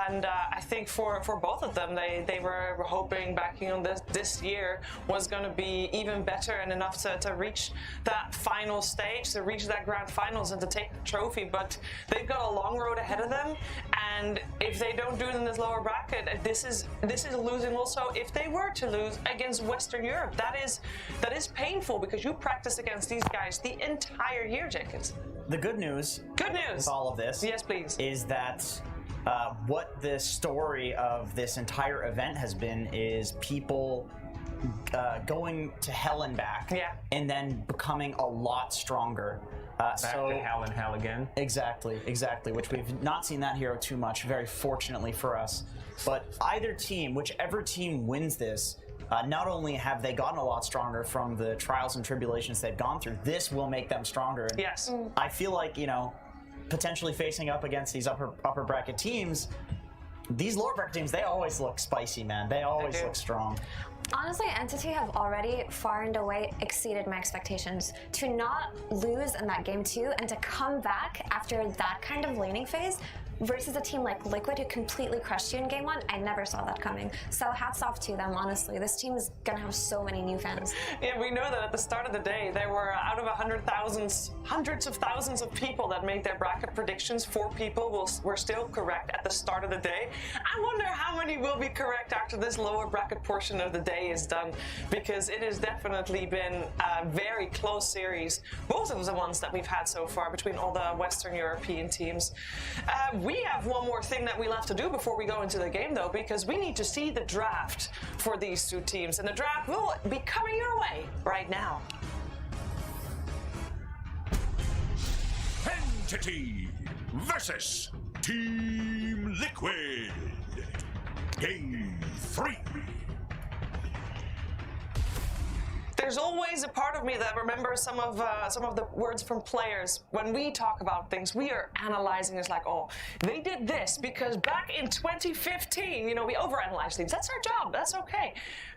Speaker 7: And I think for both of them, they were hoping backing on this year was going to be even better and enough to reach that final stage, to reach that grand finals and to take the trophy. But they've got a long road ahead of them. And if they don't do it in this lower bracket, this is losing also. If they were to lose against Western Europe, that is painful because you practice against these guys the entire year, Jenkins.
Speaker 8: The good news with all of this,
Speaker 7: yes, please,
Speaker 8: is that what the story of this entire event has been is people going to hell and back, and then becoming a lot stronger.
Speaker 9: Back to hell and hell again.
Speaker 8: Exactly, which we've not seen that hero too much, very fortunately for us. But either team, whichever team wins this, not only have they gotten a lot stronger from the trials and tribulations they've gone through, this will make them stronger. And
Speaker 7: yes.
Speaker 8: I feel like, potentially facing up against these upper bracket teams, these lower bracket teams, they always look spicy, man. They always look strong.
Speaker 10: Honestly, Entity have already far and away exceeded my expectations. To not lose in that game 2 and to come back after that kind of laning phase versus a team like Liquid who completely crushed you in game 1, I never saw that coming. So hats off to them, honestly. This team is gonna have so many new fans.
Speaker 7: Yeah, we know that at the start of the day, there were out of hundreds of thousands of people that made their bracket predictions. 4 people were still correct at the start of the day. I wonder how many will be correct after this lower bracket portion of the day is done, because it has definitely been a very close series. Both of the ones that we've had so far between all the Western European teams. We have one more thing that we'll have to do before we go into the game, though, because we need to see the draft for these 2 teams. And the draft will be coming your way right now.
Speaker 3: Entity versus Team Liquid. Game 3.
Speaker 7: there's always a part of me that remembers some of the words from players. When we talk about things, we are analyzing. It's like, oh, they did this because back in 2015, you know, we overanalyze things. That's our job. That's okay.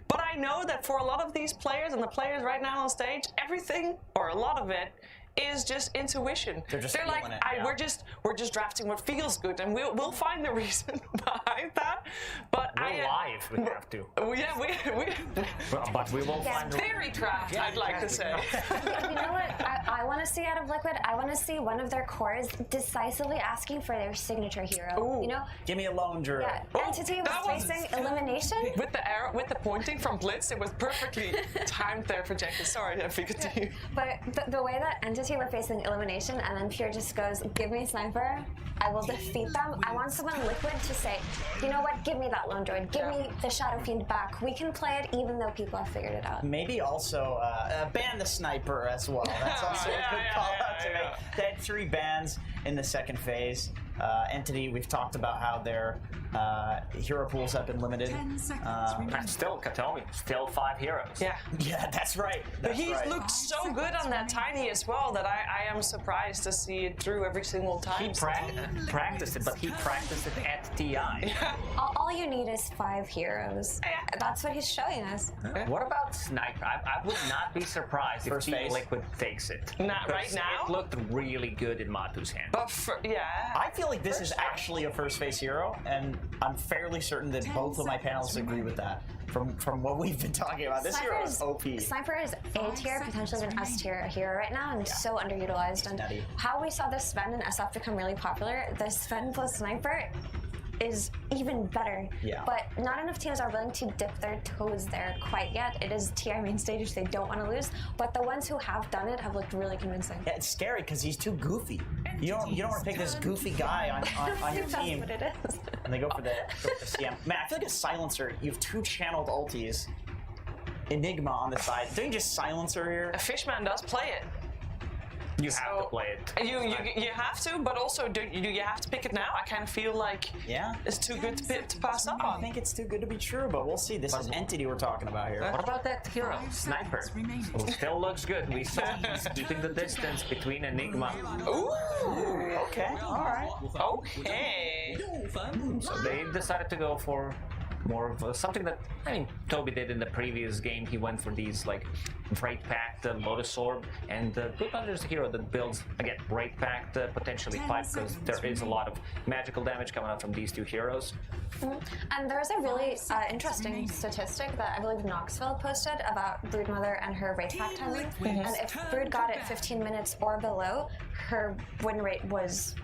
Speaker 7: But I know that for a lot of these players and the players right now on stage, everything or a lot of it is just intuition. They're like, we're just drafting what feels good, and we'll find the reason behind that. But
Speaker 9: we're live. We have to.
Speaker 7: Yeah,
Speaker 9: but we will find
Speaker 7: theory craft. I'd like to say.
Speaker 10: You know what I want to see out of Liquid? I want to see one of their cores decisively asking for their signature hero.
Speaker 7: Ooh.
Speaker 10: You know?
Speaker 6: Give me a lone druid.
Speaker 10: Yeah. Entity was facing elimination.
Speaker 7: With the arrow, with the pointing from Blitz, it was perfectly timed there for Jenkins. Sorry, if you continue.
Speaker 10: But the way that Entity were facing elimination, and then Pure just goes, "Give me sniper, I will defeat them." I want someone Liquid to say, "You know what? Give me that lone droid. Give me the Shadow Fiend back. We can play it even though people have figured it out."
Speaker 6: Maybe also ban the sniper as well. That's also a good call out to make. They had 3 bans in the second phase. Entity, we've talked about how their hero pools have been limited.
Speaker 1: 10 seconds.
Speaker 9: And still, Katomi, still 5 heroes.
Speaker 7: Yeah,
Speaker 6: that's right.
Speaker 7: But he looked so good on that tiny as well that I am surprised to see it through every single time.
Speaker 9: He practiced it, but he practiced it at TI.
Speaker 7: Yeah.
Speaker 10: All you need is 5 heroes. That's what he's showing us.
Speaker 9: What about Sniper? I would not be surprised if Team Liquid takes it.
Speaker 7: Not right now?
Speaker 9: It looked really good in Matu's hand.
Speaker 7: But
Speaker 6: I feel like this is actually a first phase hero, and I'm fairly certain that both of my panelists agree with that. From what we've been talking about, this hero is OP.
Speaker 10: Sniper is A tier, potentially an S tier hero right now, and so underutilized. And how we saw this Sven and SF become really popular, the Sven plus Sniper is even better.
Speaker 6: Yeah.
Speaker 10: But not enough teams are willing to dip their toes there quite yet. It is TI main stage they don't want to lose, but the ones who have done it have looked really convincing.
Speaker 6: Yeah, it's scary because he's too goofy. You don't want to pick this goofy guy on your team.
Speaker 10: That's what it is.
Speaker 6: And they go for the CM. Man, I feel like a silencer. You have 2 channeled ultis. Enigma on the side. Don't you just silencer here?
Speaker 7: A Fishman does play it.
Speaker 9: You have to play it.
Speaker 7: You have to, but also do you have to pick it now? I kind of feel like it's too good to pass up on.
Speaker 6: I think it's too good to be true, but we'll see. This is Entity we're talking about here.
Speaker 9: What about that hero, Sniper? Who still looks good. We saw he's keeping the distance between Enigma.
Speaker 7: Ooh,
Speaker 6: okay, all right.
Speaker 7: Okay.
Speaker 9: So they decided to go for more of something that, I mean, Toby did in the previous game. He went for these like Wraith Pact, Lotus Orb, and Broodmother is a hero that builds, again, Wraith Pact, potentially 5, because there is a lot of magical damage coming out from these 2 heroes.
Speaker 10: And there's a really interesting statistic that I believe Knoxville posted about Broodmother and her Wraith Pact timing. And if Brood got it 15 minutes or below, her win rate was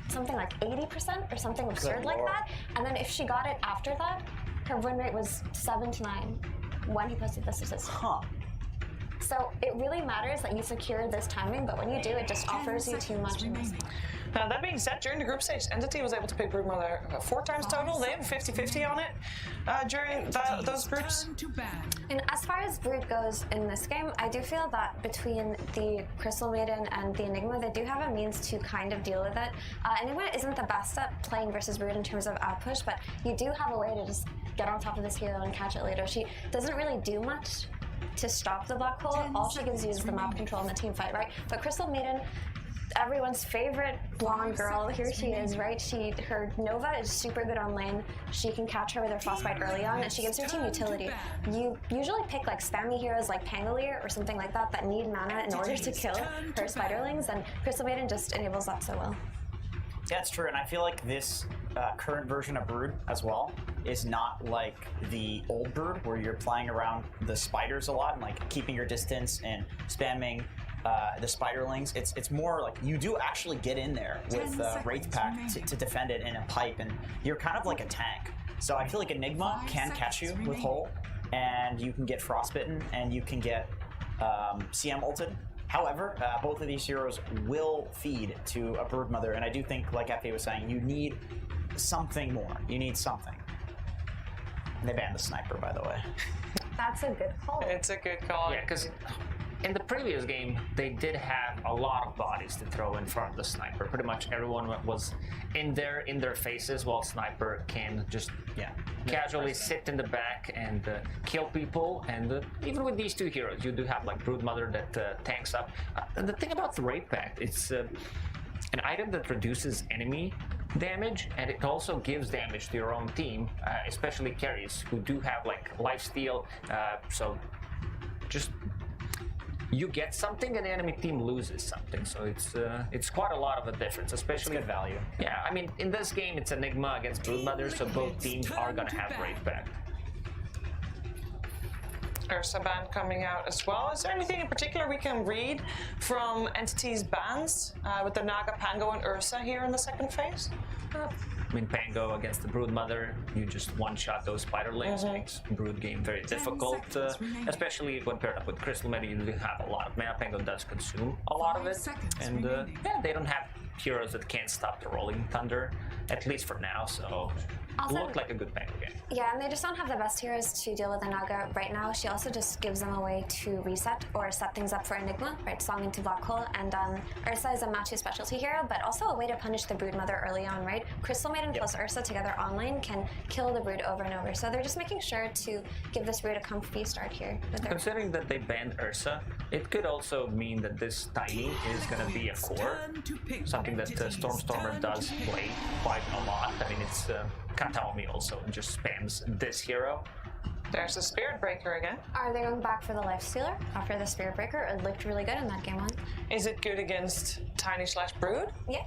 Speaker 10: something like 80% or something absurd like that. And then if she got it after that, her win rate was 7 to 9 when he posted the statistic. So it really matters that you secure this timing, but when you do, it just offers you too much.
Speaker 7: Now, that being said, during the group stage, Entity was able to pick Broodmother 4 times total. They have 50-50 on it during those groups.
Speaker 10: And as far as Brood goes in this game, I do feel that between the Crystal Maiden and the Enigma, they do have a means to kind of deal with it. Enigma isn't the best at playing versus Brood in terms of outpush, but you do have a way to just get on top of this hero and catch it later. She doesn't really do much to stop the black hole. All she gives you is the map control and the team fight, right? But Crystal Maiden, everyone's favorite blonde girl, here she is, right? Her Nova is super good on lane. She can catch her with her frostbite early on, and she gives her team utility. You usually pick like spammy heroes like Pangolier or something like that need mana in order to kill her spiderlings, and Crystal Maiden just enables that so well.
Speaker 6: Yeah, it's true, and I feel like this current version of Brood as well is not like the old Brood where you're playing around the spiders a lot and like keeping your distance and spamming the spiderlings. It's more like you do actually get in there with Wraith Pact to defend it in a pipe, and you're kind of like a tank. So I feel like Enigma can catch you with Hull, and you can get Frostbitten, and you can get CM ulted. However, both of these heroes will feed to a Broodmother, and I do think, like Effie was saying, you need something more. You need something. And they banned the Sniper, by the way.
Speaker 10: That's a good call.
Speaker 7: It's a good call.
Speaker 9: Yeah, because in the previous game, they did have a lot of bodies to throw in front of the sniper. Pretty much everyone was in their faces, while sniper can just casually sit in the back and kill people. And even with these two heroes, you do have like Broodmother that tanks up. And the thing about the Raid Pact, it's an item that reduces enemy damage, and it also gives damage to your own team, especially carries who do have like lifesteal. So just you get something and the enemy team loses something, so it's quite a lot of a difference, especially
Speaker 6: good value.
Speaker 9: Yeah, I mean in this game it's Enigma against Broodmother, so both teams are gonna have Raid Pact.
Speaker 7: Ursa ban coming out as well. Is there anything in particular we can read from Entity's bans with the Naga, Pango, and Ursa here in the second phase?
Speaker 9: I mean, Pango against the Broodmother, you just one-shot those spiderlings, makes Brood game very difficult, especially when paired up with Crystal Meta. You do have a lot of mana. Pango does consume a lot of it, and yeah, they don't have heroes that can't stop the Rolling Thunder, at least for now, so
Speaker 10: Also,
Speaker 9: looked like a good Pango game.
Speaker 10: Yeah, and they just don't have the best heroes to deal with the Naga right now. She also just gives them a way to reset or set things up for Enigma, right? Song into Black Hole, and Ursa is a Matu specialty hero, but also a way to punish the Broodmother early on, right? Crystal Maiden plus Ursa together online can kill the Brood over and over, so they're just making sure to give this Brood a comfy start here.
Speaker 9: Considering that they banned Ursa, it could also mean that this Tiny is going to be a core, something that Stormstormer does play quite a lot. I mean, it's Kataomi also just spams this hero.
Speaker 7: There's the Spirit Breaker again.
Speaker 10: Are they going back for the Lifestealer after the Spirit Breaker? It looked really good in that game one.
Speaker 7: Is it good against Tiny/Brood?
Speaker 10: Yeah.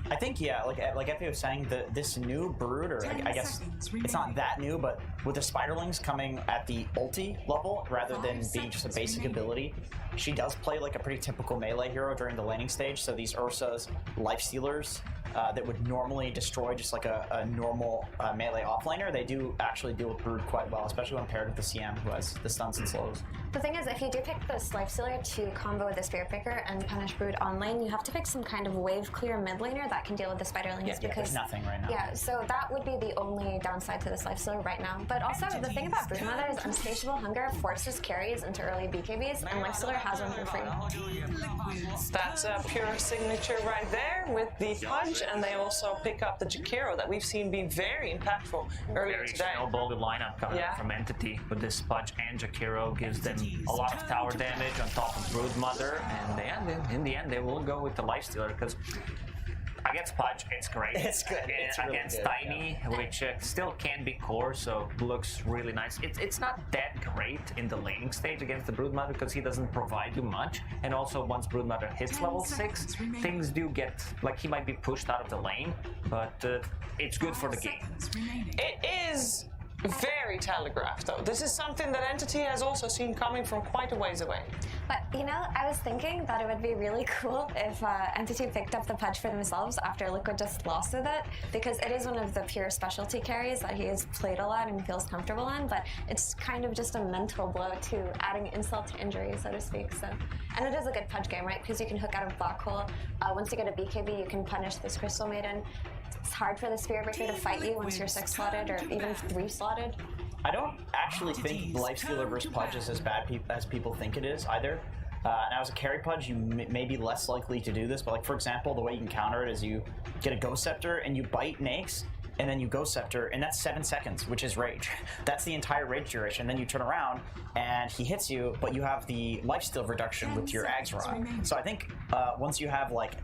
Speaker 6: I think, yeah, like Effie was saying, this new Brood, or I guess it's not that new, but with the Spiderlings coming at the ulti level rather than being just a basic ability, she does play like a pretty typical melee hero during the laning stage. So these Ursa's Lifestealers that would normally destroy just like a normal melee offlaner, they do actually deal with Brood quite well, especially when paired with the CM who has the stuns and slows.
Speaker 10: The thing is, if you do pick this Lifestealer to combo with the Spirit Breaker and punish Brood on lane, you have to pick some kind of wave clear mid laner that can deal with the Spiderlings.
Speaker 6: Yeah,
Speaker 10: because
Speaker 6: there's nothing right now.
Speaker 10: Yeah, so that would be the only downside to this Lifestealer right now. But also, the thing about Broodmother is Unsatiable Hunger forces carries into early BKBs, and Lifestealer has one for free.
Speaker 7: That's a pure signature right there with the punch, and they also pick up the Jakiro that we've seen be very impactful earlier
Speaker 9: Very
Speaker 7: today.
Speaker 9: snowballed lineup coming from Entity with this Pudge and Jakiro gives them a lot of tower damage on top of Broodmother, and in the end they will go with the Lifestealer because against Pudge it's great.
Speaker 6: It's good. It's really
Speaker 9: against
Speaker 6: good,
Speaker 9: Tiny, which still can be core, so looks really nice. It's not that great in the laning stage against the Broodmother because he doesn't provide you much, and also once Broodmother hits level 6, things do get, like he might be pushed out of the lane, but it's good for the game.
Speaker 7: It is very telegraphed, though. This is something that Entity has also seen coming from quite a ways away.
Speaker 10: But, you know, I was thinking that it would be really cool if Entity picked up the Pudge for themselves after Liquid just lost with it, because it is one of the pure specialty carries that he has played a lot and feels comfortable in, but it's kind of just a mental blow to adding insult to injury, so to speak. So, and it is a good Pudge game, right? Because you can hook out of Black Hole. Once you get a BKB, you can punish this Crystal Maiden. It's hard for the Spirit Breaker to fight you once you're 6-slotted or even 3-slotted.
Speaker 6: I don't actually think Lifestealer versus Pudge is as bad as people think it is either. Now, as a carry Pudge, you may be less likely to do this, but like for example, the way you can counter it is you get a Ghost Scepter and you bite Nakes, and then you Ghost Scepter, and that's 7 seconds, which is rage. That's the entire rage duration. Then you turn around and he hits you, but you have the lifesteal reduction with your Ags Rod. So I think once you have like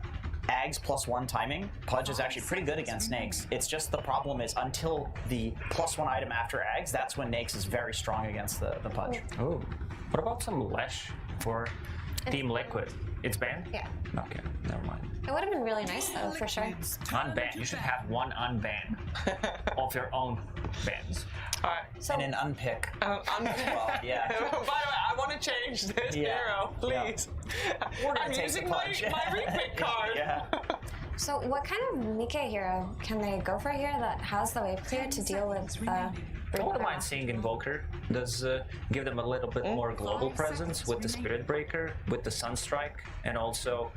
Speaker 6: Ags +1 timing, Pudge is actually pretty good against Nakes. It's just the problem is until the +1 item after Ags, that's when Nakes is very strong against the Pudge.
Speaker 9: Oh, what about some Lesh for Team Liquid? It's banned?
Speaker 10: Yeah.
Speaker 9: Okay, never mind.
Speaker 10: It would have been really nice, though, for sure.
Speaker 9: Unban. You should have one unban of your own bans.
Speaker 7: All right.
Speaker 10: So,
Speaker 6: and an unpick.
Speaker 7: Well,
Speaker 6: yeah.
Speaker 7: By the way, I want to change this hero, please.
Speaker 6: We're gonna
Speaker 7: I'm
Speaker 6: take
Speaker 7: using
Speaker 6: the
Speaker 7: my
Speaker 6: Pudge.
Speaker 7: repick card.
Speaker 6: Yeah.
Speaker 10: So what kind of Nikkei hero can they go for here that has the wave clear to deal with
Speaker 9: I wouldn't mind seeing Invoker. Does give them a little bit more global presence with the Spirit Breaker, with the Sunstrike, and also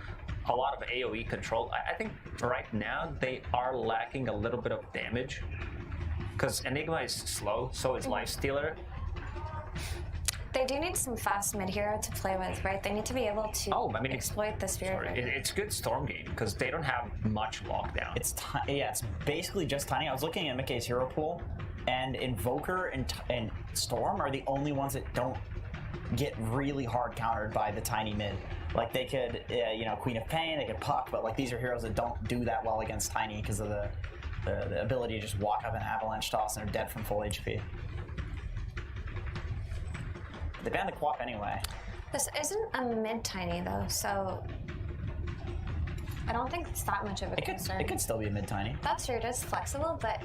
Speaker 9: a lot of AoE control. I think right now they are lacking a little bit of damage because Enigma is slow, so is Lifestealer.
Speaker 10: They do need some fast mid hero to play with, right? They need to be able to exploit the spirit.
Speaker 9: It's good storm game because they don't have much lockdown.
Speaker 6: It's it's basically just tiny. I was looking at Mickey's hero pool, and Invoker and Storm are the only ones that don't get really hard countered by the tiny mid. Like they could, you know, Queen of Pain, they could Puck, but like these are heroes that don't do that well against tiny because of the ability to just walk up an avalanche toss and are dead from full HP. They banned the Quap anyway.
Speaker 10: This isn't a mid tiny though, so I don't think it's that much of a concern.
Speaker 6: It could still be a mid tiny.
Speaker 10: That's true. It is flexible, but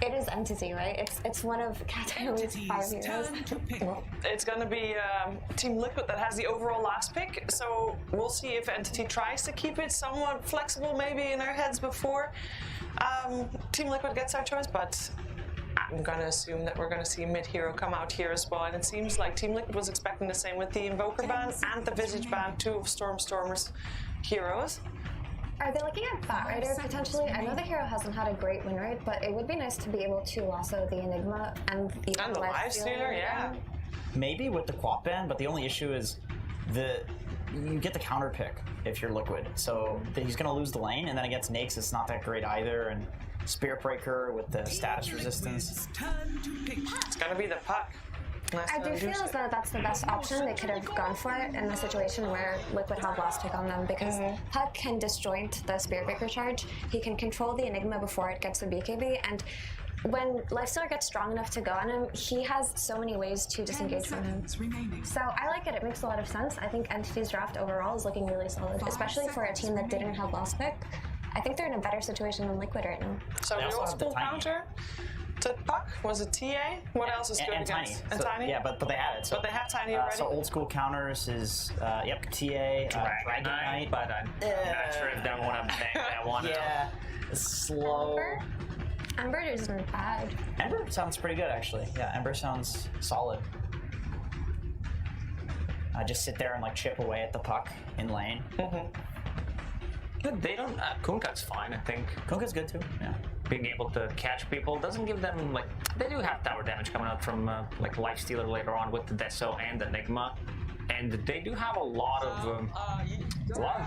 Speaker 10: it is Entity, right? It's one of Katarina's 5 heroes.
Speaker 7: It's going to be Team Liquid that has the overall last pick, so we'll see if Entity tries to keep it somewhat flexible, maybe in their heads before Team Liquid gets our choice, but I'm going to assume that we're going to see mid hero come out here as well, and it seems like Team Liquid was expecting the same with the Invoker ban and the Visage ban, 2 of Storm's heroes.
Speaker 10: Are they looking at Batrider potentially? I know the hero hasn't had a great win rate, but it would be nice to be able to lasso the Enigma and the
Speaker 7: Lifestealer, yeah.
Speaker 6: Maybe with the Quap ban, but the only issue is you get the counter pick if you're Liquid. So he's going to lose the lane, and then against Nakes it's not that great either. And Spirit Breaker with the status resistance.
Speaker 7: It's going to be the Puck.
Speaker 10: I do feel as though that's the best option. They could have gone for it in the situation where Liquid have last pick on them because Puck can disjoint the Spirit Breaker charge. He can control the Enigma before it gets the BKB, and when Lifestealer gets strong enough to go on him, he has so many ways to disengage from him. So I like it. It makes a lot of sense. I think Entity's draft overall is looking really solid, especially for a team that didn't have last pick. I think they're in a better situation than Liquid right now.
Speaker 7: So we old school counter to Puck? Was it TA? What else is good
Speaker 6: and
Speaker 7: against?
Speaker 6: Tiny.
Speaker 7: And Tiny?
Speaker 6: Yeah, but they have it. So,
Speaker 7: but they have Tiny already?
Speaker 6: So old school counters is, TA, Dragon Knight.
Speaker 9: But I'm not sure if they want to make that one.
Speaker 6: Yeah, slow.
Speaker 10: Ember isn't bad.
Speaker 6: Ember sounds pretty good, actually. Yeah, Ember sounds solid. Just sit there and like chip away at the Puck in lane.
Speaker 9: They don't. Kunkka's fine, I think.
Speaker 6: Kunkka's good too. Yeah.
Speaker 9: Being able to catch people doesn't give them like. They do have tower damage coming out from like Lifestealer later on with the Deso and the Enigma, and they do have a lot of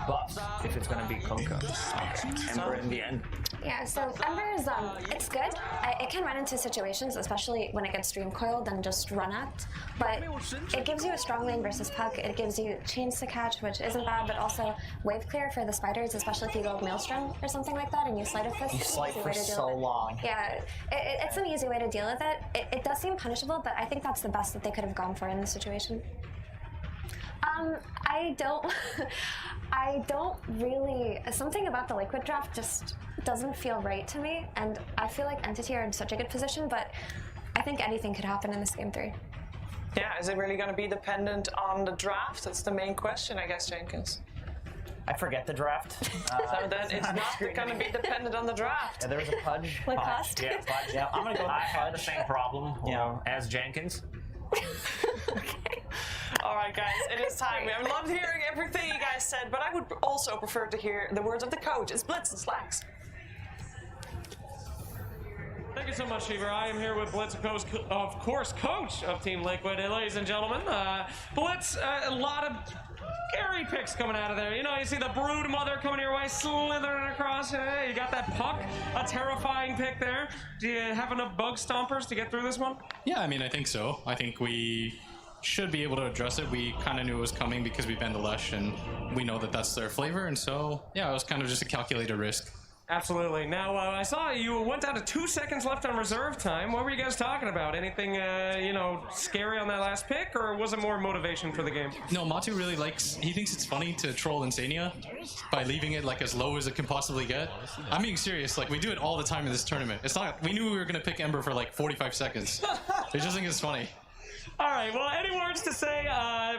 Speaker 9: buffs if it's going to be Kunkka. Okay. Ember in the end.
Speaker 10: Yeah, so Ember is it's good. It can run into situations, especially when it gets stream coiled and just run at. But it gives you a strong lane versus Puck. It gives you chains to catch, which isn't bad, but also wave clear for the spiders, especially if you go Maelstrom or something like that and you Sleight of Fist.
Speaker 6: You Sleight for so long.
Speaker 10: Yeah, it's an easy way to deal with it. It does seem punishable, but I think that's the best that they could have gone for in this situation. I don't really, something about the Liquid draft just doesn't feel right to me, and I feel like Entity are in such a good position, but I think anything could happen in this game 3.
Speaker 7: Yeah, is it really going to be dependent on the draft? That's the main question, I guess, Jenkins.
Speaker 6: I forget the draft.
Speaker 7: So then it's not going to be dependent on the draft.
Speaker 6: Yeah, there was a Pudge.
Speaker 10: Lacoste.
Speaker 9: Yeah, Pudge.
Speaker 6: Yeah, I'm going to go with
Speaker 9: I had
Speaker 6: Pudge.
Speaker 9: the same problem as Jenkins.
Speaker 10: Okay.
Speaker 7: All right, guys, it is time. I loved hearing everything you guys said, but I would also prefer to hear the words of the coach. It's Blitz and Slacks.
Speaker 14: Thank you so much, Fever. I am here with Blitz, of course, coach of Team Liquid. And ladies and gentlemen, Blitz, a lot of scary picks coming out of there. You know, you see the Brood Mother coming your way, slithering across. Hey, you got that Puck, a terrifying pick there. Do you have enough Bug Stompers to get through this one?
Speaker 15: Yeah, I mean, I think so. I think we should be able to address it. We kind of knew it was coming because we banned the Lesh, and we know that that's their flavor. And so, yeah, it was kind of just a calculated risk.
Speaker 14: Absolutely. Now, I saw you went down to 2 seconds left on reserve time. What were you guys talking about? Anything, you know, scary on that last pick, or was it more motivation for the game?
Speaker 15: No, Matu really likes, he thinks it's funny to troll Insania by leaving it like as low as it can possibly get. I'm being serious, like we do it all the time in this tournament. It's not, we knew we were going to pick Ember for like 45 seconds. They just think it's funny.
Speaker 14: All right, well, any words to say,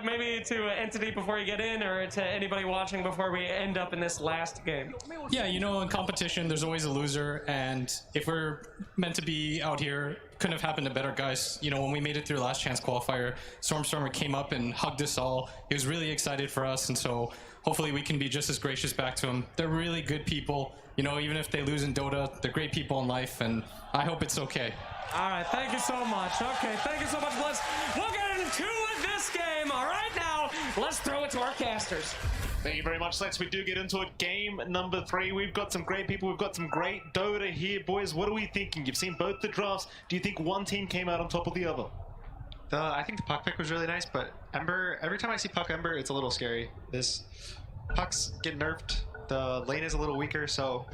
Speaker 14: maybe to Entity before you get in, or to anybody watching before we end up in this last game?
Speaker 15: Yeah, you know, in competition, there's always a loser, and if we're meant to be out here, couldn't have happened to better guys. You know, when we made it through last chance qualifier, Stormstormer came up and hugged us all. He was really excited for us, and so hopefully we can be just as gracious back to him. They're really good people. You know, even if they lose in Dota, they're great people in life, and I hope it's okay.
Speaker 14: All right, thank you so much. Okay, thank you so much, Blitz. We'll get into Let's throw it to our casters.
Speaker 5: Thank you very much, Lex. We do get into it. Game number 3. We've got some great people. We've got some great Dota here, boys. What are we thinking? You've seen both the drafts. Do you think one team came out on top of the other?
Speaker 4: I think the Puck pick was really nice, but Ember, every time I see Puck Ember, it's a little scary. This Puck's getting nerfed. The lane is a little weaker, so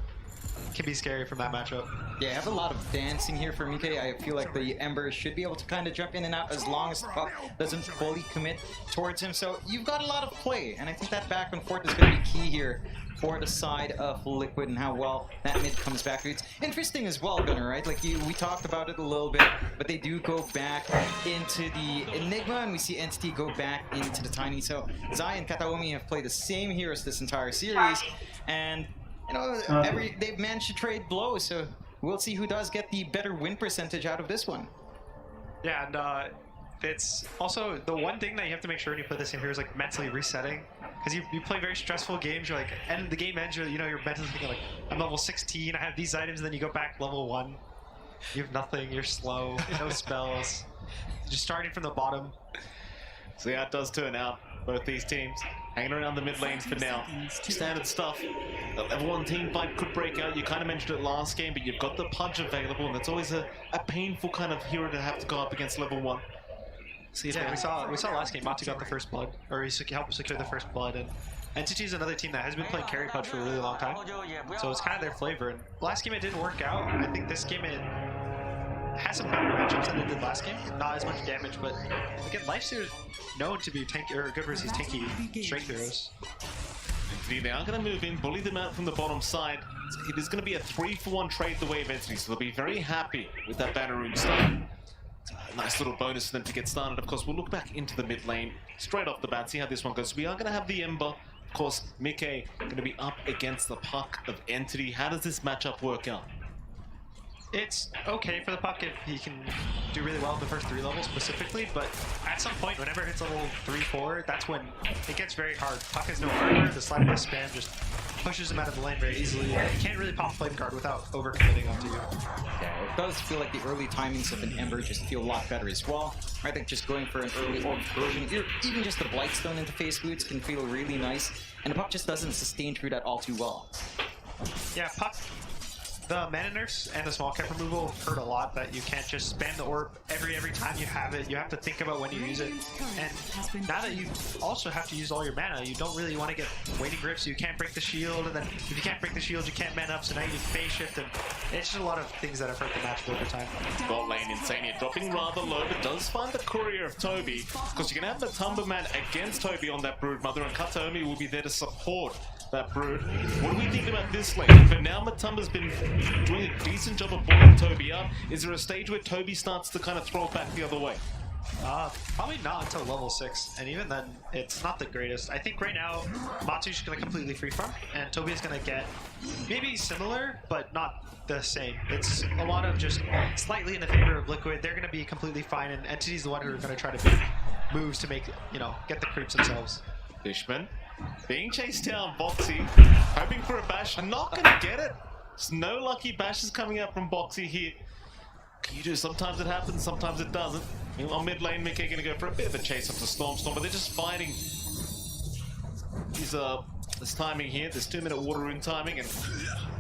Speaker 4: it can be scary from that matchup.
Speaker 16: Yeah, I have a lot of dancing here for Mike. I feel like the Ember should be able to kind of jump in and out as long as the Puck doesn't fully commit towards him. So you've got a lot of play, and I think that back and forth is going to be key here for the side of Liquid and how well that mid comes back. It's interesting as well, Gunnar, right? Like we talked about it a little bit, but they do go back into the Enigma, and we see Entity go back into the Tiny. So Zai and Kataomi have played the same heroes this entire series, and you know, they've managed to trade blows, so we'll see who does get the better win percentage out of this one.
Speaker 4: Yeah, and it's also the one thing that you have to make sure when you play this game here is like mentally resetting. Because you play very stressful games, you're like, and the game ends, you're mentally thinking like, I'm level 16, I have these items, and then you go back level 1. You have nothing, you're slow, no spells. Just starting from the bottom.
Speaker 5: So yeah, it does turn out. Both these teams hanging around the mid lanes for now. Standard stuff. The level 1 team fight could break out. You kind of mentioned it last game, but you've got the Pudge available, and it's always a painful kind of hero to have to go up against level 1.
Speaker 4: Yeah, we saw last game, Matu got the first blood, or he helped secure the first blood, and Entity is another team that has been playing carry Pudge for a really long time, so it's kind of their flavor. And last game it didn't work out. I think this game it has some better matchups than it did last game. Not as much damage, but again, Lifesteal is known to be tanky or good versus tanky strength heroes.
Speaker 5: Entity, they are going to move in, bully them out from the bottom side. It is going to be a 3-for-1 trade the way of Entity, so they'll be very happy with that banner rune start. Nice little bonus for them to get started. Of course, we'll look back into the mid lane straight off the bat, see how this one goes. We are going to have the Ember. Of course, Mike going to be up against the Puck of Entity. How does this matchup work out?
Speaker 4: It's okay for the Puck if he can do really well in the first 3 levels specifically, but at some point, whenever it hits level 3-4, that's when it gets very hard. Puck has no armor, the slide and spam just pushes him out of the lane very easily. You can't really pop Flame Guard without overcommitting onto you.
Speaker 16: Yeah, it does feel like the early timings of an Ember just feel a lot better as well. I think just going for an early orb version, even just the Blightstone into face boots can feel really nice, and the Puck just doesn't sustain through that all too well.
Speaker 4: Yeah, Puck. The mana nerfs and the small cap removal hurt a lot, that you can't just spam the orb every time you have it. You have to think about when you use it. And now that you also have to use all your mana, you don't really want to get waiting grip, so you can't break the shield, and then if you can't break the shield, you can't man up, so now you need phase shift, and it's just a lot of things that have hurt the match over time.
Speaker 5: Bot lane Insania dropping rather low, but does find the courier of Toby, because you can have the Tumberman against Toby on that Brood Mother, and Kataomi will be there to support that Brood. What do we think about this lane? For now, Matumba's been doing a decent job of pulling Toby up. Is there a stage where Toby starts to kind of throw it back the other way?
Speaker 4: Probably not until level 6, and even then, it's not the greatest. I think right now, Matu's going to completely free farm, and Toby's going to get maybe similar, but not the same. It's a lot of just slightly in the favor of Liquid. They're going to be completely fine, and Entity's the one who are going to try to make moves to make, get the creeps themselves.
Speaker 5: Fishman being chased down, Bo3 hoping for a bash, not going to get it. There's no lucky bashes coming out from Bo3 here. You do, sometimes it happens, sometimes it doesn't. On mid lane, Mickey going to go for a bit of a chase up to Storm, but they're just fighting. This timing here, this 2-minute water rune timing, and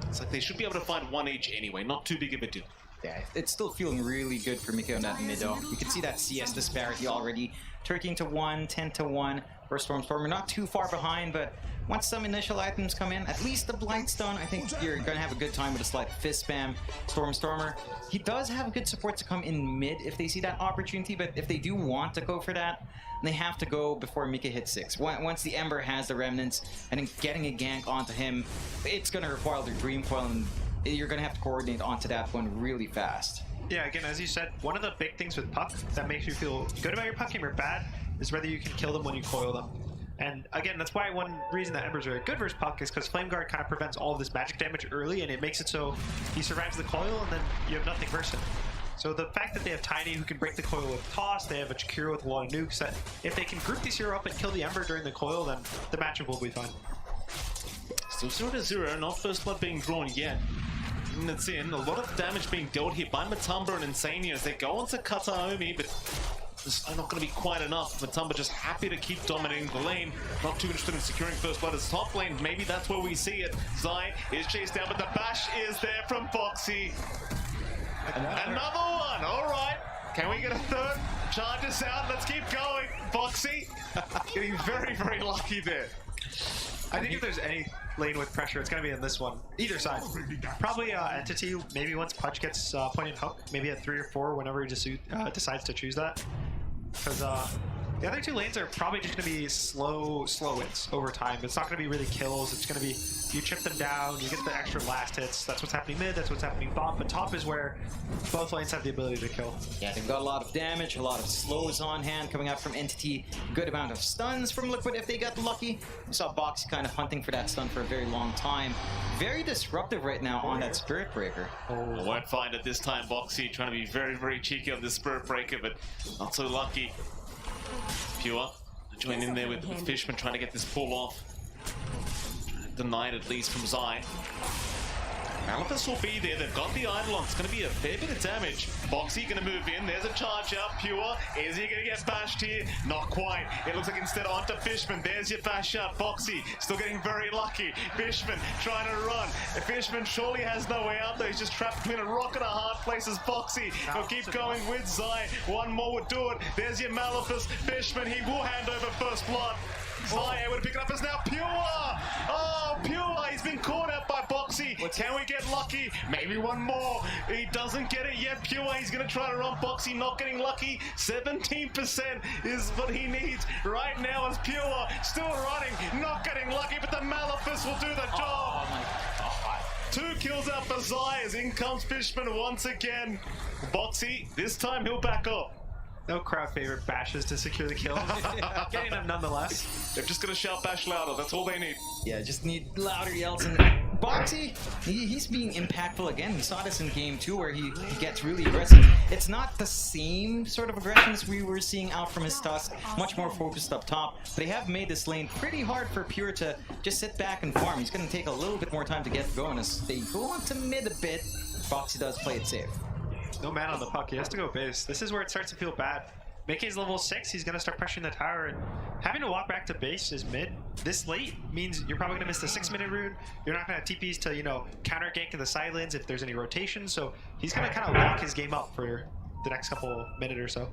Speaker 5: it's like they should be able to find 1 each anyway, not too big of a deal.
Speaker 16: Yeah, it's still feeling really good for Miko on that mid though. You can see that CS disparity already. 13-1, 10-1 for Stormstormer. Not too far behind, but once some initial items come in, at least the Blightstone, I think you're going to have a good time with a slight fist spam. Stormstormer, he does have good support to come in mid if they see that opportunity, but if they do want to go for that, they have to go before Mika hits 6. Once the Ember has the remnants, I think getting a gank onto him, it's going to require their Dream Coil, and you're going to have to coordinate onto that one really fast.
Speaker 4: Yeah, again, as you said, one of the big things with Puck that makes you feel good about your Puck game or bad is whether you can kill them when you coil them. And again, that's why one reason that Ember's very good versus Puck is because Flame Guard kind of prevents all of this magic damage early, and it makes it so he survives the coil and then you have nothing versus him. So the fact that they have Tiny who can break the coil with Toss, they have a Chikiro with a lot of nukes, that if they can group these hero up and kill the Ember during the coil, then the matchup will be fine.
Speaker 5: Still 0-0, not first blood being drawn yet. And it's in, a lot of damage being dealt here by Matumba and Insania as they go on to Kataomi, but It's not going to be quite enough. Matumba just happy to keep dominating the lane. Not too interested in securing first blood as top lane. Maybe that's where we see it. Zai is chased down, but the bash is there from Bo3. Another one. All right. Can we get a third? Charge us out. Let's keep going. Bo3 getting very, very lucky there.
Speaker 4: I think if there's any lane with pressure, it's going to be in this one. Either side. Probably Entity, maybe once Pudge gets point and hook, maybe at 3 or 4 whenever he just decides to choose that. Because the other 2 lanes are probably just going to be slow wins over time. It's not going to be really kills. It's going to be, you chip them down, you get the extra last hits. That's what's happening mid, that's what's happening bot. But top is where both lanes have the ability to kill.
Speaker 16: Yeah, they've got a lot of damage, a lot of slows on hand coming out from Entity. Good amount of stuns from Liquid if they got lucky. We saw Bo3 kind of hunting for that stun for a very long time. Very disruptive right now on that Spirit Breaker.
Speaker 5: I won't find it this time. Bo3 trying to be very, very cheeky on this Spirit Breaker, but not so lucky. Pure join in there with Fishman trying to get this pull off. Denied at least from Zai. Malphus will be there. They've got the Eidolon. It's going to be a fair bit of damage. Bo3 going to move in. There's a charge out. Pure. Is he going to get bashed here? Not quite. It looks like instead onto Fishman. There's your bash out. Bo3 still getting very lucky. Fishman trying to run. Fishman surely has no way out though. He's just trapped between a rock and a hard place as Bo3. He'll keep going with Zai. One more would do it. There's your Malphus. Fishman, he will hand over first blood. Zai able to pick it up as now Pure! Oh, Pure! He's been caught out by Bo3. Can we get lucky? Maybe one more. He doesn't get it yet. Pure, he's going to try to run Bo3, not getting lucky. 17% is what he needs right now as Pure still running, not getting lucky, but the Malphus will do the job. Oh my God. 2 kills out for Zai as in comes Fishman once again. Bo3, this time he'll back up.
Speaker 4: No crowd favorite bashes to secure the kill. Getting them nonetheless.
Speaker 5: They're just going to shout bash louder. That's all they need.
Speaker 16: Yeah, just need louder yells. And Bo3, he's being impactful again. We saw this in game 2 where he gets really aggressive. It's not the same sort of aggressions we were seeing out from his Tusk. Much more focused up top. But they have made this lane pretty hard for Pure to just sit back and farm. He's going to take a little bit more time to get going as they go on to mid a bit. Bo3 does play it safe.
Speaker 4: No man on the puck, he has to go base. This is where it starts to feel bad. Mickey's level 6, he's going to start pressuring the tower, and having to walk back to base is mid. This late means you're probably going to miss the 6-minute rune. You're not going to have TPs to, you know, counter gank in the side lanes if there's any rotation, so he's going to kind of lock his game up for the next couple minute or so.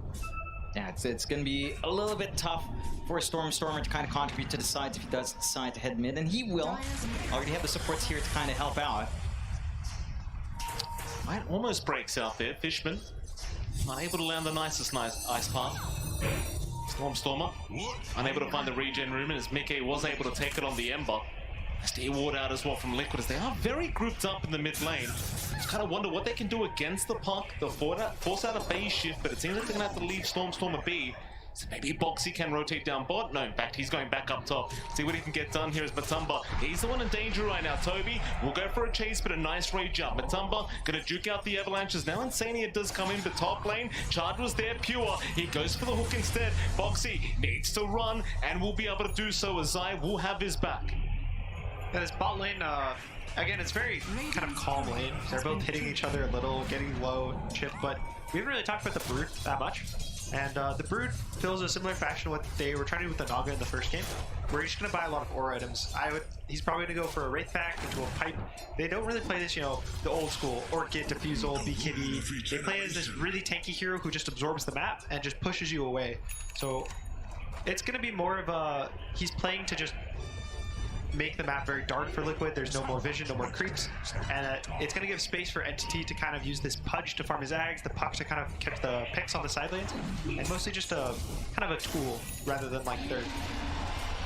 Speaker 16: Yeah, it's going to be a little bit tough for Stormer to kind of contribute to the sides if he does decide to head mid, and he will. Already have the supports here to kind of help out.
Speaker 5: Right, almost breaks out there. Fishman not able to land the nicest ice path. Stormer unable to find the regen room, and as Mickey was able to take it on the Ember. Stay ward out as well from Liquid as they are very grouped up in the mid lane. Just kind of wonder what they can do against the puck. They'll force out a base shift, but it seems like they're going to have to leave Stormer be. So maybe Bo3 can rotate down bot. No, in fact, he's going back up top. See what he can get done here is Matumba. He's the one in danger right now. Toby will go for a chase, but a nice rage jump. Matumba gonna juke out the avalanches. Now Insania does come in, but top lane. Charge was there, Pure. He goes for the hook instead. Bo3 needs to run, and will be able to do so as Zai will have his back.
Speaker 4: And his bot lane, again, it's very kind of calm lane. They're both hitting each other a little, getting low, chip, but we haven't really talked about the Brood that much. And the Brood feels a similar fashion to what they were trying to do with the Naga in the first game, where he's just going to buy a lot of aura items. He's probably going to go for a Wraith Pack into a Pipe. They don't really play this, you know, the old school Orchid, Diffusal, BKB. They play as this really tanky hero who just absorbs the map and just pushes you away. So it's going to be more of a, he's playing to just make the map very dark for Liquid. There's no more vision, no more creeps, and it's going to give space for Entity to kind of use this Pudge to farm his Ags, the Puck to kind of catch the picks on the side lanes, and mostly just a kind of a tool rather than like their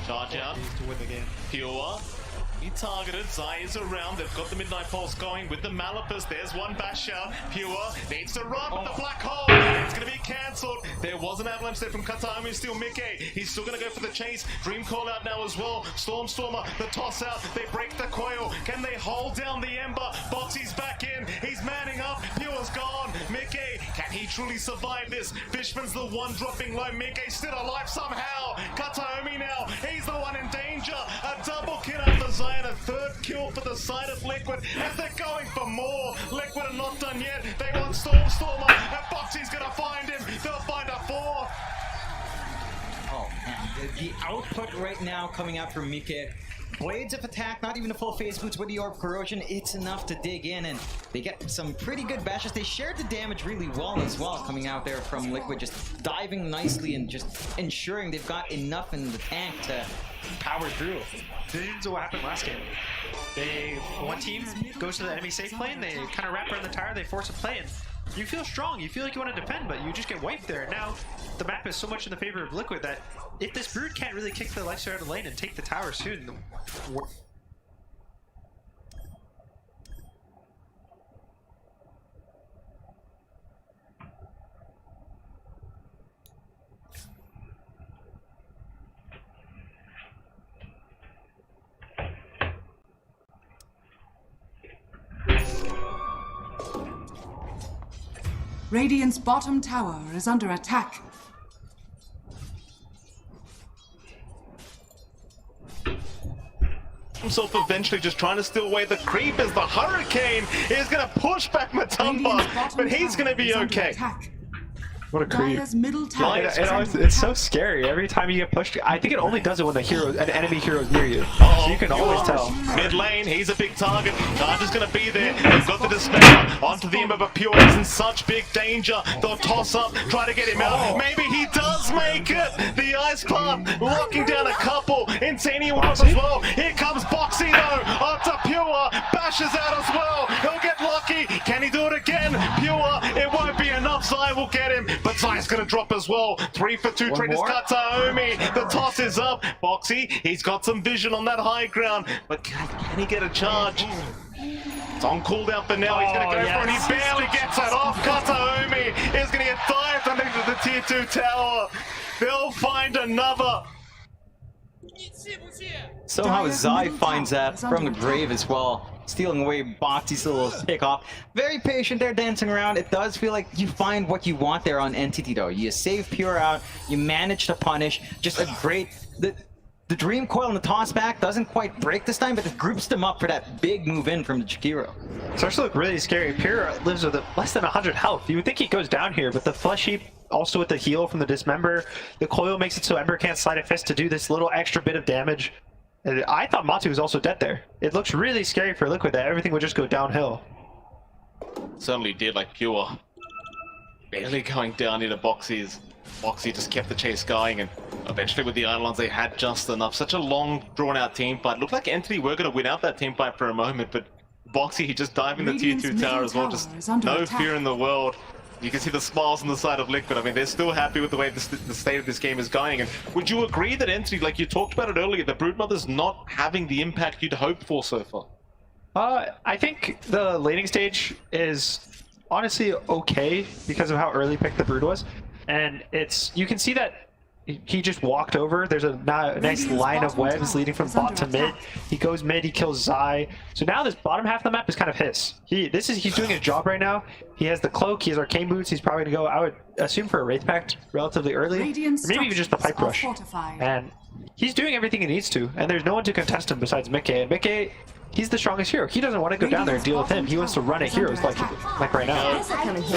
Speaker 5: charge out
Speaker 4: to win the game.
Speaker 5: Pure. He targeted, Zai is around, they've got the Midnight Pulse going with the Malphus, there's one bash out, Pure needs to run, but the Black Hole, it's going to be cancelled. There was an avalanche there from Katami, still Mickey, he's still going to go for the chase, Dream Call out now as well, Stormer, the toss out, they break the coil, can they hold down the Ember? Bo3's back in, he's manning up, Pure's gone, Mickey, can he truly survive this? Fishman's the one dropping low, Mickey's still alive somehow, Kataomi now, he's the one in danger, a double kill out for Zai. try and a third kill for the side of Liquid as they're going for more. Liquid are not done yet. They want Stormer, and Bo3's gonna find him. They'll find a 4.
Speaker 16: Oh man, the output right now coming out from Mike. Blades of attack, not even a full phase boots with the Orb Corrosion, it's enough to dig in, and they get some pretty good bashes. They shared the damage really well as well, coming out there from Liquid, just diving nicely and just ensuring they've got enough in the tank to power through.
Speaker 4: This is what happened last game. One team goes to the enemy safe lane, they kind of wrap around the tower, they force a play, and you feel strong, you feel like you want to defend, but you just get wiped there. Now, the map is so much in the favor of Liquid that if this Brood can't really kick the lifesteal out of the lane and take the tower soon,
Speaker 1: Radiant's bottom tower is under attack.
Speaker 5: Himself eventually just trying to steal away the creep as the Hurricane is going to push back Matumba, but he's going to be okay.
Speaker 4: what a creep.
Speaker 1: Middle tower
Speaker 4: It's so scary. Every time you get pushed, I think it only does it when an enemy hero is near you. So you can always tell.
Speaker 5: Mid lane, he's a big target. Charge is going to be there. They've got the Despair onto the Imba, but Pure is in such big danger. They'll toss up, try to get him out. Maybe he does make it. The Ice Plant locking down a couple. Insane ones as well. Here comes Bo3 though. Onto Pure. Bashes out as well. He'll get lucky. Can he do it again? Pure. It won't be enough. Zai will get him. But Zai's going to drop as well. 3 for 2. Traders cut Taomi. The toss is up. Bo3, he's got some vision on that high ground. But can he get a charge? It's on cooldown for now. He's going to go for it. He barely gets it off. Kataomi is going to get dived underneath the tier 2 tower. They'll find another.
Speaker 16: Somehow Zai finds that from the grave as well, stealing away Bo3's little pick-off. Very patient there, dancing around. It does feel like you find what you want there on Entity though. You save Pure out, you manage to punish. Just a great... The Dream Coil and the toss back doesn't quite break this time, but it groups them up for that big move in from the Jakiro.
Speaker 4: Starts to look really scary. Pure lives with less than 100 health. You would think he goes down here, but the Flesh Heap also with the heal from the Dismember. The coil makes it so Ember can't slide a fist to do this little extra bit of damage. And I thought Matu was also dead there. It looks really scary for Liquid that everything would just go downhill.
Speaker 5: Certainly did, like Pure. Barely going down into Bo3's. Bo3 just kept the chase going, and eventually with the Eidolons they had just enough. Such a long, drawn-out team fight. Looked like Entity were going to win out that team fight for a moment, but Bo3 he just diving the tier 2 tower as well. Just no fear in the world. You can see the smiles on the side of Liquid. I mean, they're still happy with the way the state of this game is going. And would you agree that Entity, like you talked about it earlier, the Broodmother's not having the impact you'd hoped for so far?
Speaker 4: I think the laning stage is honestly okay because of how early picked the Brood was. And you can see that he just walked over. There's a nice line of webs leading from bot to mid. He goes mid, he kills Zai. So now this bottom half of the map is kind of his. He's doing his job right now. He has the cloak, he has arcane boots. He's probably gonna go, I would assume, for a Wraith Pact relatively early. Or maybe even just a pipe rush. And he's doing everything he needs to. And there's no one to contest him besides Mikke. And Mikke, he's the strongest hero. He doesn't want to go down there and deal with him. He wants to run at heroes like right now.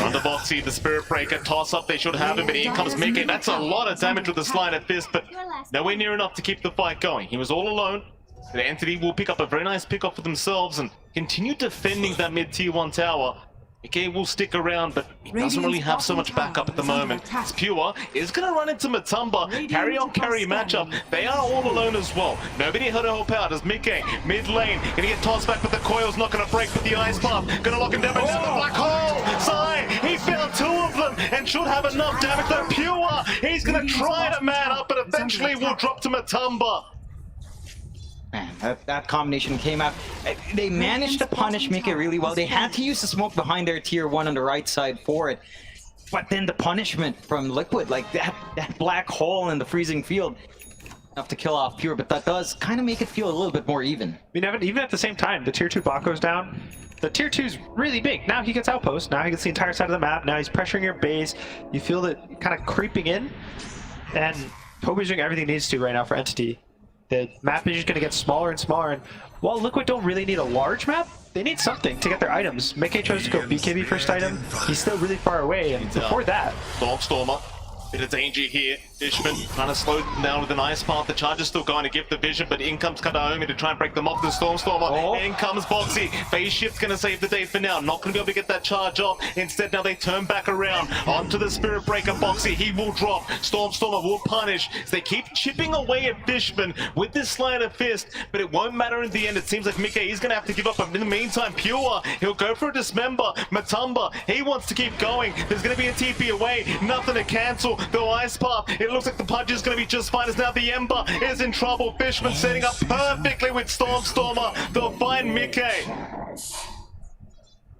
Speaker 5: Under Bo3, the Spirit Breaker toss up. They should have him, but in comes Mikke. That's a lot of damage with the Slide of Fist, but nowhere near enough to keep the fight going. He was all alone. The Entity will pick up a very nice pick off for themselves and continue defending that mid tier 1 tower. Mikke will stick around, but he doesn't really have so much backup at the moment. It's Pure is going to run into Matumba. Carry on carry matchup. They are all alone as well. Nobody had to help out as Mikke, mid lane, going to get tossed back, but the coil's not going to break with the Ice Pump. Going to lock him down into the Black Hole. Zai, he found 2 of them and should have enough damage. Though Pure, he's going to try to man up, but eventually will drop to Matumba.
Speaker 16: Man, that combination came out. They managed to punish Mikke really well. They had to use the smoke behind their tier 1 on the right side for it. But then the punishment from Liquid, like that black hole in the freezing field, enough to kill off Pure, but that does kind of make it feel a little bit more even.
Speaker 4: I mean, even at the same time, the tier 2 bot goes down. The tier 2's really big. Now he gets outpost. Now he gets the entire side of the map. Now he's pressuring your base. You feel it kind of creeping in. And Poby's doing everything he needs to right now for Entity.
Speaker 17: The map is just going to get smaller and smaller, and while Liquid don't really need a large map, they need something to get their items. Mickey chose to go BKB first item. He's still really far away, and before that...
Speaker 5: Stormer. Bit of danger here. Fishman trying to slow them down with an ice path. The charge is still going to give the vision, but in comes Kataomi to try and break them off the Stormer. In comes Bo3. Phase shift's going to save the day for now. Not going to be able to get that charge off. Instead, now they turn back around onto the Spirit Breaker. Bo3, he will drop. Stormer will punish. So they keep chipping away at Fishman with this Slider Fist, but it won't matter in the end. It seems like Mickey is going to have to give up. But in the meantime, Pure, he'll go for a Dismember. Matumba, he wants to keep going. There's going to be a TP away. Nothing to cancel. The ice path. It looks like the Pudge is going to be just fine as now the Ember is in trouble. Fishman setting up perfectly with Stormer. They'll find Mickey.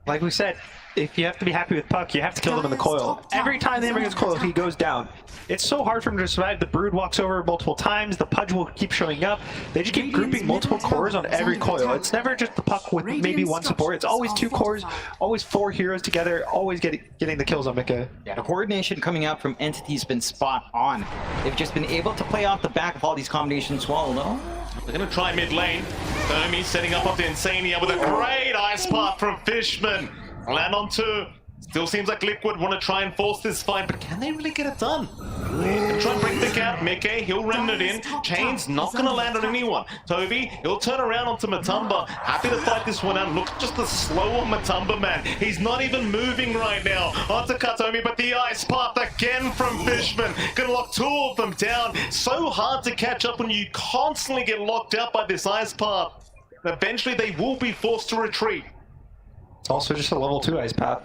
Speaker 17: Like we said, if you have to be happy with Puck, you have to kill them in the coil. Every time the Ember gets coiled, he goes down. It's so hard for him to survive. The Brood walks over multiple times. The Pudge will keep showing up. They just keep grouping multiple cores on every coil. It's never just the Puck with maybe one support. It's always 2 cores, always 4 heroes together, always getting the kills on Mickey.
Speaker 16: Yeah, the coordination coming out from Entity's been spot on. They've just been able to play off the back of all these combinations well, no?
Speaker 5: They're going to try mid lane. Thermi setting up the Insania with a great ice path from Fishman. Land on 2. Still seems like Liquid want to try and force this fight, but can they really get it done? Gonna try and break the gap. Mickey, he'll rend it in. Chain's not gonna land on anyone. Toby, he'll turn around onto Matumba. Happy to fight this one out. Look at just the slow on Matumba, man. He's not even moving right now. Onto Kataomi, but the ice path again from Fishman. Gonna lock 2 of them down. So hard to catch up when you constantly get locked out by this ice path. Eventually, they will be forced to retreat.
Speaker 17: It's also just a level 2 ice path.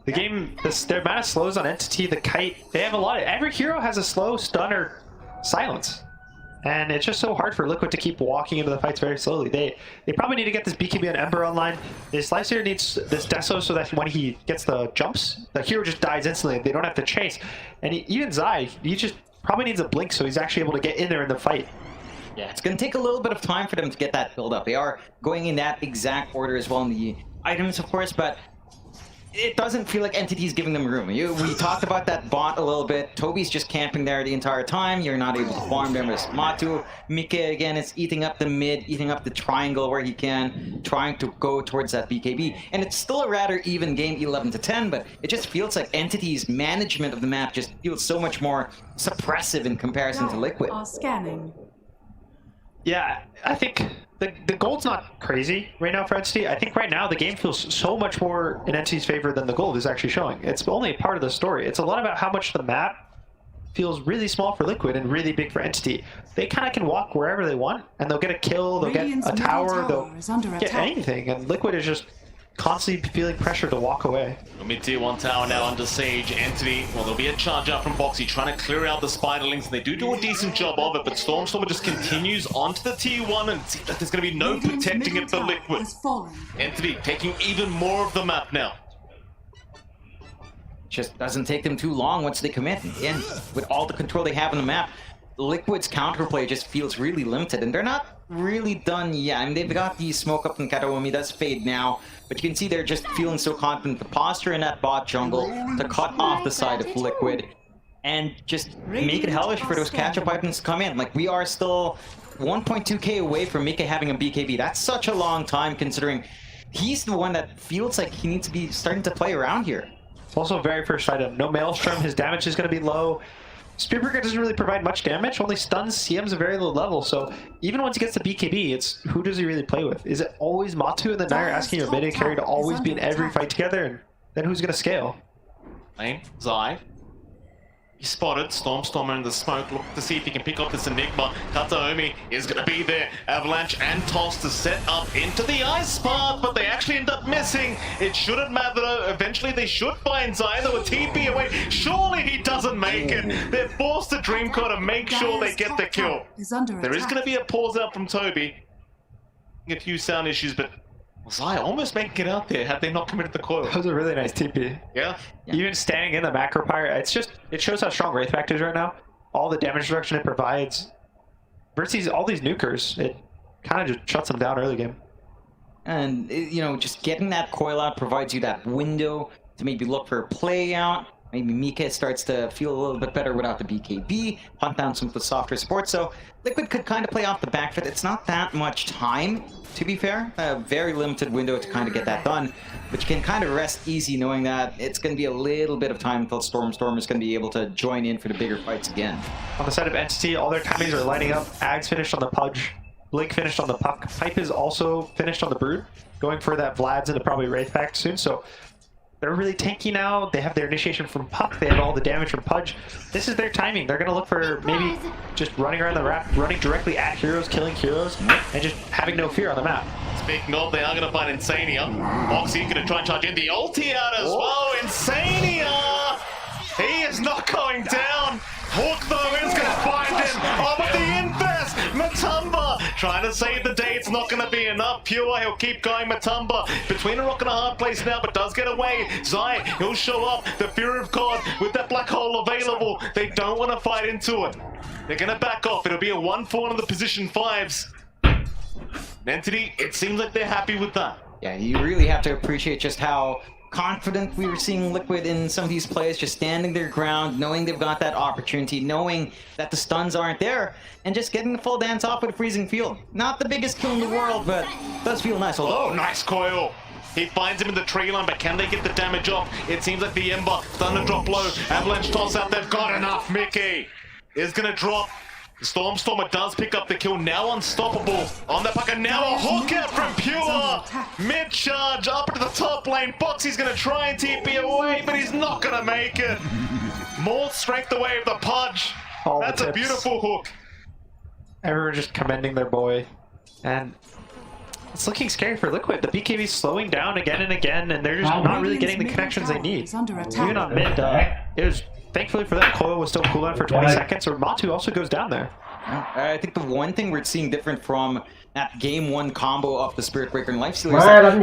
Speaker 17: The game, their amount of slows on Entity, the Kite, they have a lot of... Every hero has a slow, stun, or silence. And it's just so hard for Liquid to keep walking into the fights very slowly. They probably need to get this BKB and Ember online. This Slicer needs this Deso so that when he gets the jumps, the hero just dies instantly. They don't have to chase. And even Zai, he just probably needs a blink so he's actually able to get in there in the fight.
Speaker 16: Yeah, it's going to take a little bit of time for them to get that build up. They are going in that exact order as well in the items, of course, but it doesn't feel like Entity's giving them room. We talked about that bot a little bit. Toby's just camping there the entire time. You're not able to farm them as Matu. Mickey, again, is eating up the mid, eating up the triangle where he can, trying to go towards that BKB. And it's still a rather even game, 11-10, but it just feels like Entity's management of the map just feels so much more suppressive in comparison to Liquid.
Speaker 1: Scanning.
Speaker 17: Yeah, I think the gold's not crazy right now for Entity. I think right now the game feels so much more in Entity's favor than the gold is actually showing. It's only a part of the story. It's a lot about how much the map feels really small for Liquid and really big for Entity. They kind of can walk wherever they want, and they'll get a kill, they'll get a tower, they'll get anything, and Liquid is just constantly feeling pressure to walk away.
Speaker 5: Mid-tier 1 tower now under siege. Entity, well, there'll be a charge out from Bo3 trying to clear out the spiderlings. They do a decent job of it, but Stormer just continues onto the tier 1 and seems like there's going to be no protecting it for Liquid. Entity taking even more of the map now.
Speaker 16: Just doesn't take them too long once they commit. Again, with all the control they have on the map, Liquid's counterplay just feels really limited, and they're not really done yet. I mean, they've got the smoke up from Kataomi, that's fade now, but you can see they're just feeling so confident. The posture in that bot jungle to cut off the side of Liquid and just make it hellish for those catch-up items to come in. Like, we are still 1.2k away from Mickey having a BKB. That's such a long time considering he's the one that feels like he needs to be starting to play around here.
Speaker 17: It's also very first item. No Maelstrom, his damage is going to be low. Spearbreaker doesn't really provide much damage, only stuns CM's a very low level, so even once he gets the BKB, it's who does he really play with? Is it always Matu and then now you're asking your mid and carry to always be in every fight together, and then who's going to scale?
Speaker 5: Lane, Zai. He spotted Stormer in the smoke, look to see if he can pick up this Enigma. Kataomi is going to be there. Avalanche and Toss to set up into the ice path, but they actually end up missing. It shouldn't matter though. Eventually they should find Zai. They were TP away. Surely he doesn't make it. They're forced to Dreamcore to make sure they get the kill. There is going to be a pause out from Toby. A few sound issues, but Zai almost making it out there had they not committed the coil.
Speaker 17: That was a really nice TP.
Speaker 5: Yeah.
Speaker 17: Even staying in the macro pyre, it shows how strong Wraithback is right now. All the damage reduction it provides. Versus all these nukers, it kind of just shuts them down early game.
Speaker 16: And, you know, just getting that coil out provides you that window to maybe look for a play out. Maybe Mika starts to feel a little bit better without the BKB, hunt down some of the softer supports. So Liquid could kind of play off the back foot. It's not that much time, to be fair. A very limited window to kind of get that done. But you can kind of rest easy knowing that it's going to be a little bit of time until Storm is going to be able to join in for the bigger fights again.
Speaker 17: On the side of Entity, all their timings are lining up. Ag's finished on the Pudge. Blink finished on the Puck. Pipe is also finished on the Brood. Going for that Vlad's into probably Wraith Pact soon, so they're really tanky now. They have their initiation from Puck. They have all the damage from Pudge. This is their timing. They're going to look for maybe just running around the map, running directly at heroes, killing heroes, and just having no fear on the map.
Speaker 5: Speaking of, they are going to find Insania. Bo3 going to try and charge in the ulti out as well. Insania! He is not going down. Hook, though, is going to find him. Oh, but the invest! Matumba trying to save the day. It's not going to be enough. Pure, he'll keep going. Matumba between a rock and a hard place now, but does get away. Zai, he'll show up. The Fear of God with that black hole available. They don't want to fight into it. They're going to back off. It'll be a 1-4 on the position 5s. Entity, it seems like they're happy with that.
Speaker 16: Yeah, you really have to appreciate just how confident we were seeing Liquid in some of these plays, just standing their ground, knowing they've got that opportunity, knowing that the stuns aren't there, and just getting the full dance off with a freezing field. Not the biggest kill in the world, but does feel nice.
Speaker 5: Oh, nice coil. He finds him in the tree line, but can they get the damage off? It seems like the Ember, Thunder drop low, Avalanche toss out, they've got enough. Mickey is gonna drop. Stormstormer does pick up the kill, now unstoppable on the puck, and now a hook out from Pure! Mid-charge up into the top lane, Bo3's gonna try and TP away, but he's not gonna make it! More strength away of the Pudge! That's a beautiful hook!
Speaker 17: Everyone just commending their boy, and it's looking scary for Liquid. The BKB's slowing down again and again, and they're just not really getting the connections they need. Even on mid, it was... Thankfully for that, coil was still cooldown for 20 seconds, or Matu also goes down there.
Speaker 16: I think the one thing we're seeing different from that game 1 combo of the Spirit Breaker and Lifestealer is that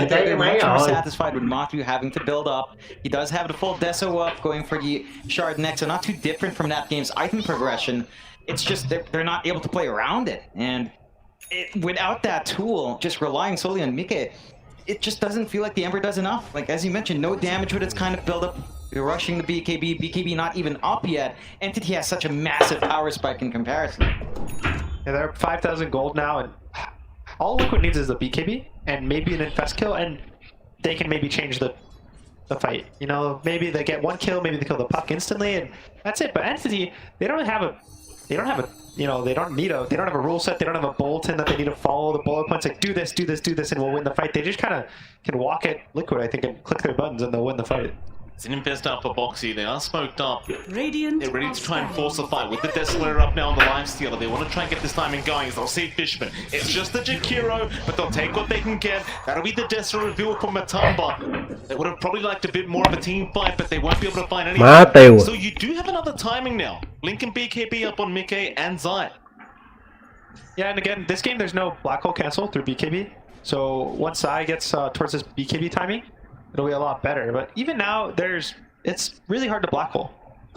Speaker 16: they're much more satisfied with Matu having to build up. He does have the full Deso up, going for the Shard next, so not too different from that game's item progression. It's just they're not able to play around it, and without that tool, just relying solely on Mika, it just doesn't feel like the Ember does enough. Like, as you mentioned, no damage with its kind of build-up. You're rushing the BKB not even up yet. Entity has such a massive power spike in comparison.
Speaker 17: Yeah, they're 5,000 gold now, and all Liquid needs is a BKB, and maybe an infest kill, and they can maybe change the fight. You know, maybe they get 1 kill, maybe they kill the Puck instantly, and that's it. But Entity, they don't have a, you know, they don't have a rule set, they don't have a bulletin that they need to follow the bullet points, like do this, and we'll win the fight. They just kind of can walk at Liquid, I think, and click their buttons, and they'll win the fight.
Speaker 5: It's an infest out for Bo3. They are smoked up.
Speaker 1: Radiant
Speaker 5: They're ready to try and force the fight with the Desolator up now on the Lifestealer. They want to try and get this timing going as they'll see Fishman. It's just the Jakiro, but they'll take what they can get. That'll be the Desolator reveal from Matumba. They would have probably liked a bit more of a team fight, but they won't be able to find anything. So you do have another timing now. Link and BKB up on Mickey and Zai.
Speaker 17: Yeah, and again, this game there's no black hole cancel through BKB. So once Zai gets towards this BKB timing, it'll be a lot better. But even now, it's really hard to black hole.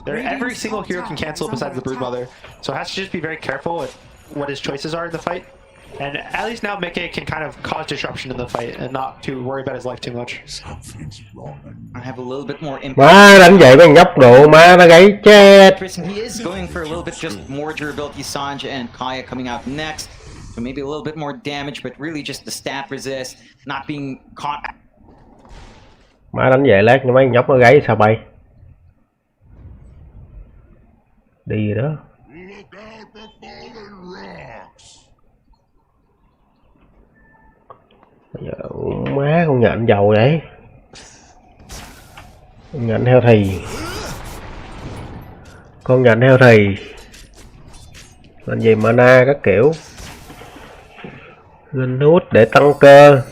Speaker 17: Every single hero can cancel besides the Broodmother, so has to just be very careful with what his choices are in the fight. And at least now Mickey can kind of cause disruption in the fight and not to worry about his life too much.
Speaker 16: I have a little bit more impact.
Speaker 2: Má đánh vậy bằng góc độ má nó gãy chết.
Speaker 16: He is going for a little bit just more durability. Sanj and Kaya coming out next, so maybe a little bit more damage, but really just the stat resist, not being caught.
Speaker 2: Má đánh vậy lát mấy nhóc nó gãy sao bay. Đi rồi đó. Bây giờ má con nhện dầu đấy. Con nhện heo thì. Con nhện heo thì. Làm gì mana các kiểu. Lên nút để tăng cơ.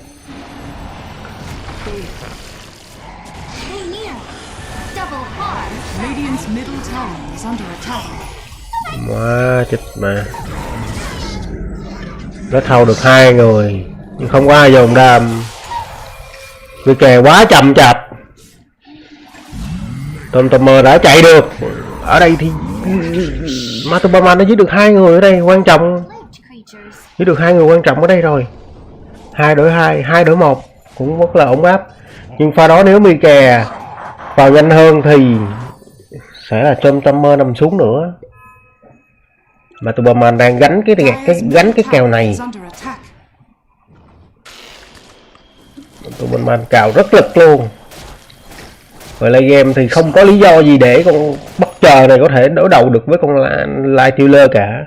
Speaker 2: Má chết mà. Nó thâu được 2 người nhưng không có ai dùng đam. Vì kè quá chậm chạp. Tomtomer đã chạy được. Ở đây thì Matubaman nó giết được 2 người ở đây quan trọng. Giết được 2 người quan trọng ở đây rồi. 2 đối 2, 2 đối 1 cũng rất là ổn áp. Nhưng pha đó nếu mi kè vào nhanh hơn thì sẽ là Trummer nằm xuống nữa. Mà tụi Superman đang gánh cái kèo này. Tụi Superman cào rất lực luôn. Rồi lại game thì không có lý do gì để con bất chờ này có thể đối đầu được với con Light Stealer cả.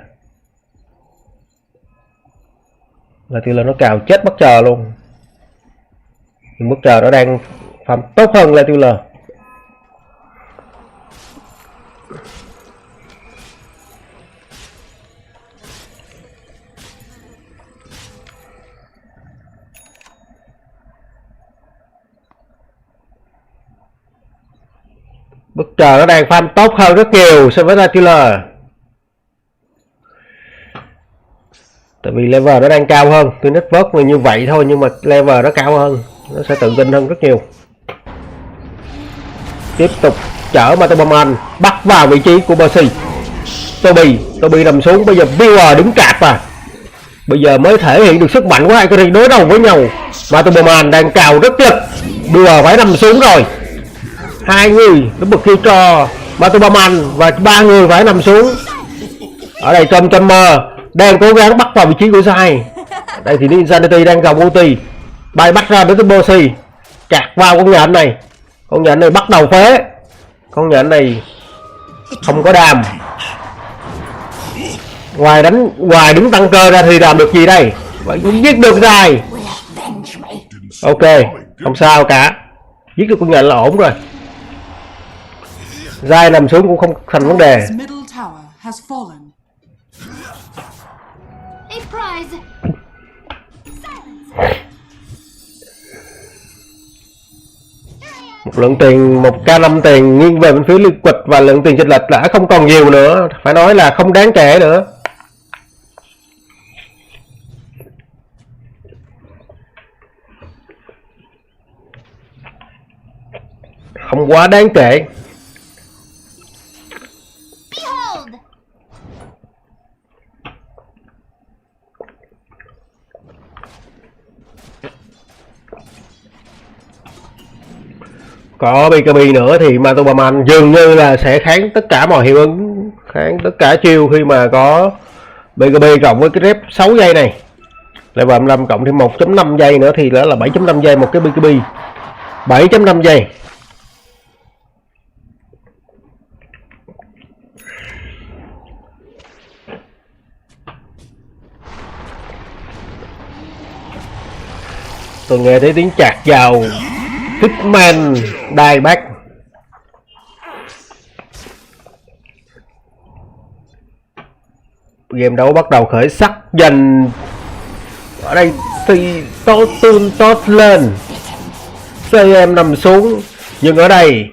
Speaker 2: Light Stealer nó cào chết bất chờ luôn. Nhưng bất chờ nó đang farm tốt hơn Light Stealer. Bất chờ nó đang farm tốt hơn rất nhiều so với Light Stealer. Tại vì level nó đang cao hơn. Tuy network là như vậy thôi nhưng mà level nó cao hơn. Nó sẽ tự tin hơn rất nhiều. Tiếp tục chở Superman bắt vào vị trí của Bo3. Toby nằm xuống. Bây giờ Viewer đứng cạp à. Bây giờ mới thể hiện được sức mạnh của hai cái riêng đối đầu với nhau. Superman đang cào rất lực. Viewer phải nằm xuống rồi. Hai người nó bật khi cho Superman và ba người phải nằm xuống. Ở đây Trummer đang cố gắng bắt vào vị trí của Sai. Đây thì Insanity đang cầu Bo3. Bay bắt ra đến Bo3. Chặt vào con nhện này. Con nhện này bắt đầu phế. Con nhện này không có đam. Ngoài đứng tăng cơ ra thì làm được gì đây? Vậy cũng giết được Sai. Ok, không sao cả. Giết được con nhện là ổn rồi. Sai nằm xuống cũng không thành vấn đề. Một lượng tiền 1k5 tiền nghiêng về bên phía Liquid và lượng tiền chênh lệch đã không còn nhiều nữa, phải nói là không đáng kể nữa. Không quá đáng kể. Có BKB nữa thì Superman dường như là sẽ kháng tất cả mọi hiệu ứng, kháng tất cả chiêu khi mà có BKB cộng với cái rep 6 giây này. Level 25 cộng thêm 1.5 giây nữa thì đó là 7.5 giây một cái BKB. 7.5 giây. Tôi nghe thấy tiếng chạc vào Hitman die back. Game đấu bắt đầu khởi sắc dần. Ở đây thì tốt lên. CM nằm xuống. Nhưng ở đây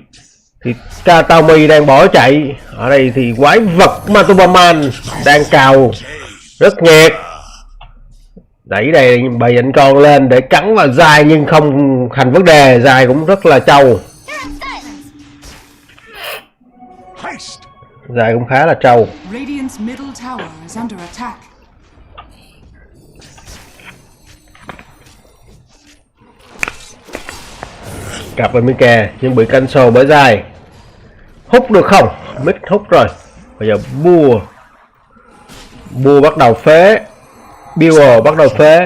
Speaker 2: thì Katami đang bỏ chạy. Ở đây thì quái vật Superman đang cào rất nhiệt. Đẩy đây bầy ảnh con lên để cắn vào Dài nhưng không thành vấn đề. Dài cũng rất là trâu. Dài cũng khá là trâu. Cặp với Mika nhưng bị cancel bởi Dài. Hút được không? Mid hút rồi. Bây giờ Bua bắt đầu phế. Builder bắt đầu phế.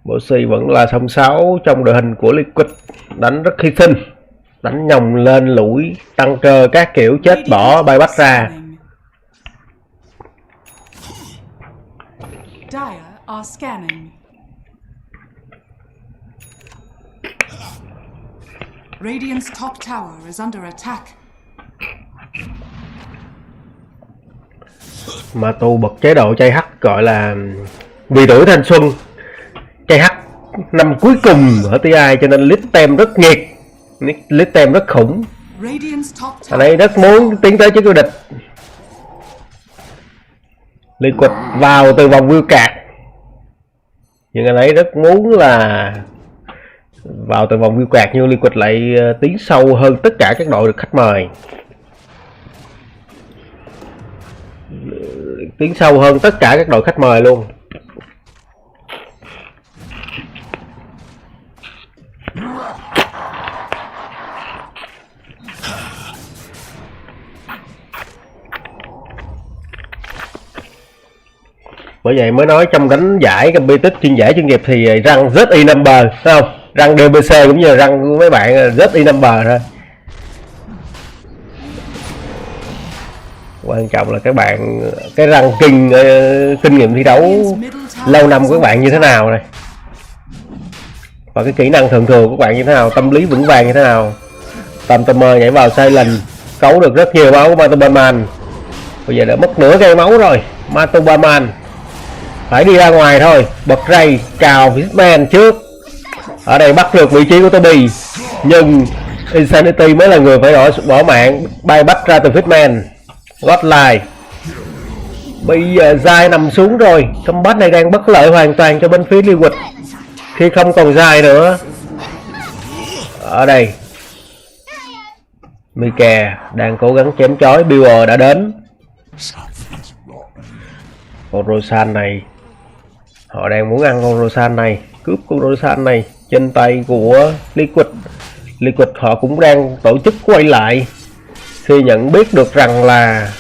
Speaker 2: Bo3 vẫn là song 6 trong đội hình của Liquid. Đánh rất hy sinh. Đánh nhồng lên lũi, tăng cơ các kiểu, chết bỏ, bay bắt ra.
Speaker 1: Radiant's top tower is under attack.
Speaker 2: Mà tu bật chế độ chay hắc gọi là vì tuổi thanh xuân. Chay hắc năm cuối cùng ở TI cho nên list tem rất nhiệt, list tem rất khủng. Ở đây rất muốn tiến tới chứ địch. Liquid vào từ vòng view card. Nhưng anh ấy rất muốn là vào từ vòng view card nhưng Liquid lại tiến sâu hơn tất cả các đội được khách mời. Tiến sâu hơn tất cả các đội khách mời luôn. Bởi vậy mới nói trong đánh giải competitive chuyên giải chuyên nghiệp thì răng rất y number, phải không? Răng DBC cũng như là răng của mấy bạn rất y number thôi. Quan trọng là các bạn cái răng kinh nghiệm thi đấu lâu năm của các bạn như thế nào này, và cái kỹ năng thường thường của các bạn như thế nào, tâm lý vững vàng như thế nào. Tamer nhảy vào sai lệnh cấu được rất nhiều máu của Matubaman. Bây giờ đã mất nửa cây máu rồi. Matubaman phải đi ra ngoài thôi. Bật ray cào Fishman trước. Ở đây bắt được vị trí của Toby, nhưng Insanity mới là người phải bỏ mạng bay bắt ra từ Fishman. Godline bây giờ Zai nằm xuống rồi. Combat này đang bất lợi hoàn toàn cho bên phía Liquid khi không còn Zai nữa. Ở đây Mike đang cố gắng chém chói. Builder đã đến. Con Rosan này, họ đang muốn ăn con Rosan này, cướp con Rosan này trên tay của Liquid. Liquid họ cũng đang tổ chức quay lại khi nhận biết được rằng là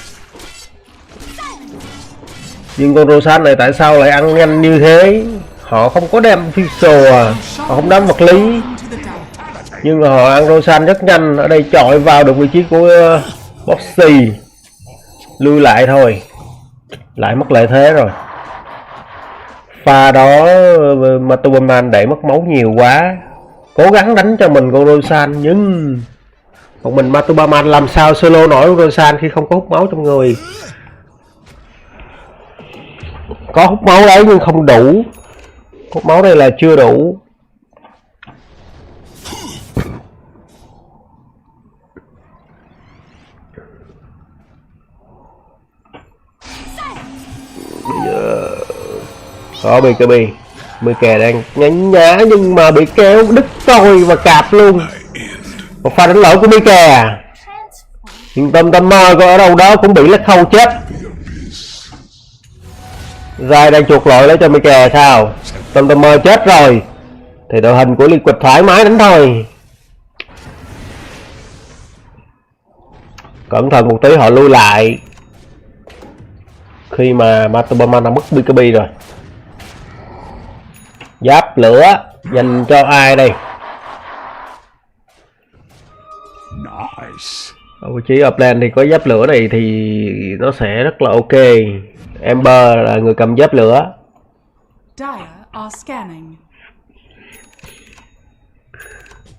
Speaker 2: nhưng con Rosan này tại sao lại ăn nhanh như thế. Họ không có đem physical, họ không đánh vật lý, nhưng mà họ ăn Rosan rất nhanh. Ở đây chọi vào được vị trí của Bo3, lui lại thôi, lại mất lợi thế rồi. Pha đó Matubaman để mất máu nhiều quá, cố gắng đánh cho mình con Rosan, nhưng một mình Matubaman làm sao solo nổi Rosan khi không có hút máu trong người. Có hút máu đấy nhưng không đủ, hút máu đây là chưa đủ. Bây giờ có BKB, Mike đang nhánh nhá nhưng mà bị kéo đứt coi và cạp luôn. Một pha đánh lỗi của Mike. Nhưng Tamer ở đâu đó cũng bị lắc khâu chết. Zai đang chuộc lỗi lấy cho Mike sao? Tamer chết rồi thì đội hình của Liquid thoải mái đánh thôi. Cẩn thận một tí, họ lui lại khi mà Matubaman đã mất BKB rồi. Giáp lửa dành cho ai đây? Ở vị trí upland thì có giáp lửa này thì nó sẽ rất là ok. Ember là người cầm giáp lửa.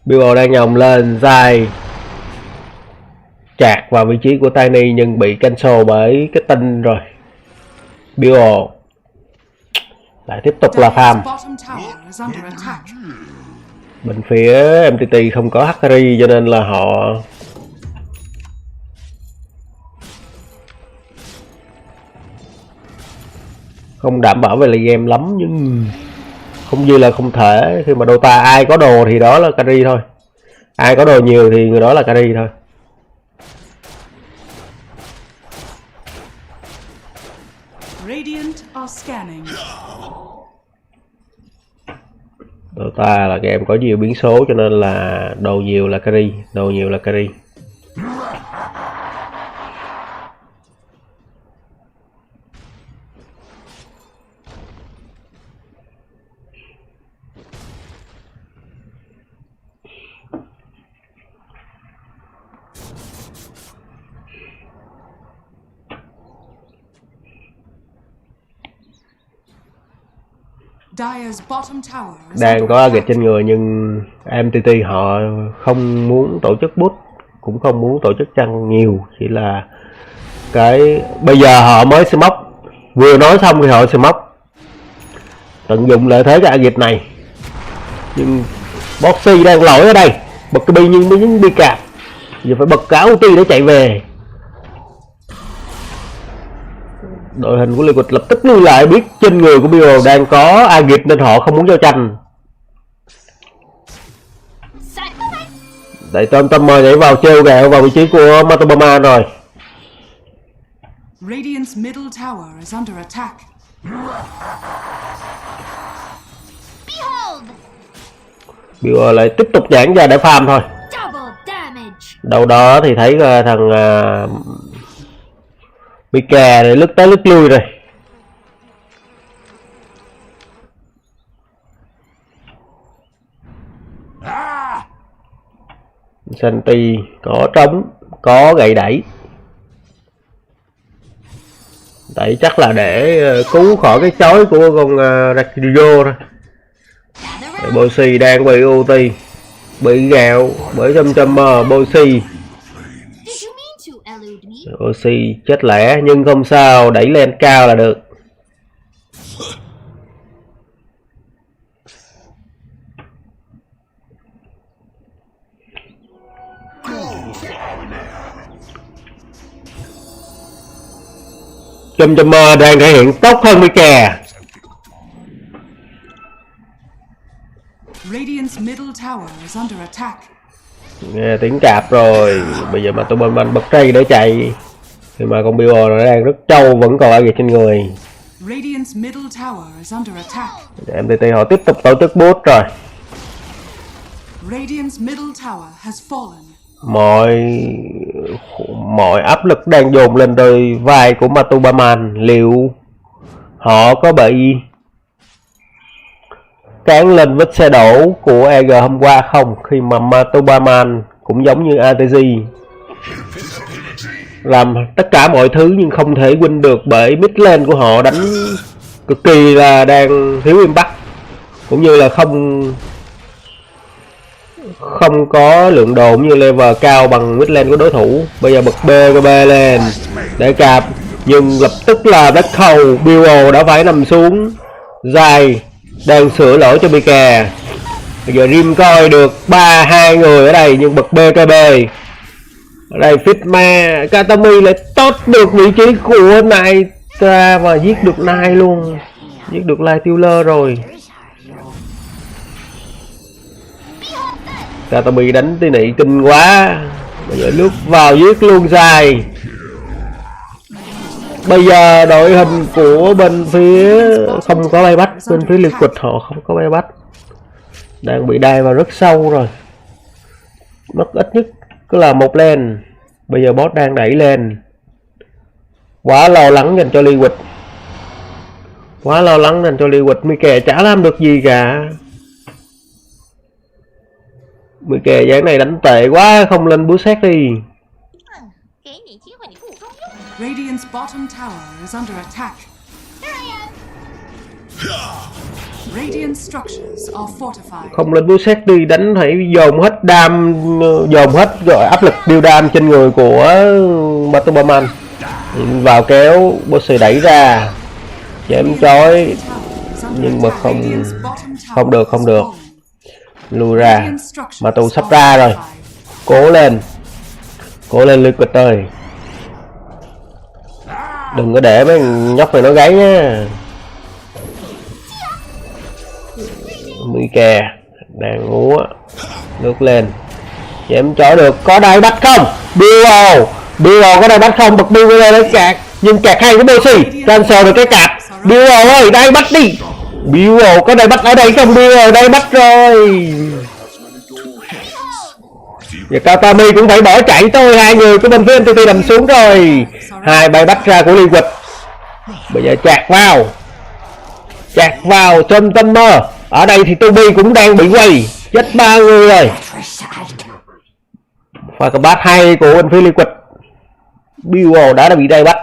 Speaker 2: Bill đang nhồng lên. Zai chạc vào vị trí của Tiny nhưng bị cancel bởi cái tinh rồi. Bill lại tiếp tục là farm. Bên phía MTT không có Hakari cho nên là họ không đảm bảo về late game lắm, nhưng không như là không thể. Khi mà Dota ai có đồ thì đó là carry thôi, ai có đồ nhiều thì người đó là carry thôi. Dota là game có nhiều biến số cho nên là đồ nhiều là carry, đồ nhiều là carry. Đang có target trên người nhưng MTT họ không muốn tổ chức boost, cũng không muốn tổ chức chăn nhiều, chỉ là cái bây giờ họ mới smoke, vừa nói xong thì họ smoke, tận dụng lợi thế cái target này. Nhưng Bo3 đang lỗi ở đây, bật cái bi nhưng đi cạp, giờ phải bật cáo ulti để chạy về. Đội hình của Liquid lập tức lui lại, biết trên người của Bio đang có Agit nên họ không muốn giao tranh. Đẩy Tamer nhảy vào treo gẹo vào vị trí của Matubaman rồi.
Speaker 1: Radiant's middle tower is under attack.
Speaker 2: Bill lại tiếp tục nhãn ra để farm thôi. Đâu đó thì thấy thằng Mika để lướt tới lướt lui rồi. Santi có trống, có gậy đẩy. Đẩy chắc là để cứu khỏi cái chói của con Rakido thôi. Bo3 đang bị UT, bị gạo bởi Bo3. Bo3 chết lẻ nhưng không sao, đẩy lên cao là được. Đang thể hiện tốt hơn Mika.
Speaker 1: Radiant's middle tower is under attack.
Speaker 2: Nghe tiếng cạp rồi. Bây giờ mà tụi mình bật cây để chạy. Thì mà con Bill nó đang rất trâu, vẫn còn ở việc trên người.
Speaker 1: Radiant's middle tower is under attack.
Speaker 2: MTT họ tiếp tục tổ chức boost rồi.
Speaker 1: Radiant's middle tower has fallen.
Speaker 2: Mọi áp lực đang dồn lên đôi vai của Matubaman. Liệu họ có bị cán lên vết xe đổ của EG hôm qua không? Khi mà Matubaman cũng giống như ATG làm tất cả mọi thứ nhưng không thể win được, bởi mid lane của họ đánh cực kỳ là đang thiếu impact, cũng như là không có lượng đồ cũng như level cao bằng mid lane của đối thủ. Bây giờ bật BKB lên để cạp, nhưng lập tức là đất khâu. Bill đã phải nằm xuống. Dài đang sửa lỗi cho Mika. Bây giờ Rim coi được 3-2 người ở đây nhưng bật BKB. Ở đây Fitma Katami lại tốt được vị trí của Nitra và giết được Nai luôn. Giết được Lai Tiller rồi. Katami đánh tí nị kinh quá. Bây giờ lướt vào giết luôn Dài. Bây giờ đội hình của bên phía không có bay bắt, bên phía Liquid họ không có bay bắt, đang bị đai vào rất sâu rồi, mất ít nhất cứ là một lane. Bây giờ boss đang đẩy lên, quá lo lắng dành cho Liquid, quá lo lắng dành cho Liquid. Mika chả làm được gì cả. Mika dáng này đánh tệ quá, không lên boost xét đi.
Speaker 1: Radiant's bottom tower is under attack. Radiant structures are fortified.
Speaker 2: Không lên boost xét đi, đánh phải dồn hết đam, dồn hết rồi áp lực tiêu đam trên người của Matubaman. Vào kéo Bo3 đẩy ra, chém chói nhưng mà không được. Lùi ra. Matu sắp ra rồi. Cố lên Liquid ơi. Đừng có để mấy nhóc này nó gáy nhá. Mika đang múa nước lên, chém chói được. Có đai bắt không? Bill có đai bắt không? Bật Bill lên đấy cạc, nhưng cạc hay cái Bo3 cancel được cái cạp. Bill ơi, đai bắt đi. Bill có đai bắt ở đây không? Bill đai bắt rồi. Và Katami cũng phải bỏ chạy thôi. Hai người của bên phía NTT nằm xuống rồi. Hai bay bắt ra của Liquid. Bây giờ chạc vào trong tâm mơ. Ở đây thì Tobi cũng đang bị quay, chết 3 người rồi. Pha combat hay của bên phía Liquid. Bill đã bị đai bắt.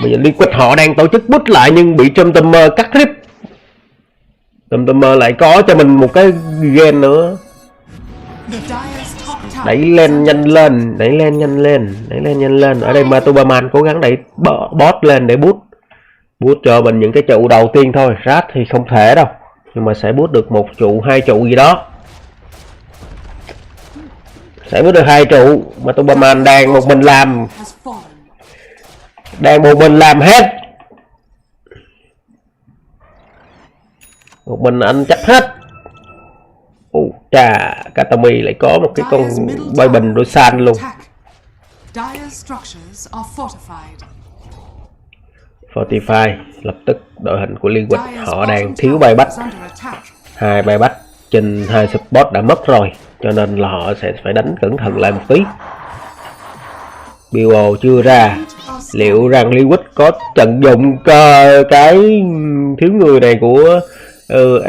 Speaker 2: Bây giờ Liquid họ đang tổ chức bút lại nhưng bị Trumtummer cắt rip. Trumtummer lại có cho mình một cái gen nữa. Đẩy lên nhanh lên. Ở đây Matubaman cố gắng đẩy boss lên để boost cho mình những cái trụ đầu tiên thôi. Rat thì không thể đâu, nhưng mà sẽ boost được 1 trụ 2 trụ gì đó. Sẽ boost được 2 trụ. Matubaman đang một mình làm hết. Một mình anh chắc hết. Chà, Katami lại có một cái con bơi bình đôi san luôn. 45 lập tức đội hình của Liquid họ đang thiếu bay bách, 2 bay bách trên 2 support đã mất rồi, cho nên là họ sẽ phải đánh cẩn thận lại một tí. Bio chưa ra, liệu rằng Liquid có tận dụng cái thiếu người này của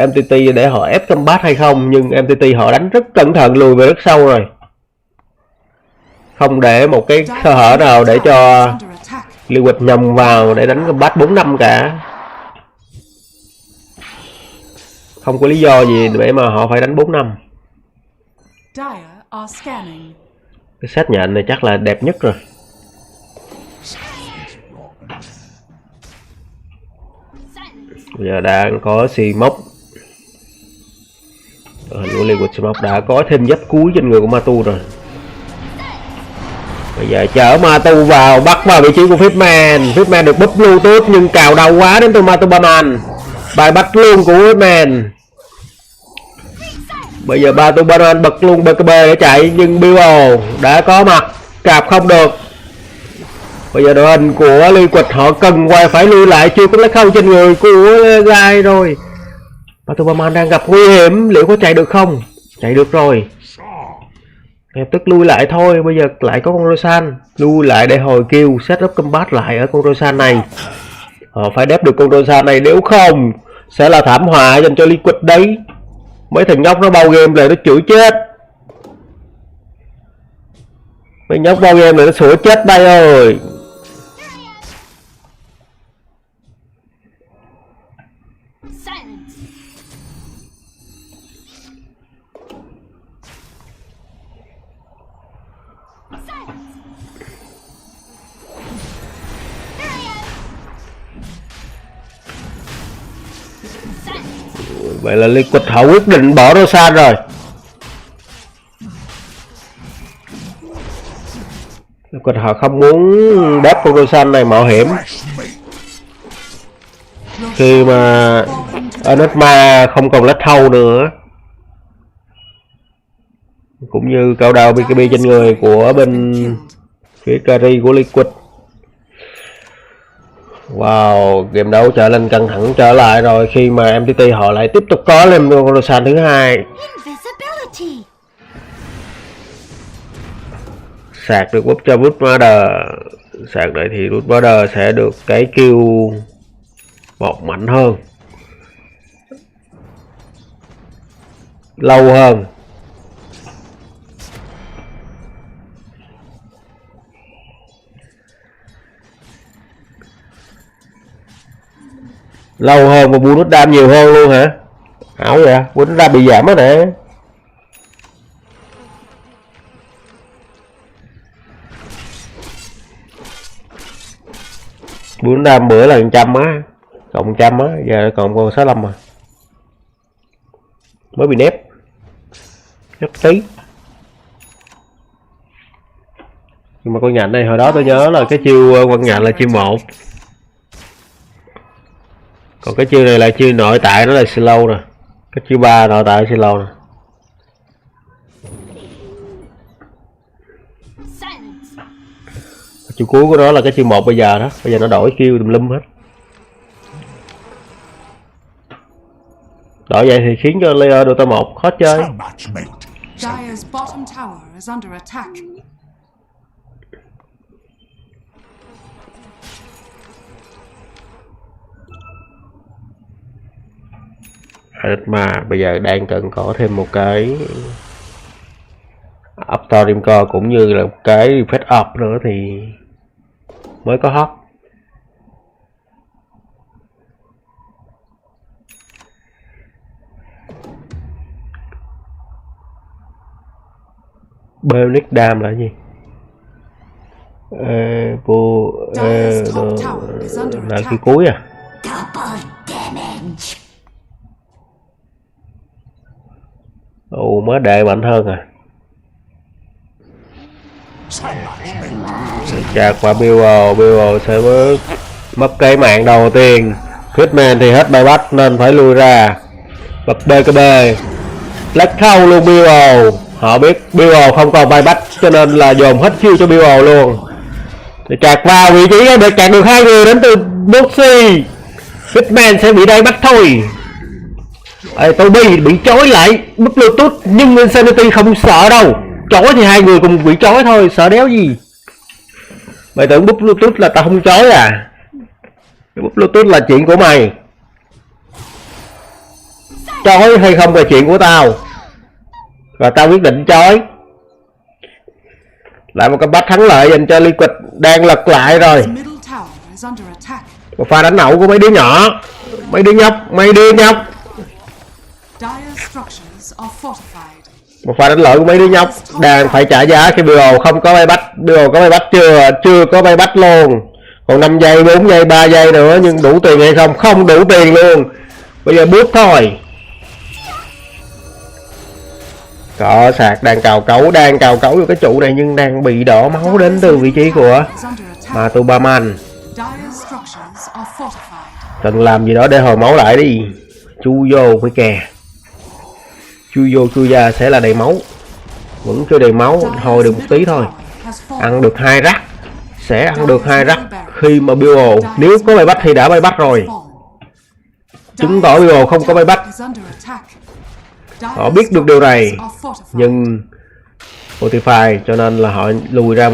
Speaker 2: MTT để họ ép combat hay không? Nhưng MTT họ đánh rất cẩn thận, lùi về rất sâu rồi, không để một cái sơ hở nào để cho Liquid nhầm vào để đánh combat 4-5 cả. Không có lý do gì để mà họ phải đánh 4-5. Cái set nhện này chắc là đẹp nhất rồi. Bây giờ đang có Smoke, hình của Liquid Smoke đã có thêm giáp cuối trên người của Matu rồi. Bây giờ chở Matu vào, bắt vào vị trí của Fitman. Fitman được búp Bluetooth nhưng cào đau quá đến từ Matu Baman. Bài bắt luôn của Fitman. Bây giờ Matu Baman bật luôn BKB để chạy, nhưng Bio đã có mặt, cạp không được. Bây giờ đội hình của Liquid họ cần phải lui lại, chưa có lấy khâu trên người của Guy rồi. Matu Baman đang gặp nguy hiểm, liệu có chạy được không? Chạy được rồi, lập tức lui lại thôi. Bây giờ lại có con Rosan, lui lại để hồi kêu setup combat lại ở con Rosan này. Họ phải đép được con Rosan này, nếu không sẽ là thảm họa dành cho Liquid đấy. Mấy thằng nhóc nó bao game lại nó chửi chết, mấy nhóc bao game này nó sủa chết bay ơi. Vậy là Liquid họ quyết định bỏ Rosan rồi. Liquid họ không muốn đáp con Rosan này mạo hiểm, khi mà Enigma không còn lết thâu nữa, cũng như cao đao BKB trên người của bên phía carry của Liquid. Wow, game đấu trở lên căng thẳng trở lại rồi khi mà MTT họ lại tiếp tục có lên con Rosan thứ hai. Sạc được búp cho Rootmother, sạc lại thì Rootmother sẽ được cái kill một mạnh hơn, lâu hơn. Lâu hơn và bonus đam nhiều hơn luôn hả? Ảo vậy, bonus đam bị giảm á nè. Bonus đam bữa là 100 á, cộng 100 á, giờ còn 65 mà. Mới bị nép tí. Nhưng mà con nhện này hồi đó tôi nhớ là cái chiêu con nhện là chiêu 1. Còn cái chiêu này là chiêu nội tại, nó là slow nè. Cái chiêu 3 nội tại slow nè. Chiêu cuối của nó là cái chiêu 1 bây giờ đó. Bây giờ nó đổi chiêu tùm lum hết. Đổi vậy thì khiến cho layer Dota 1 khó chơi.
Speaker 1: Dire's bottom tower is under attack.
Speaker 2: Mà bây giờ đang cần có thêm một cái Uptor Rimcore cũng như là một cái Refresh Up nữa thì mới có hot. Bionic Dam là gì? Là cái cuối à? Ồ, mới đệ mạnh hơn à. Chạc qua Bill sẽ mất cái mạng đầu tiên. Hitman thì hết bay bắt nên phải lui ra. Bật BKB lách khâu luôn Bill. Họ biết Bill không còn bay bắt cho nên là dồn hết chiêu cho Bill luôn. Thì chạc vào vị trí để chạc được 2 người đến từ Bo3 Fitman sẽ bị đây bắt thôi. Tôi bị trói lại bút Bluetooth, nhưng Insanity không sợ đâu. Trói thì hai người cùng bị trói thôi, sợ đéo gì. Mày tưởng bút Bluetooth là tao không trói à? Bút Bluetooth là chuyện của mày. Trói hay không là chuyện của tao. Và tao quyết định trói. Lại một comeback thắng lợi dành cho Liquid đang lật lại rồi. Một pha đánh nậu của mấy đứa nhỏ. Mấy đứa nhóc. Một pha đánh lỗi của mấy đứa nhóc đang phải trả giá khi Bio không có bay bắt. Bio có bay bắt chưa có bay bắt luôn. Còn 5 giây, 4 giây, 3 giây nữa, nhưng đủ tiền hay không? Không đủ tiền luôn. Bây giờ bút thôi. Có sạc đang cào cấu vô cái trụ này, nhưng đang bị đổ máu đến từ vị trí của Matubaman. Cần làm gì đó để hồi máu lại đi. Chui vô với kè. Chui vô chui ra sẽ là đầy máu. Vẫn chưa đầy máu, hồi được một tí thôi. Ăn được 2 rắc. Sẽ ăn được 2 rắc khi mà Bio nếu có bay bắt thì đã bay bắt rồi. Chứng tỏ Bio không có bay bắt. Họ biết được điều này, nhưng Spotify cho nên là họ lùi ra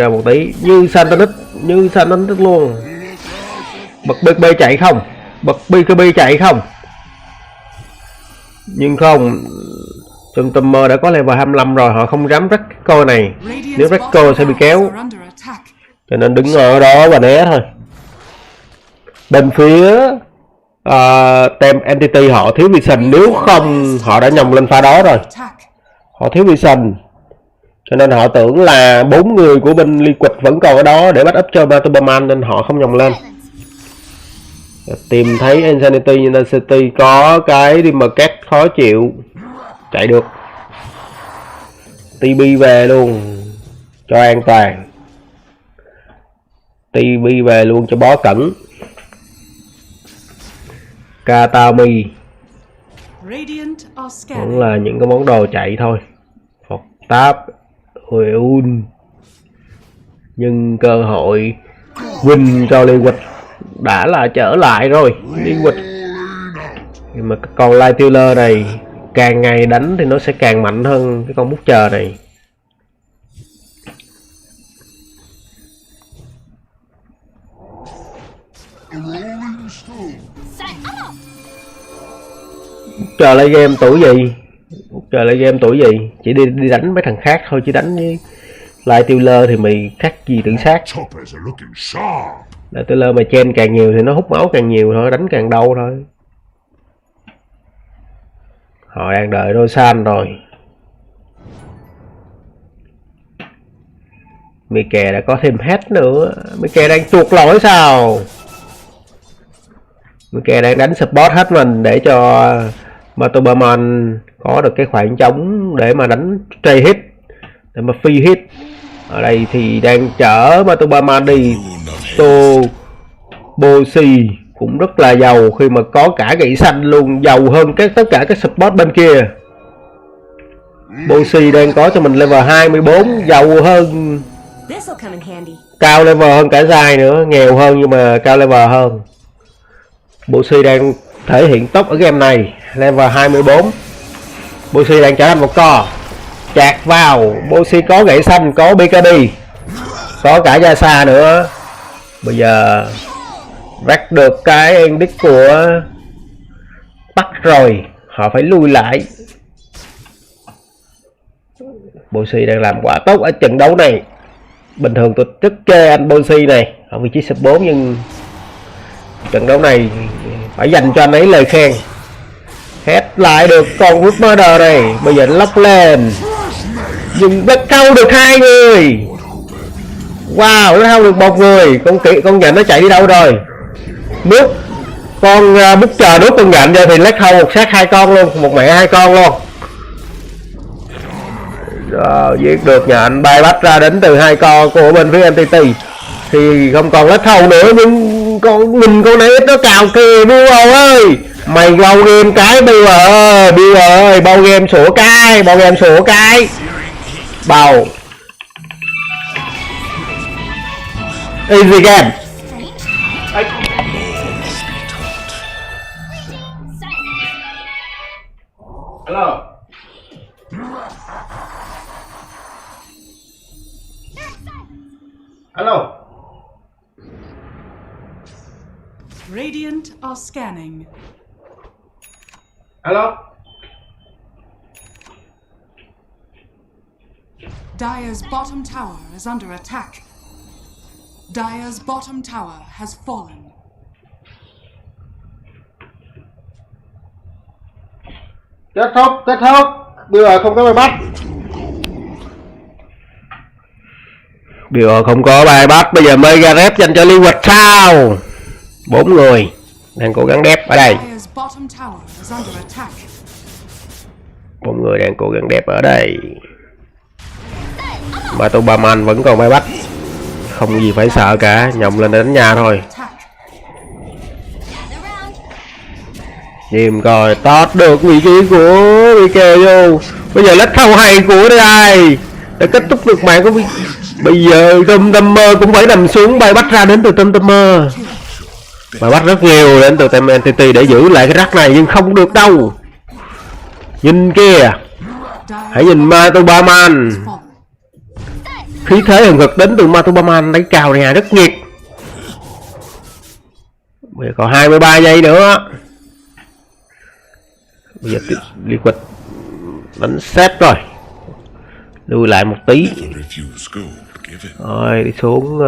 Speaker 2: một tí, như Santanix luôn. Bật BKB chạy không? Nhưng không, Trung Tâm đã có level 25 rồi, họ không dám rách coi này. Nếu rách coi sẽ bị kéo, cho nên đứng ở đó và né thôi. Bên phía tem Entity họ thiếu vision, nếu không họ đã nhồng lên pha đó rồi. Họ thiếu vision, cho nên họ tưởng là 4 người của bên Liquid vẫn còn ở đó để bắt up cho Matubaman, nên họ không nhồng lên. Tìm thấy Insanity có cái Demarket khó chịu, chạy được. TB về luôn cho an toàn. TB về luôn cho bó cẩn. Katami vẫn là những cái món đồ chạy thôi. Phục Táp, Hueun. Nhưng cơ hội win cho Liquid đã là trở lại rồi. Liquid, nhưng mà con Light Tiller này càng ngày đánh thì nó sẽ càng mạnh hơn cái con Butcher này. Butcher lại game tuổi gì? Chỉ đi đánh mấy thằng khác thôi, chứ đánh với Light Tiller thì mày khác gì tự sát. Light Tiller mà chen càng nhiều thì nó hút máu càng nhiều thôi, đánh càng đau thôi. Họ đang đợi Rosan rồi. Mike đã có thêm hết nữa. Mike đang chuột lỗi sao? Mike đang đánh support hết mình để cho Matubaman có được cái khoảng trống để mà đánh stray hit, để mà free hit. Ở đây thì đang chở Matubaman đi. Bo3 cũng rất là giàu khi mà có cả gậy xanh luôn, giàu hơn tất cả các support bên kia. Bo3 đang có cho mình level 24, giàu hơn, cao level hơn cả Zai nữa, nghèo hơn nhưng mà cao level hơn. Bo3 đang thể hiện tốt ở game này, level 24. Bo3 đang trở thành một co, chạc vào. Bo3 có gậy xanh, có BKB, có cả Yasa nữa. Bây giờ vắt được cái ending của Bắc rồi, họ phải lui lại. Bo3 đang làm quá tốt ở trận đấu này. Bình thường tôi rất chê anh Bo3 này ở vị trí sub 4, nhưng trận đấu này phải dành cho anh ấy lời khen. Hết lại được con Root Murder này. Bây giờ lóc lên, nhưng bắt câu được 2 người. Wow, nó không được 1 người. Con nhện nó chạy đi đâu rồi? Nước con Butcher đốt con nhện ra thì lách hâu một sát 2 con luôn, một mẹ 2 con luôn. Rồi, giết được nhện, bay bắt ra đến từ 2 con của bên phía Entity thì không còn lách hâu nữa, nhưng con này nó cào kìa. Bill ơi, mày bao game cái Bill ơi, bao game sủa cái, bầu easy game. Hello. Hello.
Speaker 1: Radiant are scanning.
Speaker 2: Hello.
Speaker 1: Dire's bottom tower is under attack. Dire's bottom tower has fallen.
Speaker 2: Kết thúc. Bây giờ không có bài bắt. Bây giờ không có bài bắt. Bây giờ mega rep dành cho Liquid sao? 4 người đang cố gắng đép ở đây. 4 người đang cố gắng đép ở đây. Mà tụi bà man vẫn còn bài bắt. Không gì phải sợ cả, nhộng lên đánh nhà thôi. Nhìn coi tót được vị trí của Mike vô. Bây giờ lách thâu hay của đây đã kết thúc được mạng của bây giờ Tâm cũng phải nằm xuống. Bài bắt ra đến từ Tâm bài bắt rất nhiều đến từ Tem Entity để giữ lại cái rắc này, nhưng không được đâu. Nhìn kia, hãy nhìn Matubaman, khí thế hừng hực đến từ Matubaman đánh cào này rất nhiệt. Bây giờ còn 23 giây nữa. Bây giờ Liquid đánh set rồi, lùi lại một tí rồi đi xuống.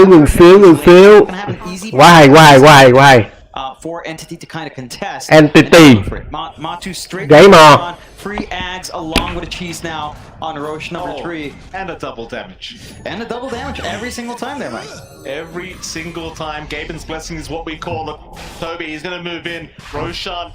Speaker 2: Ngừng xíu. Quá hay.
Speaker 16: For Entity to kind of contest.
Speaker 2: Entity.
Speaker 16: Matu straight
Speaker 2: Game on.
Speaker 16: Free Ags along with a cheese now on Roche number 3.
Speaker 5: And a double damage.
Speaker 16: And a double damage every single time there, Mike.
Speaker 5: Every single time. Gaben's Blessing is what we call it. Toby, he's going to move in. Roshan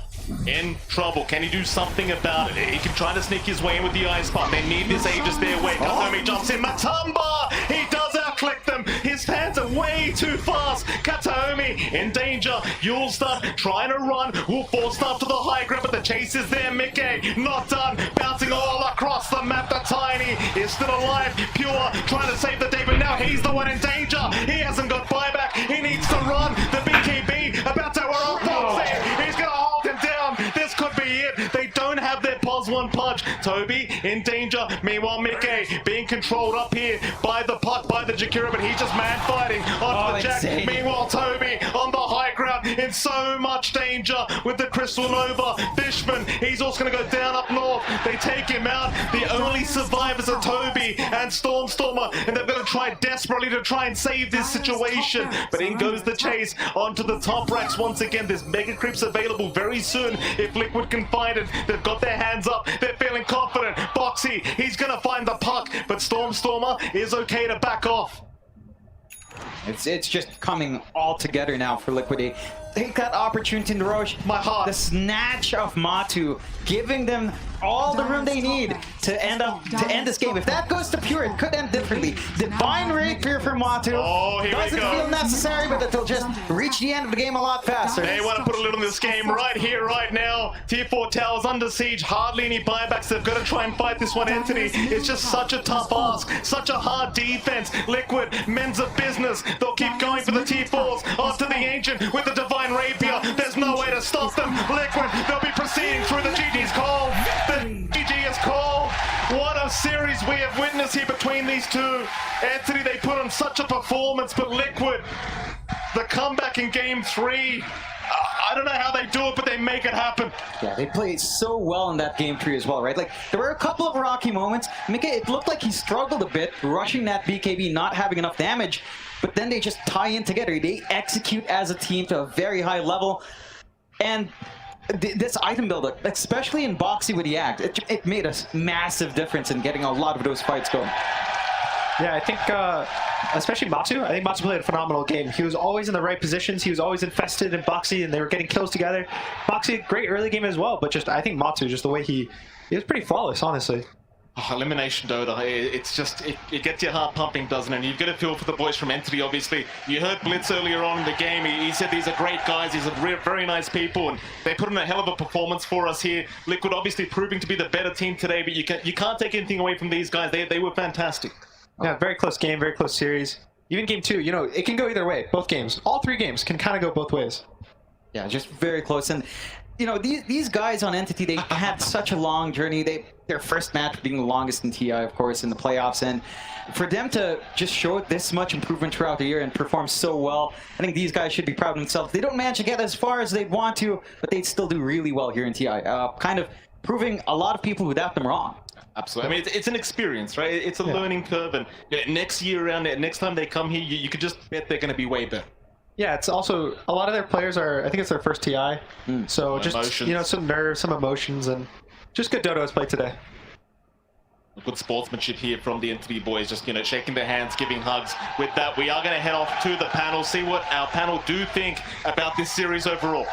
Speaker 5: in trouble. Can he do something about it? He can try to sneak his way in with the ice pop. They need this Aegis their way. Katomi jumps in. Matumba! He does outclick them. His hands are way too fast. Katomi in danger. Yulestad trying to run. Will force stuff to the high ground, but the chase is there. Mickey not done. Bouncing all across the map. The Tiny is still alive. Pure trying to save the day, but now he's the one in danger. He hasn't got buyback. He needs to run. The BKB about to off Bo3. He's going to hold him down. This could be it. They don't have their pos one punch. Toby in danger. Meanwhile, Mickey being controlled up here by the puck, by the Jakira, but he's just man fighting onto the Jack.
Speaker 16: Insane.
Speaker 5: Meanwhile, Toby on the high ground in so much danger with the Crystal Nova. Fishman, he's also going to go down up north. They take him out. The only survivors are Toby and Stormer, and they're going to try desperately to try and save this situation. But in goes the chase onto the top racks once again. There's mega creeps available very soon if Liquid can find it. They've got their hands up. They're feeling confident. Boxy, he's going to find the puck, but Stormer is okay to back off.
Speaker 16: It's just coming all together now for Liquid. Take that opportunity in Roche.
Speaker 5: My heart.
Speaker 16: The snatch of Matu, giving them all the room they need to end this game. If that goes to Pure, it could end differently. Divine Rapier for Matu.
Speaker 5: Oh, here
Speaker 16: doesn't
Speaker 5: we go.
Speaker 16: feel necessary, but they'll just reach the end of the game a lot faster.
Speaker 5: They want to put a lid on this game right here, right now. Tier 4 towers under siege, hardly any buybacks. They've got to try and fight this one Entity. It's just such a tough ask, such a hard defense. Liquid, men's of business. They'll keep going for the Tier 4s. Onto the Ancient with the Divine Rapier. There's no way to stop them. Liquid, they'll be proceeding through the GG's call. The GG is called. What a series we have witnessed here between these two. Entity, they put on such a performance, but Liquid, the comeback in game 3, I don't know how they do it, but they make it happen.
Speaker 16: Yeah, they played so well in that game 3 as well, right? Like, there were a couple of rocky moments. Mika, it looked like he struggled a bit, rushing that BKB, not having enough damage, but then they just tie in together. They execute as a team to a very high level. And this item buildup, especially in Boxy with the Act, it made a massive difference in getting a lot of those fights going.
Speaker 17: Yeah, I think, especially Matu, I think Matu played a phenomenal game. He was always in the right positions. He was always infested in Boxy, and they were getting kills together. Boxy, great early game as well, but just I think Matu, just the way he was pretty flawless, honestly.
Speaker 5: Oh, elimination Dota, it's just, it gets your heart pumping, doesn't it? And you've got to feel for the boys from Entity, obviously. You heard Blitz earlier on in the game. He said these are great guys, these are very nice people, and they put in a hell of a performance for us here. Liquid obviously proving to be the better team today, but you can't take anything away from these guys. They were fantastic.
Speaker 17: Yeah, very close game, very close series. Even game 2, you know, it can go either way, both games. All 3 games can kind of go both ways.
Speaker 16: Yeah, just very close. And you know, these guys on Entity, they had such a long journey. Their first match being the longest in TI, of course, in the playoffs, and for them to just show this much improvement throughout the year and perform so well, I think these guys should be proud of themselves. They don't manage to get as far as they'd want to, but they still do really well here in TI, kind of proving a lot of people who doubt them wrong.
Speaker 5: Absolutely. I mean, it's an experience, right? It's a learning curve, and next year around, next time they come here, you could just bet they're going to be way better.
Speaker 17: Yeah, it's also a lot of their players are. I think it's their first TI, so just
Speaker 5: emotions.
Speaker 17: Some nerves, some emotions, and just good Dodo's play today.
Speaker 5: Good sportsmanship here from the Entity boys, just shaking their hands, giving hugs. With that, we are going to head off to the panel, see what our panel do think about this series overall.